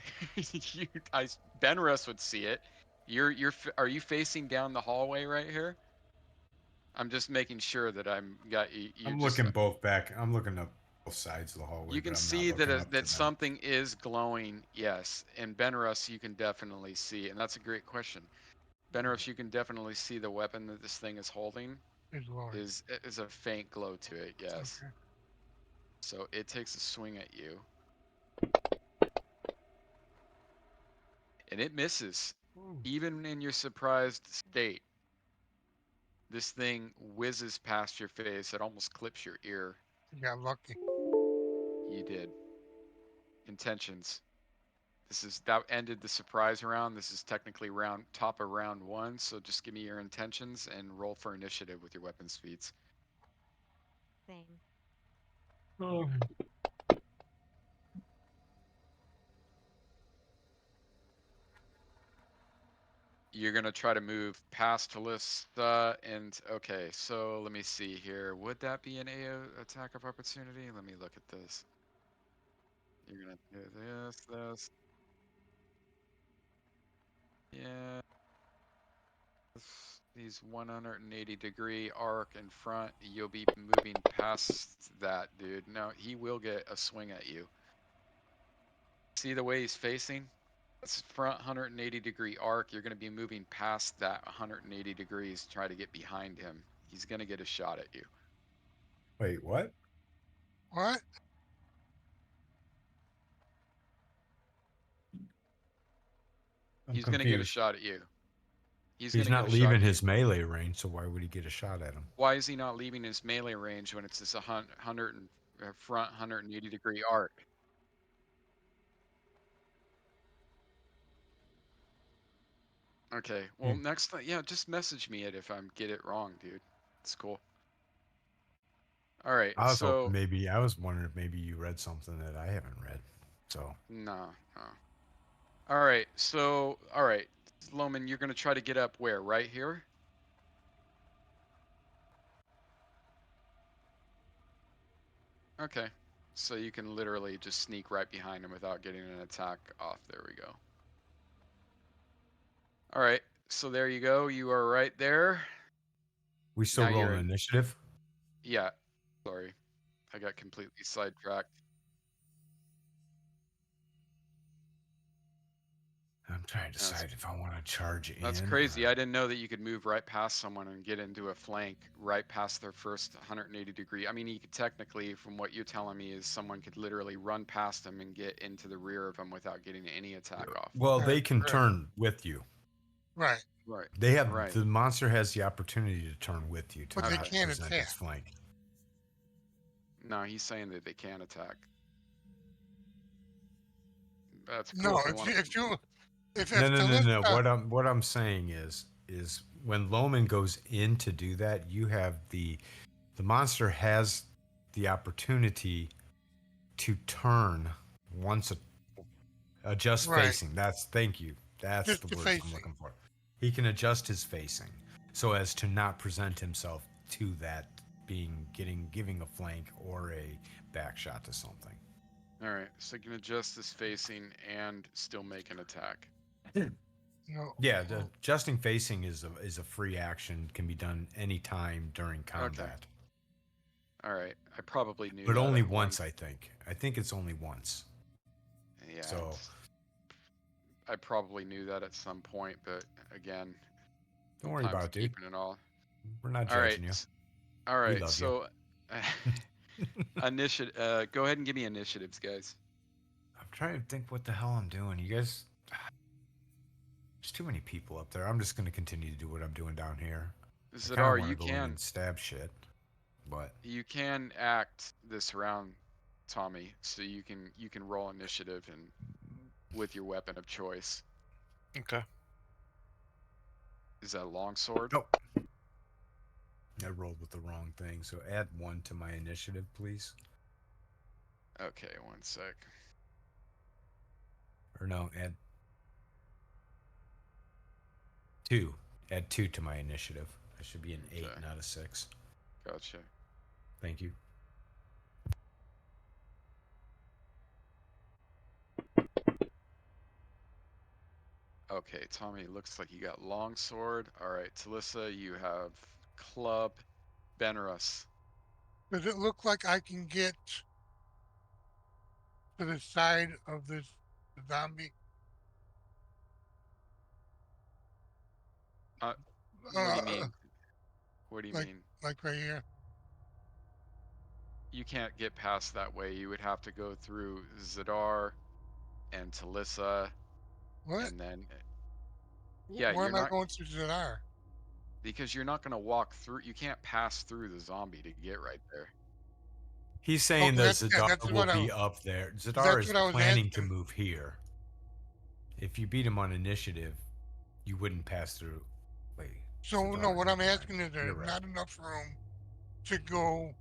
Benrus would see it. Are you facing down the hallway right here? I'm just making sure that I'm got you. I'm looking both back. I'm looking up both sides of the hallway. You can but I'm see not looking up that to them. something is glowing, yes. And Benrus, you can definitely see, and that's a great question. Benrus, you can definitely see the weapon that this thing is holding is a faint glow to it, yes. Okay. So it takes a swing at you. And it misses. Ooh, Even in your surprised state, this thing whizzes past your face. It almost clips your ear. you got lucky. You did. Intentions. That ended the surprise round. This is technically top of round 1. So just give me your intentions and roll for initiative with your weapons feats. Same. Oh. You're going to try to move past Talissa and okay, so let me see here. Would that be an AO attack of opportunity? Let me look at this. You're going to do this. Yeah. These 180-degree arc in front. You'll be moving past that, dude. No, he will get a swing at you. See the way he's facing? It's front 180-degree arc. You're going to be moving past that 180 degrees, try to get behind him. He's going to get a shot at you. Wait, what? What? He's going to get a shot at you. He's going He's to get not a shot leaving at you. his melee range, so why would he get a shot at him? Why is he not leaving his melee range when it's this front 180-degree arc? Okay. Well, next time, yeah, just message me if I get it wrong, dude. It's cool. All right. I was So wondering if maybe you read something that I haven't read. So no. All right. So all right, Loman, you're gonna try to get up where? Right here? Okay. So you can literally just sneak right behind him without getting an attack off. There we go. All right. So there you go. You are right there. we still Now you're rolling initiative? Yeah. Sorry. I got completely sidetracked. I'm trying to decide if I want to charge in. That's crazy. I didn't know that you could move right past someone and get into a flank right past their first 180-degree. I mean, you could technically, from what you're telling me, is someone could literally run past them and get into the rear of them without getting any attack off. Well, they can turn with you. Right. Right. They have the monster has the opportunity to turn with you to But they can't present attack. its flank. No, he's saying that they can attack. That's cool No, if you want to. if No, no, no, no. Talista, What I'm saying is when Loman goes in to do that, you have the monster has the opportunity to turn once adjust right, facing. Thank you. That's just the the words I'm facing. looking for. He can adjust his facing so as to not present himself to that giving a flank or a back shot to something. All right, so you can adjust this facing and still make an attack. No. Yeah, the adjusting facing is a free action, can be done anytime during Okay. combat. All right, I probably knew But that only at one. once, I think. I think it's only once. Yeah, So I probably knew that at some point, but again, don't worry time's about it, dude. keeping it all. We're not All right, judging you. all We right. love you. So, initiative. Go ahead and give me initiatives, guys. I'm trying to think what the hell I'm doing. You guys, there's too many people up there. I'm just going to continue to do what I'm doing down here. I kind of Zadar, want to go in and stab shit, but you can act this round, Tommy. So you can roll initiative and with your weapon of choice. Okay. Is that a longsword? nope. I rolled with the wrong thing. So add 1 to my initiative, please. Okay, one sec. Or no, add 2. Add 2 to my initiative. I should be an 8, Okay. not a 6. Gotcha. Thank you. Okay, Tommy, looks like you got longsword. All right, Talissa, you have club. Benrus. Does it look like I can get to the side of this zombie? What do you Uh, mean? What do you like mean? like right here. You can't get past that way. You would have to go through Zadar and Talissa, What? and then yeah, Where you're am I not going to Zadar? because you're not going to walk through. You can't pass through the zombie to get right there. He's saying Okay, that that's Zadar that's will what be up there. Zadar that's is what I was planning to asking. move here. If you beat him on initiative, you wouldn't pass through. Wait, So no, Zadar, what I'm never mind. asking is You're there's right. not enough room to go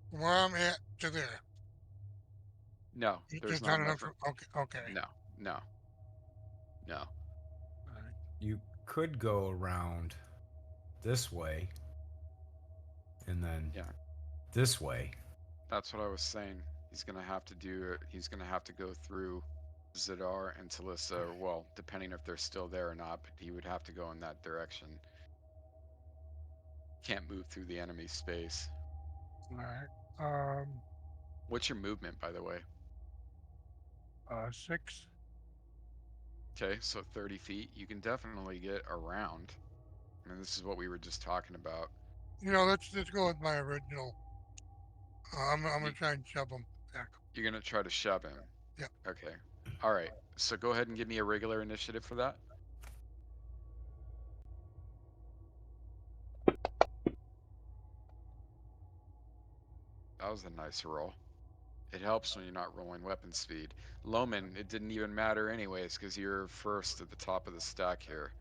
from where I'm at to there. No, there's There's not not enough enough room. room. Okay, okay. No, no, no. All right. You could go around this way and then Yeah, this way. that's what I was saying. He's going to have to do it. He's going to have to go through Zadar and Talissa, or well, depending if they're still there or not, but he would have to go in that direction. Can't move through the enemy space. All right. What's your movement, by the way? 6. Okay, so 30 feet. You can definitely get around. I mean, this is what we were just talking about. Let's go with my original. I'm gonna You, try and shove them back. you're going to try to shove him. Yeah. Okay. All right. So go ahead and give me a regular initiative for that. That was a nice roll. It helps when you're not rolling weapon speed. Loman, it didn't even matter anyways because you're first at the top of the stack here.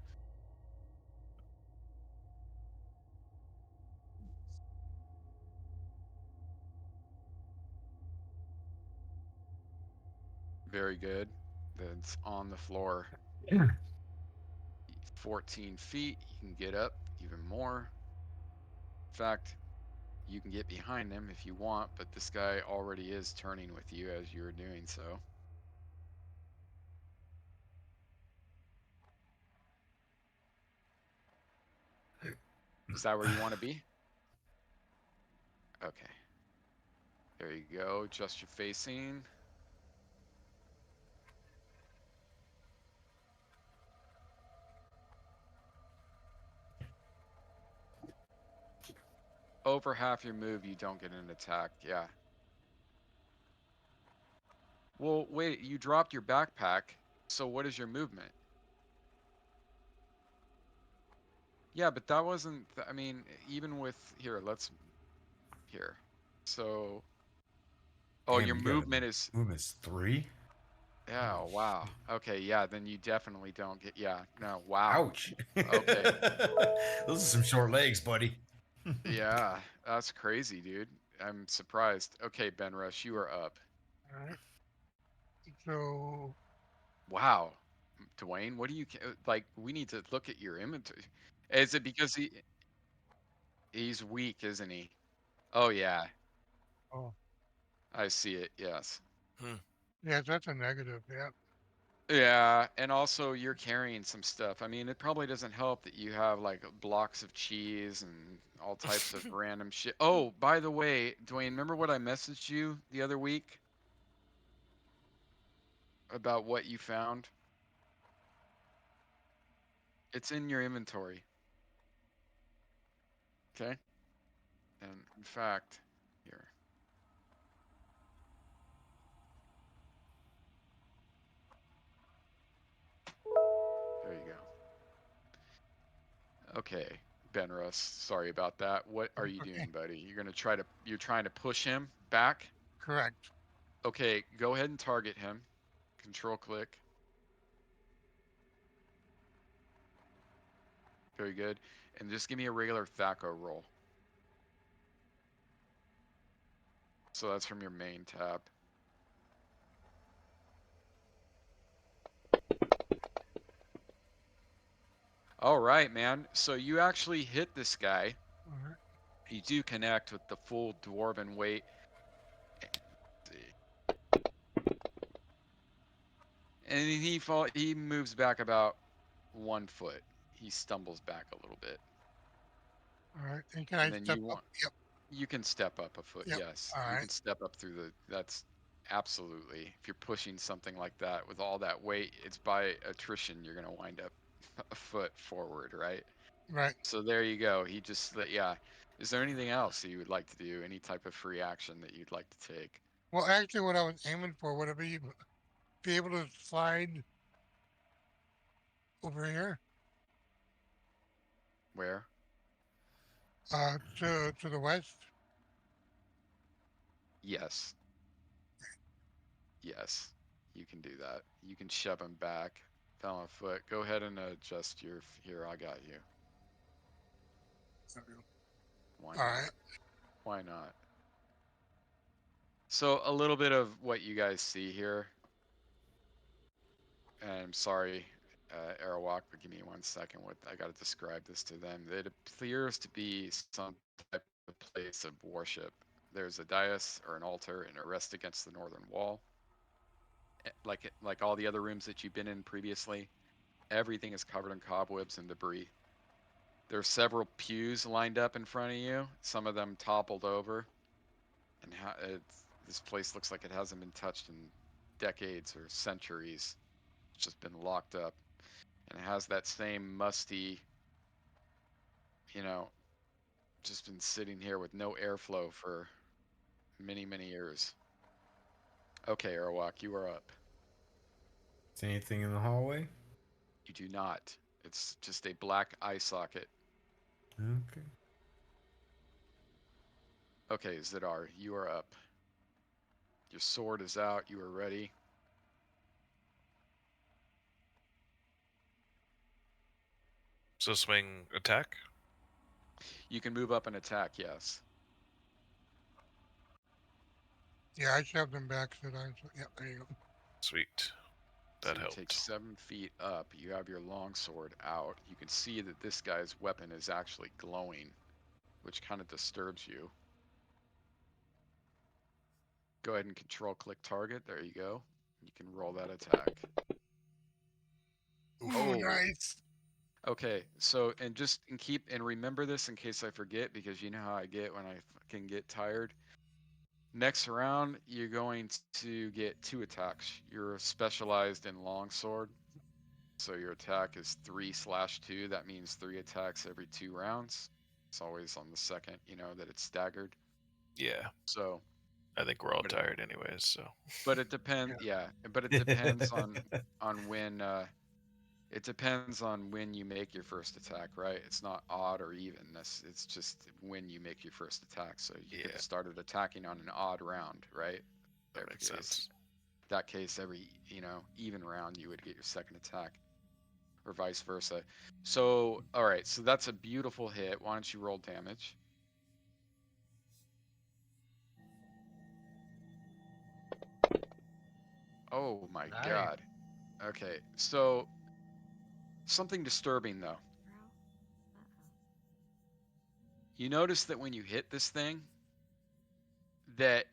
Very good. That's on the floor. 14 feet. You can get up even more. In fact, you can get behind him if you want, but this guy already is turning with you as you're doing so. Is that where you want to be? Okay. There you go. Adjust your facing. Over half your move, you don't get an attack. Yeah. Well, wait, you dropped your backpack. So what is your movement? Yeah, but that wasn't, I mean, even with, here. So, oh, Damn, your you got a movement is, movement's 3. yeah, Holy wow. shit. Okay, yeah, then you definitely don't get, yeah, no, wow. Ouch. Okay, Those are some short legs, buddy. yeah, that's crazy, dude. I'm surprised. Okay, Ben Rush, you are up. All right. So Wow. Dwayne, what do you, like, we need to look at your inventory. Is it because he's weak, isn't he? Oh, yeah, oh I see it, yes. Hmm. yeah, that's a negative. Yeah. Yeah, and also you're carrying some stuff. I mean, it probably doesn't help that you have like blocks of cheese and all types of random shit. Oh, by the way, Dwayne, remember what I messaged you the other week about what you found? It's in your inventory. Okay? And in fact, here. There you go. Okay, Ben Russ, sorry about that. What are you Okay. doing, buddy? You're trying to push him back? Correct. Okay, go ahead and target him. Control click. Very good. And just give me a regular THACO roll. So that's from your main tab. All right, man. So you actually hit this guy. All right. You do connect with the full dwarven weight. And he moves back about 1 foot. He stumbles back a little bit. All right. And can And I then step up? Yep. you can step up a foot. Yep. Yes. All You right. can step up through that's absolutely. If you're pushing something like that with all that weight, it's by attrition you're going to wind up a foot forward, right? Right. So there you go. He just, yeah. Is there anything else that you would like to do? Any type of free action that you'd like to take? Well, actually, what I was aiming for would be able to slide over here, Where? to the west. Yes. Yes. You can do that. You can shove him back. Down a foot. Go ahead and adjust your. Here, I got you. Why All right. not? Why not? So, a little bit of what you guys see here. And I'm sorry, Arawak, but give me 1 second. What I got to describe this to them. It appears to be some type of place of worship. There's a dais or an altar and a rest against the northern wall. Like all the other rooms that you've been in previously, everything is covered in cobwebs and debris. There are several pews lined up in front of you, some of them toppled over, and this place looks like it hasn't been touched in decades or centuries. It's just been locked up, and it has that same musty, you know, just been sitting here with no airflow for many, many years. Okay, Arawak, you are up. Is anything in the hallway? You do not. It's just a black eye socket. Okay. Okay, Zidar, you are up. Your sword is out. You are ready. So swing attack. You can move up and attack, yes. Yeah, I shoved him back. So yep. There you go. Sweet. So That you take helped. 7 feet up. You have your longsword out. You can see that this guy's weapon is actually glowing, which kind of disturbs you. Go ahead and control click target. There you go. You can roll that attack. Ooh, Oh, nice. okay. So, and remember this in case I forget, because you know how I get when I fucking get tired. Next round, you're going to get 2 attacks. You're specialized in longsword. So your attack is 3/2. That means 3 attacks every 2 rounds. It's always on the second, that it's staggered. Yeah. So, I think we're all but tired anyways, so. but it depends. Yeah. Yeah, but it depends on when It depends on when you make your first attack, right? It's not odd or even. It's just when you make your first attack. So you could Yeah, have started attacking on an odd round, right? that makes Case, sense. that case, every even round you would get your second attack, or vice versa. So all right, so that's a beautiful hit. Why don't you roll damage? Oh my Nice. god. Okay, so something disturbing though. Bro. Uh-oh. You notice that when you hit this thing, that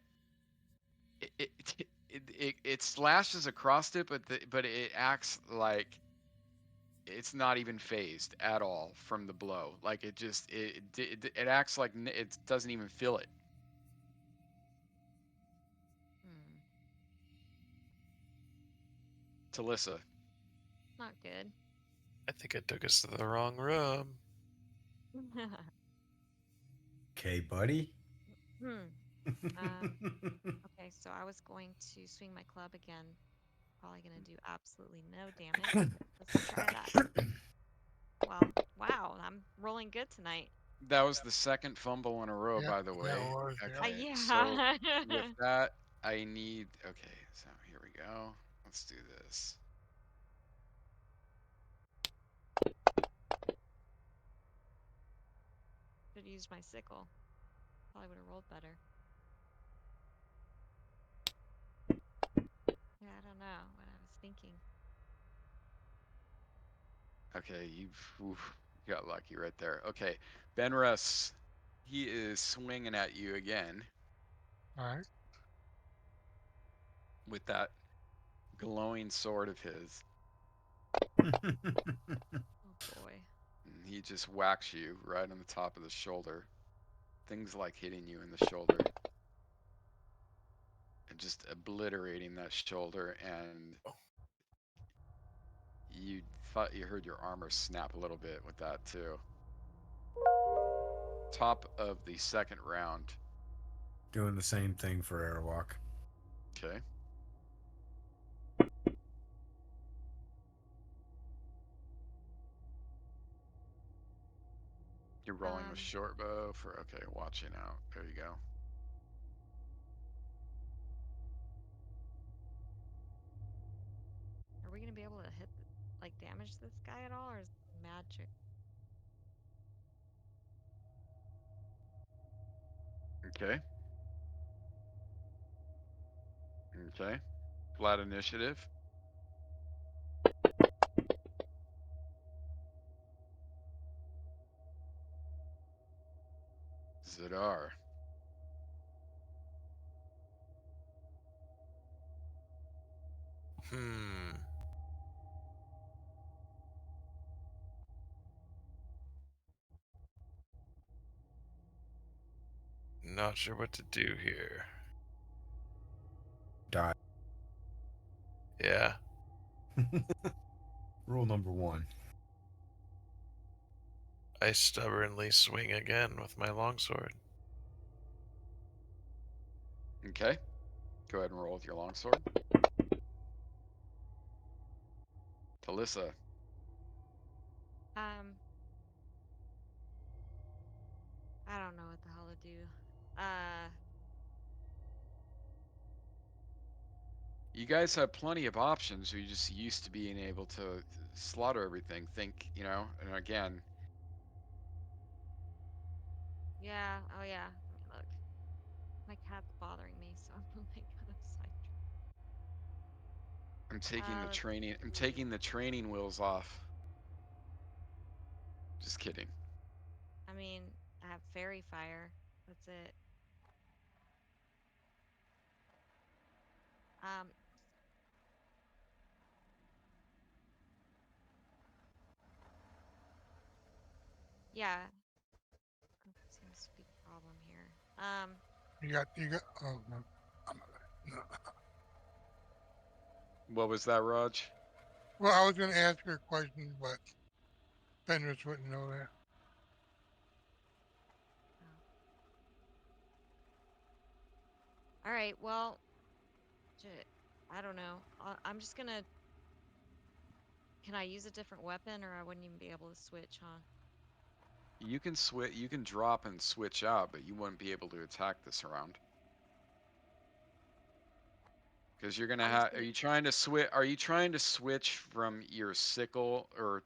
it slashes across it, but it acts like it's not even phased at all from the blow. Like it acts like it doesn't even feel it. Hmm. Talissa. Not good. I think it took us to the wrong room. Okay, buddy. Okay, so I was going to swing my club again. Probably going to do absolutely no damage. Let's try that. Well, wow, I'm rolling good tonight. That was the second fumble in a row, Yeah, by the that way. was, yeah. Okay, so with Yeah. that, I need. Okay, so here we go. Let's do this. Should have used my sickle. Probably would have rolled better. Yeah, I don't know what I was thinking. Okay, you got lucky right there. Okay, Benrus, he is swinging at you again All right. with that glowing sword of his. Oh boy. And he just whacks you right on the top of the shoulder. Things like hitting you in the shoulder and just obliterating that shoulder, and you thought you heard your armor snap a little bit with that too. Top of the second round. Doing the same thing for Airwalk. Okay. You're rolling with short bow for, okay, watching out. There you go. Are we gonna be able to hit, like, damage this guy at all, or is it magic? Okay. Okay. Flat initiative. Zadar. Hmm. Not sure what to do here. Die. Yeah. Rule number 1. I stubbornly swing again with my longsword. Okay. Go ahead and roll with your longsword. Talissa. Um, I don't know what the hell to do. Uh, You guys have plenty of options. You're just used to being able to slaughter everything. Think, and again, yeah. Oh yeah. Let me look. My cat's bothering me, so I'm gonna go side. Let's I'm see. taking the training wheels off. Just kidding. I mean, I have fairy fire. That's it. Um, yeah. That seems to be the problem here. You got, oh, no. No. What was that, Raj? Well, I was going to ask her a question, but Fenris wouldn't know that. Oh. All right. Well, I don't know. I'm just gonna Can I use a different weapon, or I wouldn't even be able to switch, huh? You can switch. You can drop and switch out, but you wouldn't be able to attack this round because you're gonna I'm just have. Are gonna. you trying to switch? Are you trying to switch from your sickle or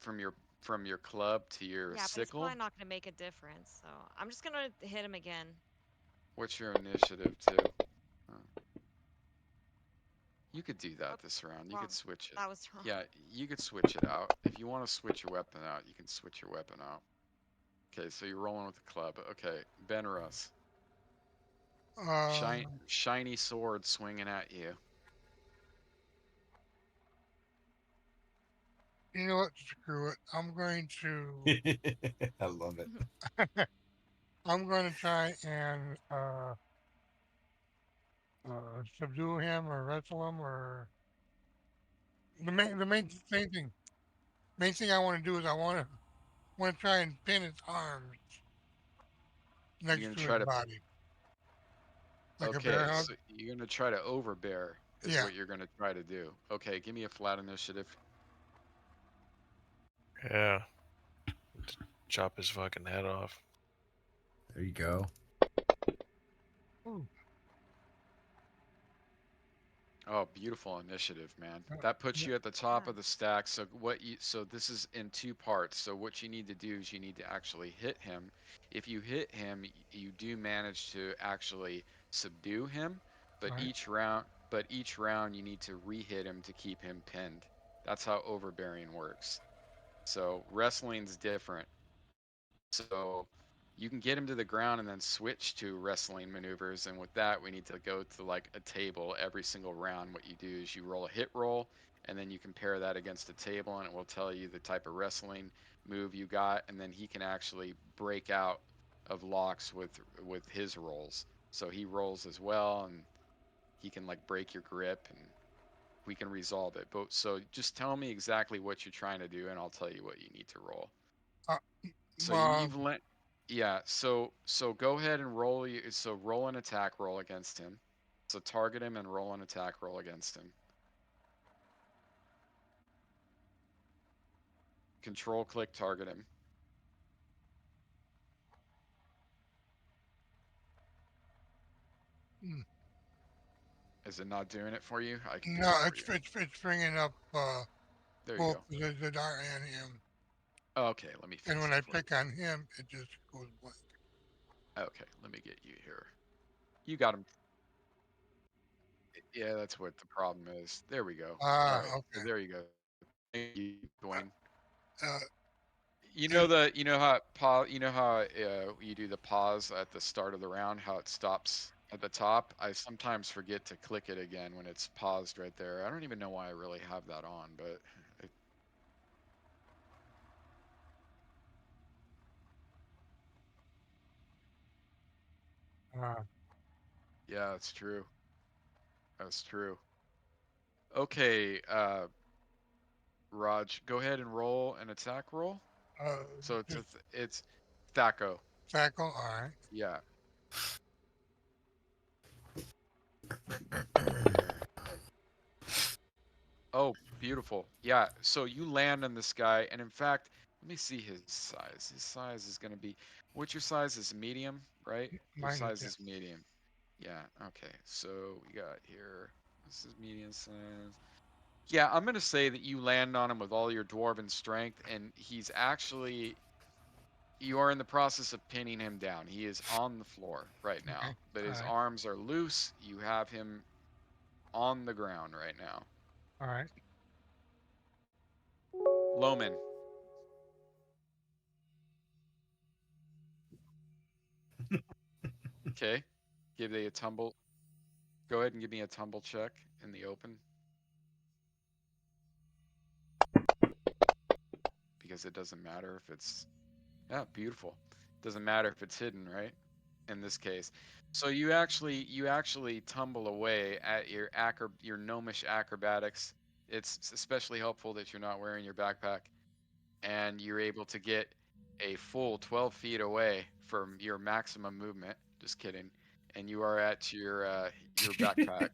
from your club to your Yeah, but it's sickle? probably not gonna make a difference. So I'm just gonna hit him again. What's your initiative too? Huh. You could do that Oops, this round. You could wrong. switch it. That was wrong. Yeah, you could switch it out. If you want to switch your weapon out, you can switch your weapon out. Okay, so you're rolling with the club. Okay, Ben Russ. Uh, Shiny sword swinging at you. you know what? Screw it. I love it. I'm going to try and subdue him or wrestle him or the main thing I want to do is I want to try and pin his arms You're next gonna to his try to. body like a bear Okay, hug. so you're gonna try to overbear is Yeah. what you're gonna try to do. Okay, give me a flat initiative. Yeah. Chop his fucking head off. There you go. Ooh, Oh, beautiful initiative, man. uh, That puts yeah. you at the top Yeah. of the stack. So this is in two parts. So what you need to do is you need to actually hit him. If you hit him, you do manage to actually subdue him, but All right. each round you need to re-hit him to keep him pinned. That's how overbearing works. So wrestling's different. So you can get him to the ground and then switch to wrestling maneuvers. And with that, we need to go to like a table every single round. What you do is you roll a hit roll, and then you compare that against a table, and it will tell you the type of wrestling move you got. And then he can actually break out of locks with his rolls. So he rolls as well, and he can like break your grip, and we can resolve it. But so just tell me exactly what you're trying to do, and I'll tell you what you need to roll. Uh, So uh, you've lent, yeah. So go ahead and roll. So roll an attack roll against him. So target him and roll an attack roll against him. Control click target him. mm, Is it not doing it for you? I can do no, it for it's, you. it's it's bringing up There you both go. the dart and him, Okay, let me and fix when it I for you. pick on him, it just goes blank. Okay, let me get you here. You got him. Yeah, that's what the problem is. There we go. All right. So Okay. there you go. Thank you, Dwayne. Uh, You know you know how you do the pause at the start of the round, how it stops at the top. I sometimes forget to click it again when it's paused right there. I don't even know why I really have that on, but it, uh, yeah, it's true. That's true. Okay, Raj, go ahead and roll an attack roll. uh, So just it's Thaco. tackle. All right. Yeah. Oh, beautiful. Yeah. So you land on this guy, and in fact, let me see his size. His size is going to be, what's your size? Is medium, right? Your Mine is size yeah. is medium. Yeah. Okay. So we got here. This is medium size. Yeah, I'm going to say that you land on him with all your dwarven strength, and you are in the process of pinning him down. He is on the floor right now, Okay. but All his right. arms are loose. You have him on the ground right now. All right. Loman. Okay. Give me a tumble. Go ahead and give me a tumble check in the open because it doesn't matter if it's, yeah, beautiful. Doesn't matter if it's hidden, right? In this case. So you actually tumble away at your gnomish acrobatics. It's especially helpful that you're not wearing your backpack and you're able to get a full 12 feet away from your maximum movement. Just kidding. And you are at your backpack.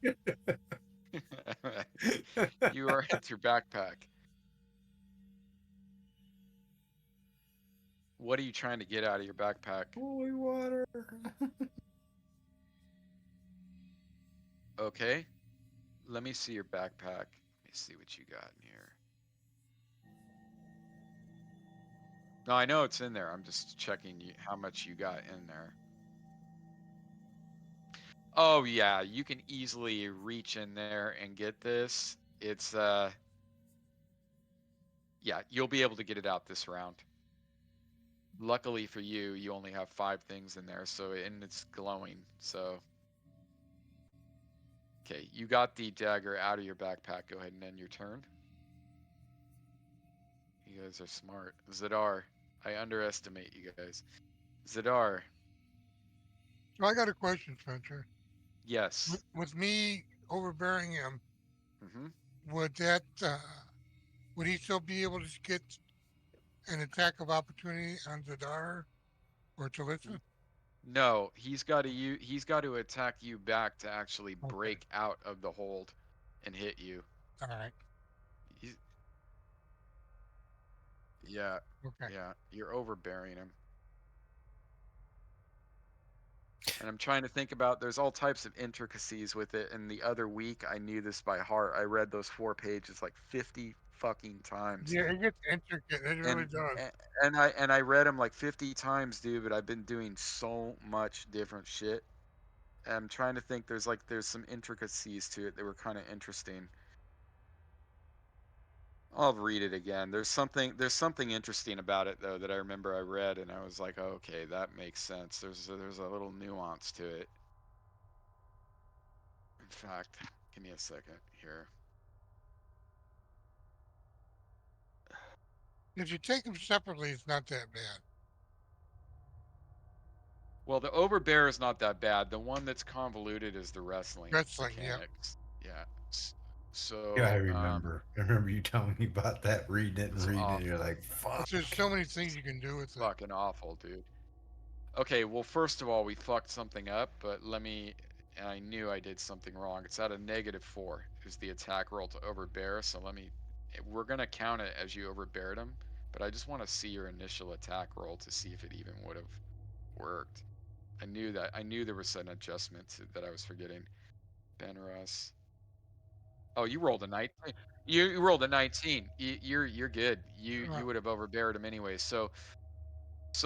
You are at your backpack. What are you trying to get out of your backpack? Holy water. Okay. Let me see your backpack. Let me see what you got in here. No, I know it's in there. I'm just checking how much you got in there. Oh yeah, you can easily reach in there and get this. It's yeah, you'll be able to get it out this round. Luckily for you, you only have 5 things in there, so and it's glowing. So okay, you got the dagger out of your backpack. Go ahead and end your turn. You guys are smart. Zadar, I underestimate you guys. Zadar, So I got a question, Spencer. yes. With me overbearing him, Mm-hmm. would that would he still be able to get an attack of opportunity on Zadar or Talissa? No, he's got to attack you back to actually Okay. break out of the hold and hit you. All right. He's, yeah, Okay. yeah, you're overbearing him. And I'm trying to think about there's all types of intricacies with it. And the other week I knew this by heart. I read those 4 pages like 50 fucking times. Yeah, it gets intricate. It really And does. and I read them like 50 times, dude, but I've been doing so much different shit. And I'm trying to think there's some intricacies to it that were kind of interesting. I'll read it again. There's something interesting about it though that I remember I read and I was like, oh, okay, that makes sense. There's a little nuance to it. In fact, give me a second here. If you take them separately, it's not that bad. Well, the overbear is not that bad. The one that's convoluted is the wrestling Wrestling, yeah, mechanics. Yeah. Yeah, I So, remember. I remember you telling me about that, reading it and it's reading it. You're awful. like, fuck. it's just so many things you can do with it. Fucking awful, dude. Okay, well, first of all, we fucked something up, but I knew I did something wrong. It's at a -4 is the attack roll to overbear. So we're going to count it as you overbeared him, but I just want to see your initial attack roll to see if it even would have worked. I knew there was an adjustment that I was forgetting. Benros. Oh, you rolled a 19. You rolled a 19. You're good. You Right. would have overbeared him anyway. So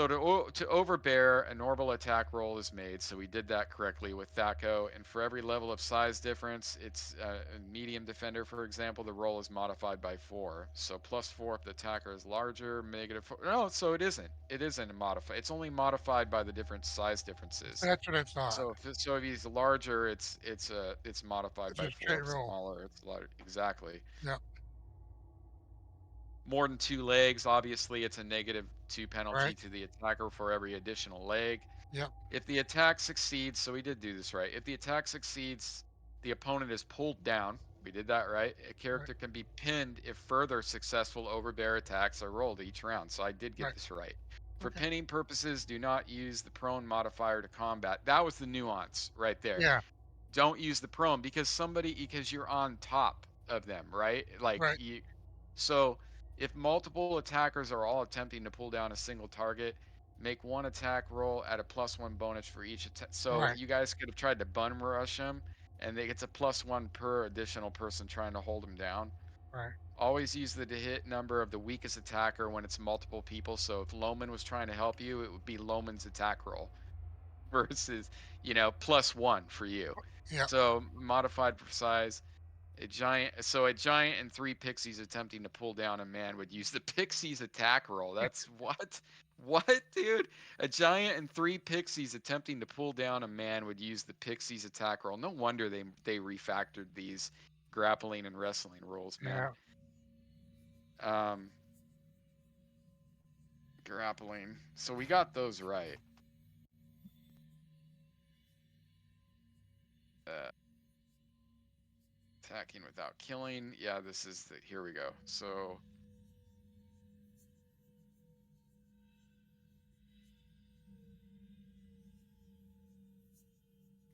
to overbear, a normal attack roll is made. So we did that correctly with Thaco. And for every level of size difference, it's a medium defender, for example, the roll is modified by 4. So +4 if the attacker is larger, -4. No, so it isn't. It isn't a modify. It's only modified by the different size differences. That's what I thought. So if he's larger, it's modified It's a by 4. straight If roll. smaller, it's larger. Exactly. Yep. More than 2 legs, obviously, it's a -2 penalty Right. to the attacker for every additional leg. Yep. If the attack succeeds, so we did do this right. If the attack succeeds, the opponent is pulled down. We did that right. A Right. character can be pinned if further successful overbear attacks are rolled each round. So I did get Right. this right. For Okay. pinning purposes, do not use the prone modifier to combat. That was the nuance right there. Yeah. Don't use the prone because you're on top of them, right? Right. So if multiple attackers are all attempting to pull down a single target, make one attack roll at a +1 bonus for each attack. So Right. you guys could have tried to bun rush him, and it's a +1 per additional person trying to hold him down. Right. Always use the to hit number of the weakest attacker when it's multiple people. So if Loman was trying to help you, it would be Loman's attack roll versus, +1 for you. Yep. So modified for size. A giant and 3 pixies attempting to pull down a man would use the pixies attack roll. That's what? What, dude? A giant and 3 pixies attempting to pull down a man would use the pixies attack roll. No wonder they refactored these grappling and wrestling rules, man. Yeah. Um, grappling. So we got those right. Uh, attacking without killing. Yeah, here we go. So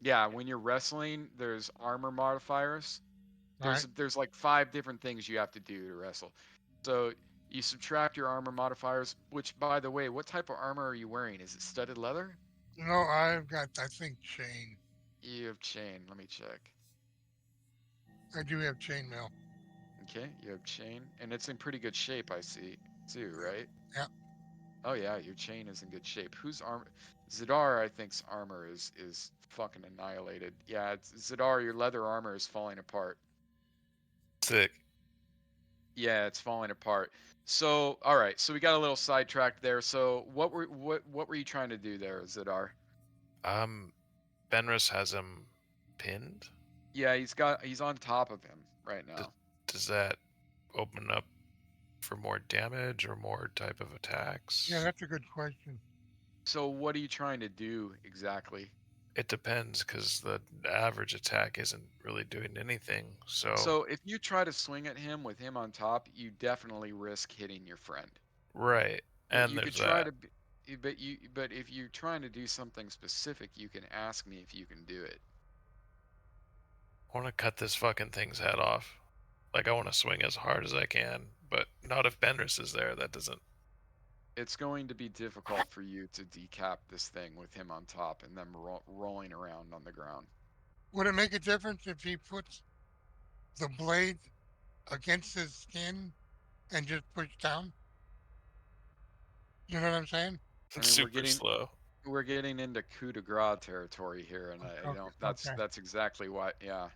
yeah, when you're wrestling, there's armor modifiers. Right. There's like 5 different things you have to do to wrestle. So You subtract your armor modifiers, which, by the way, what type of armor are you wearing? Is it studded leather? No, I've got, I think, chain. You have chain. Let me check. I do have chainmail. Okay, you have chain, and it's in pretty good shape, I see, too, right? Yeah. Oh yeah, your chain is in good shape. Whose armor? Zadar, I think's armor is fucking annihilated. Yeah, Zadar, your leather armor is falling apart. Sick. Yeah, it's falling apart. So, all right, so we got a little sidetracked there. So, what were you trying to do there, Zadar? Benris has him pinned. Yeah, he's on top of him right now. Does that open up for more damage or more type of attacks? Yeah, that's a good question. So, what are you trying to do exactly? It depends, because the average attack isn't really doing anything. So, if you try to swing at him with him on top, you definitely risk hitting your friend. Right, But and you could there's try that. to, but if you're trying to do something specific, you can ask me if you can do it. I want to cut this fucking thing's head off. Like, I want to swing as hard as I can, but not if Benris is there. That doesn't. It's going to be difficult for you to decap this thing with him on top and them rolling around on the ground. Would it make a difference if he puts the blade against his skin and just push down? You know what I'm saying? I mean, Super slow. we're getting into coup de grace territory here, and I Okay. don't. Okay. That's exactly what. Yeah.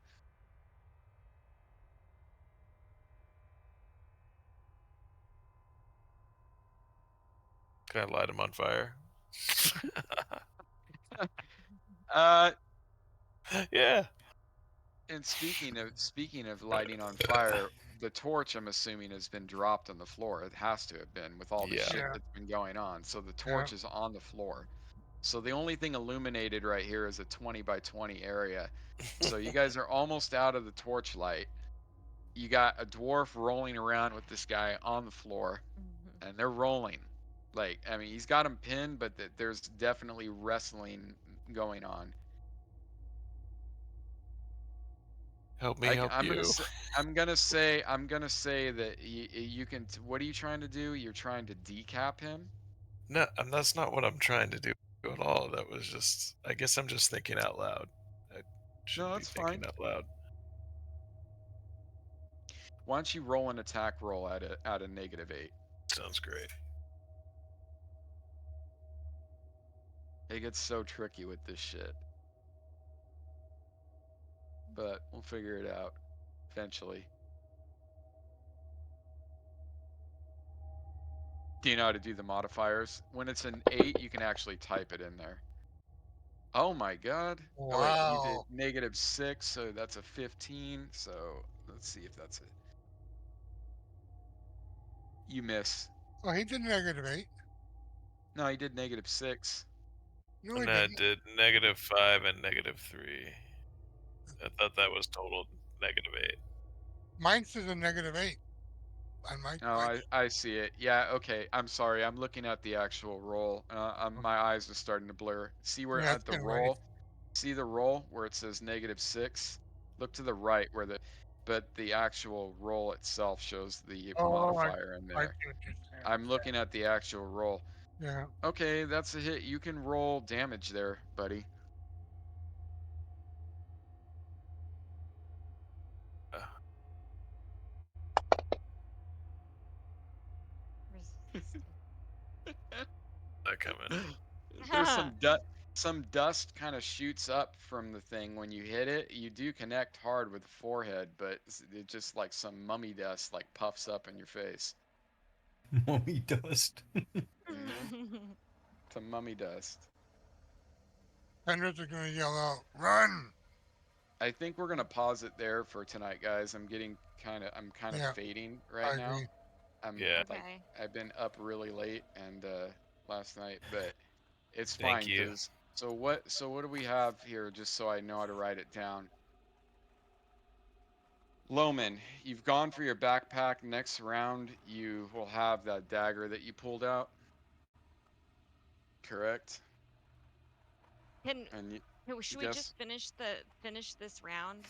Can I light him on fire? Uh, Yeah. and speaking of lighting on fire, the torch I'm assuming has been dropped on the floor. It has to have been with all the Yeah. shit Yeah. that's been going on. So the Yeah. torch is on the floor. So the only thing illuminated right here is a 20 by 20 area. So you guys are almost out of the torch light. You got a dwarf rolling around with this guy on the floor, and they're rolling. Like, I mean, he's got him pinned, but there's definitely wrestling going on. Help me help I'm gonna you. say, I'm gonna say that you can. What are you trying to do? You're trying to decap him. No, and that's not what I'm trying to do at all. That was just. I guess I'm just thinking out loud. I No, shouldn't be that's thinking fine. out loud. Why don't you roll an attack roll at a -8? Sounds great. It gets so tricky with this shit, but we'll figure it out eventually. Do you know how to do the modifiers? When it's an 8, you can actually type it in there. Oh my god. Oh wait, you did Wow. -6, so that's a 15. So let's see if that's it. You miss. Oh, he did -8. No, you did -6. No, he And I didn't. did -5 and -3. I thought that was total -8. Mine says a -8 on my. Oh, I see it. Yeah, okay. I'm sorry. I'm looking at the actual roll. My eyes are starting to blur. See where Yeah, it's at the getting ready. roll? See the roll where it says -6? Look to the right where but the actual roll itself shows the Oh, modifier in I there. see what you're saying. I'm looking at the actual roll. Yeah. Okay, that's a hit. You can roll damage there, buddy. Uh, Resistant. Not coming. There's some dust kind of shoots up from the thing when you hit it. You do connect hard with the forehead, but it just like some mummy dust like puffs up in your face. Mummy dust. Mm-hmm. Some mummy dust. Vendors are going to yell out, "Run!" I think we're gonna pause it there for tonight, guys. I'm kind of Yeah, fading I right now. agree. I'm Yeah. like Okay. I've been up really late and last night, but it's Thank fine you. because so what do we have here just so I know how to write it down? Loman, you've gone for your backpack. Next round, you will have that dagger that you pulled out. Correct? Can And should we yes, just finish this round,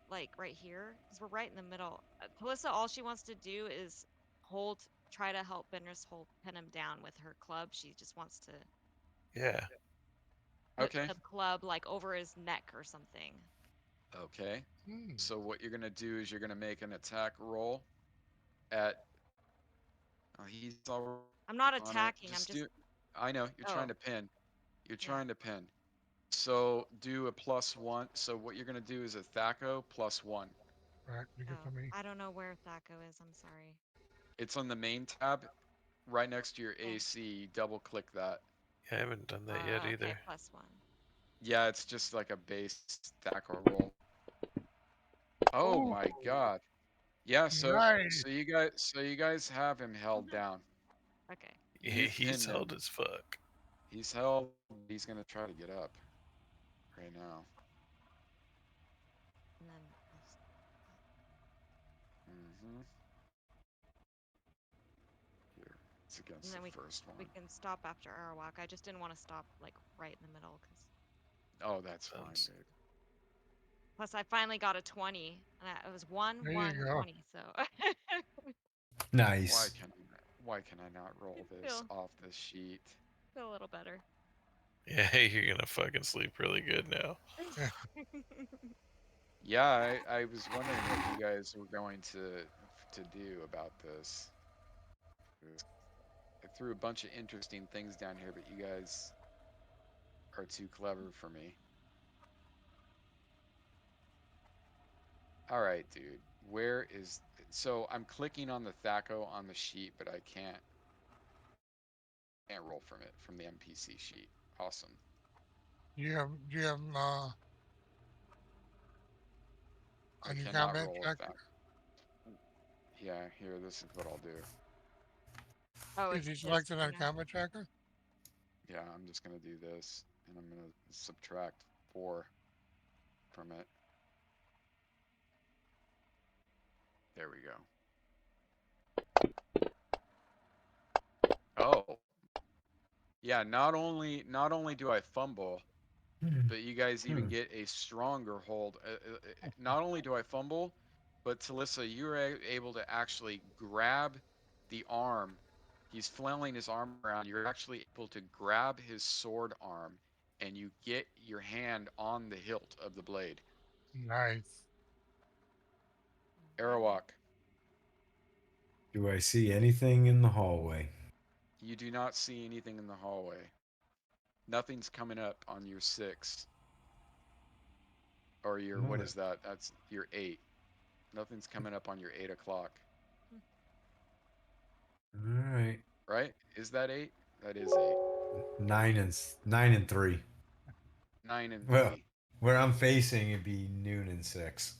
like right here? Because we're right in the middle. Calissa, all she wants to do is hold try to help Bendershole pin him down with her club. She just wants to Yeah. put Okay. the club like over his neck or something. Okay. Hmm. So what you're gonna do is you're gonna make an attack roll at. Oh, he's already I'm not on it. attacking. I'm Just just. do. I know you're trying Oh, to pin. You're yeah. trying to pin. So do a +1. So what you're gonna do is a Thaco +1. Right, you get Oh, to me. I don't know where Thaco is. I'm sorry. It's on the main tab, right next to your Okay. AC. Double click that. Yeah, I haven't done that yet Okay, either. +1. Yeah, it's just like a base Thaco roll. Oh Oh, my God. Yeah. So nice. you guys have him held down. Okay. Yeah, You've he's pinned held him. as fuck. He's held. He's gonna try to get up right now. And then I'll Mm-hmm. Here, it's and against then the we first we one. can stop after Arawak. I just didn't want to stop like right in the middle because Oh, that's fine, Sounds- babe. plus I finally got a 20 and it was 1 There 1 you go. 20. So Nice. Why can I not roll this feel off this sheet? feel a little better. Yeah, you're gonna fucking sleep really good now. Yeah, I was wondering what you guys were going to do about this. I threw a bunch of interesting things down here, but you guys are too clever for me. All right, dude. Where is so I'm clicking on the Thaco on the sheet, but I can't roll from it from the NPC sheet. Awesome. Do you have I a new cannot combat roll a tracker? Thaco. Yeah, here, this is what I'll do. Oh, Is it's he this selected thing on now. combat tracker? Yeah, I'm just gonna do this, and I'm gonna subtract 4 from it. There we go. Oh, yeah. Not only do I fumble, but you guys even get a stronger hold. Not only do I fumble, but Talissa, you're able to actually grab the arm. He's flailing his arm around. You're actually able to grab his sword arm, and you get your hand on the hilt of the blade. Nice. Alright. Arawak, Do I see anything in the hallway? you do not see anything in the hallway. Nothing's coming up on your 6 or your what What? is that? That's your 8. Nothing's coming up on your 8 o'clock. All right. Right? Is that 8? That is 8. 9 and 3. 9 and Well, 3. where I'm facing, it'd be noon and 6.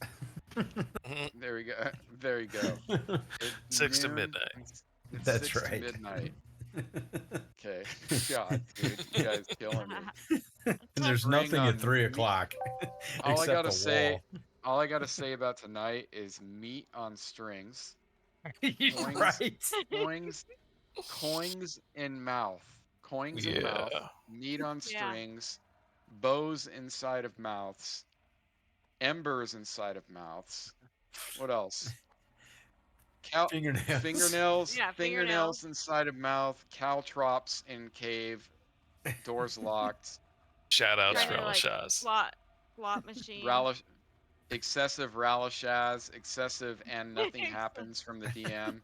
There we go. There you go. It's 6 to noon. midnight. It's That's 6 to right. midnight. Okay. God, dude, you guys killing me. And there's String nothing at on 3 meat. o'clock All I except gotta a say, wall. all I gotta say about tonight is meat on strings, You're coins, right. coins, coins in mouth, coins in Yeah. mouth, meat on Yeah. strings, bows inside of mouths, embers inside of mouths. What else? Fingernails. Fingernails, Yeah, fingernails inside of mouth, caltrops in cave, doors locked. Shout outs Trying for Yeah, to like Elishaz. slot machine. excessive Ralashaz, excessive and nothing happens from the DM,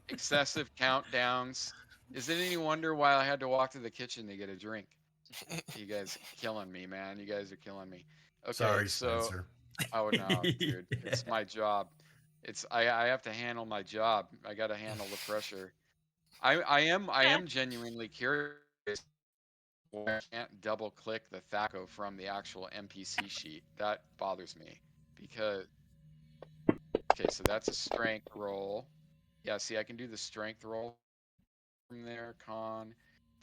excessive countdowns. Is it any wonder why I had to walk to the kitchen to get a drink? You guys killing me, man. You guys are killing me. Okay, Sorry, so Spencer. oh no, dude, it's my job. I have to handle my job. I got to handle the pressure. I am genuinely curious why I can't double click the Thaco from the actual NPC sheet. That bothers me because okay, so that's a strength roll. Yeah, see, I can do the strength roll from there, con,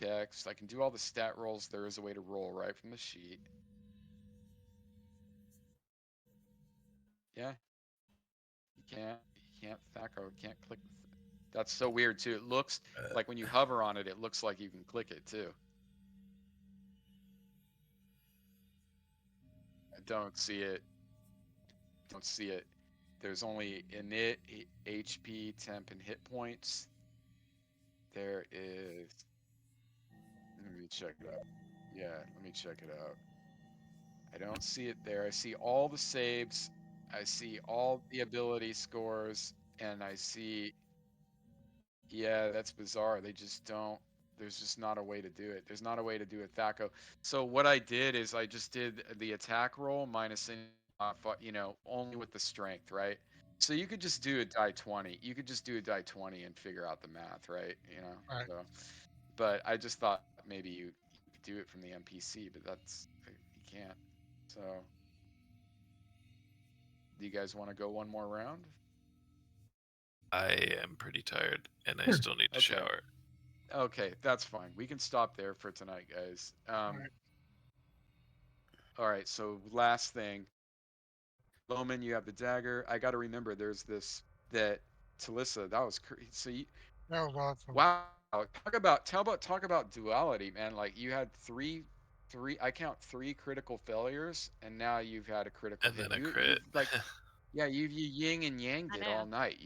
dex. I can do all the stat rolls. There is a way to roll right from the sheet. Yeah, you can't Thaco, can't click. That's so weird too. It looks like when you hover on it, it looks like you can click it too. I don't see it. Don't see it. There's only init, HP, temp, and hit points. There is. Let me check it out. Yeah, let me check it out. I don't see it there. I see all the saves. I see all the ability scores, and I see. Yeah, that's bizarre. They just don't. There's just not a way to do it. There's not a way to do a THACO. So what I did is I just did the attack roll minus any, only with the strength, right? So you could just do a die 20. You could just do a die 20 and figure out the math, right? Right. So, but I just thought maybe you could do it from the NPC, but you can't. So, do you guys want to go one more round? I am pretty tired, and I still need to Okay. shower. Okay, that's fine. We can stop there for tonight, guys. Right. All right, so last thing. Loman, you have the dagger. I got to remember there's that Talissa, that was crazy. So That was awesome. wow, talk about duality, man. Like you had three I count 3 critical failures, and now you've had a critical And hit. then a You crit. like yeah, you yin and yanged I it all know. night.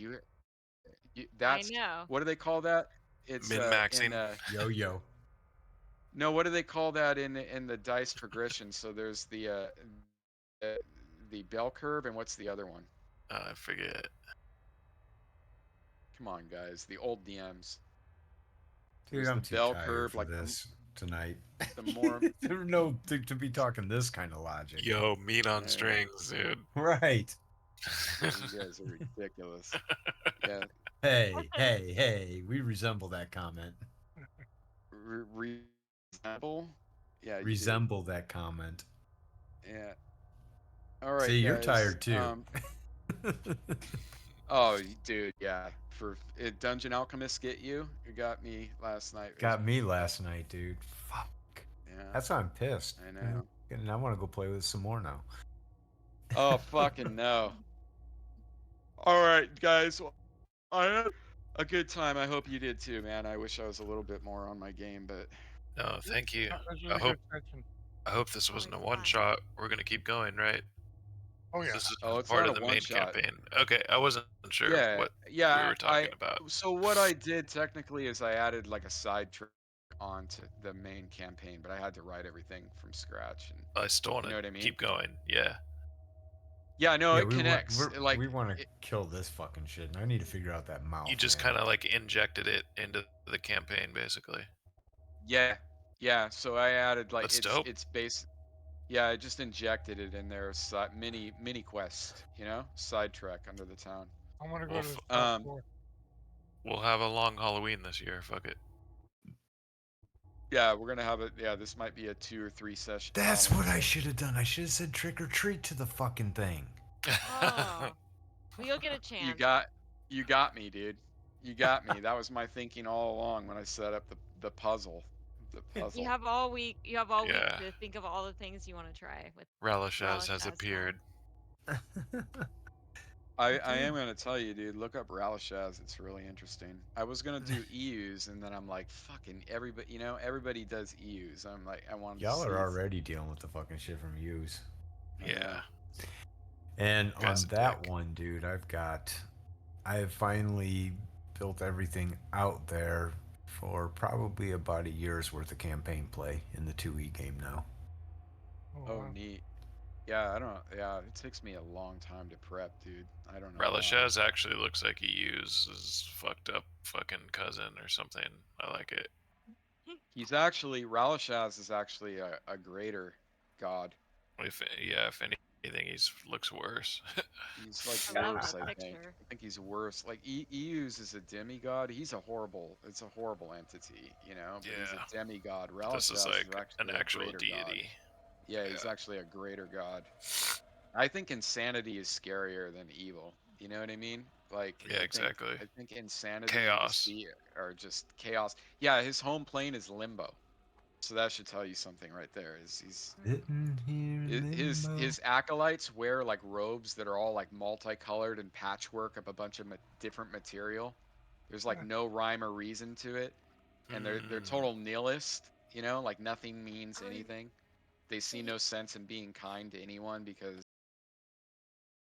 I That's know. what do they call that? It's Min-maxing. Yo. no, what do they call that in the dice progression? So there's uh, the bell curve, and what's the other one? I forget. Come on, guys, the old DMs. Dude, There's I'm the too bell tired curve, for like this tonight. the more. To be talking this kind of logic. Yo, meat on Yeah. strings, dude. Right. You guys are ridiculous. Yeah, Hey, we resemble that comment. resemble. Yeah, you do. Resemble that comment. Yeah. All right, See, you're guys. tired too. Oh, dude, yeah. Dungeon Alchemist get you? It got me last night. Got me last night, dude. Fuck. Yeah, That's why I'm pissed. I know. And I want to go play with some more now. Oh, fucking no. All right, guys. Well, I had a good time. I hope you did too, man. I wish I was a little bit more on my game, but No, thank you. This was a good session. I hope this wasn't a Always fun. one shot. We're gonna keep going, right? Oh yeah. This is oh, it's part not of a the one main shot. campaign. Okay, I wasn't sure Yeah, what we yeah. were talking about. So what I did technically is I added like a side track onto the main campaign, but I had to write everything from scratch, and I still want you know to what I mean? keep going. Yeah. Yeah, no, Yeah, it connects. Like, we want to kill this fucking shit, and I need to figure out that mouth. You just man. kind of like injected it into the campaign, basically. yeah. So I added like That's dope. it's base. Yeah, I just injected it in there. Mini quest, sidetrack under the town. I want to go We'll, to the f- top Um, floor. we'll have a long Halloween this year. Fuck it. yeah, we're gonna have it. Yeah, this might be a 2 or 3 session. That's Halloween what I session. should have done. I should have said trick or treat to the fucking thing. Oh. Well, you'll get a chance. You got me, dude. You got me. That was my thinking all along when I set up the puzzle. The puzzle. You have all week. You have all Yeah. week to think of all the things you want to try with. Relishaz Relish has as appeared. I am gonna tell you, dude. Look up Ralashaz. It's really interesting. I was gonna do EUs, and then I'm like, fucking everybody. Everybody does EUs. I'm like, I want to Y'all see. are already dealing with the fucking shit from yous. Yeah. And on Guy's a that dick. one, dude, I have finally built everything out there for probably about a year's worth of campaign play in the 2E game now. Oh, wow. neat. Yeah, I don't. Yeah, it takes me a long time to prep, dude. I don't know. Relishaz actually looks like he uses his fucked up fucking cousin or something. I like it. He's actually Ralashaz is actually a greater god. If anything, he looks worse. He's like I love worse. that I think. picture. I think he's worse. Like EUs is a demigod. He's a horrible. It's a horrible entity, But he's Yeah. a demigod. But this is Ralashaz like is actually an a actual greater god. deity. Yeah, he's actually a greater god. I think insanity is scarier than evil. You know what I mean? Like, Yeah, exactly. I think insanity Chaos. and deceit are just chaos. Yeah, his home plane is limbo, so that should tell you something right there. Is he's Sitting here in his acolytes wear like robes that are all like multicolored and patchwork of a bunch of different material. There's like no rhyme or reason to it, and they're total nihilist. Like nothing means anything. They see no sense in being kind to anyone because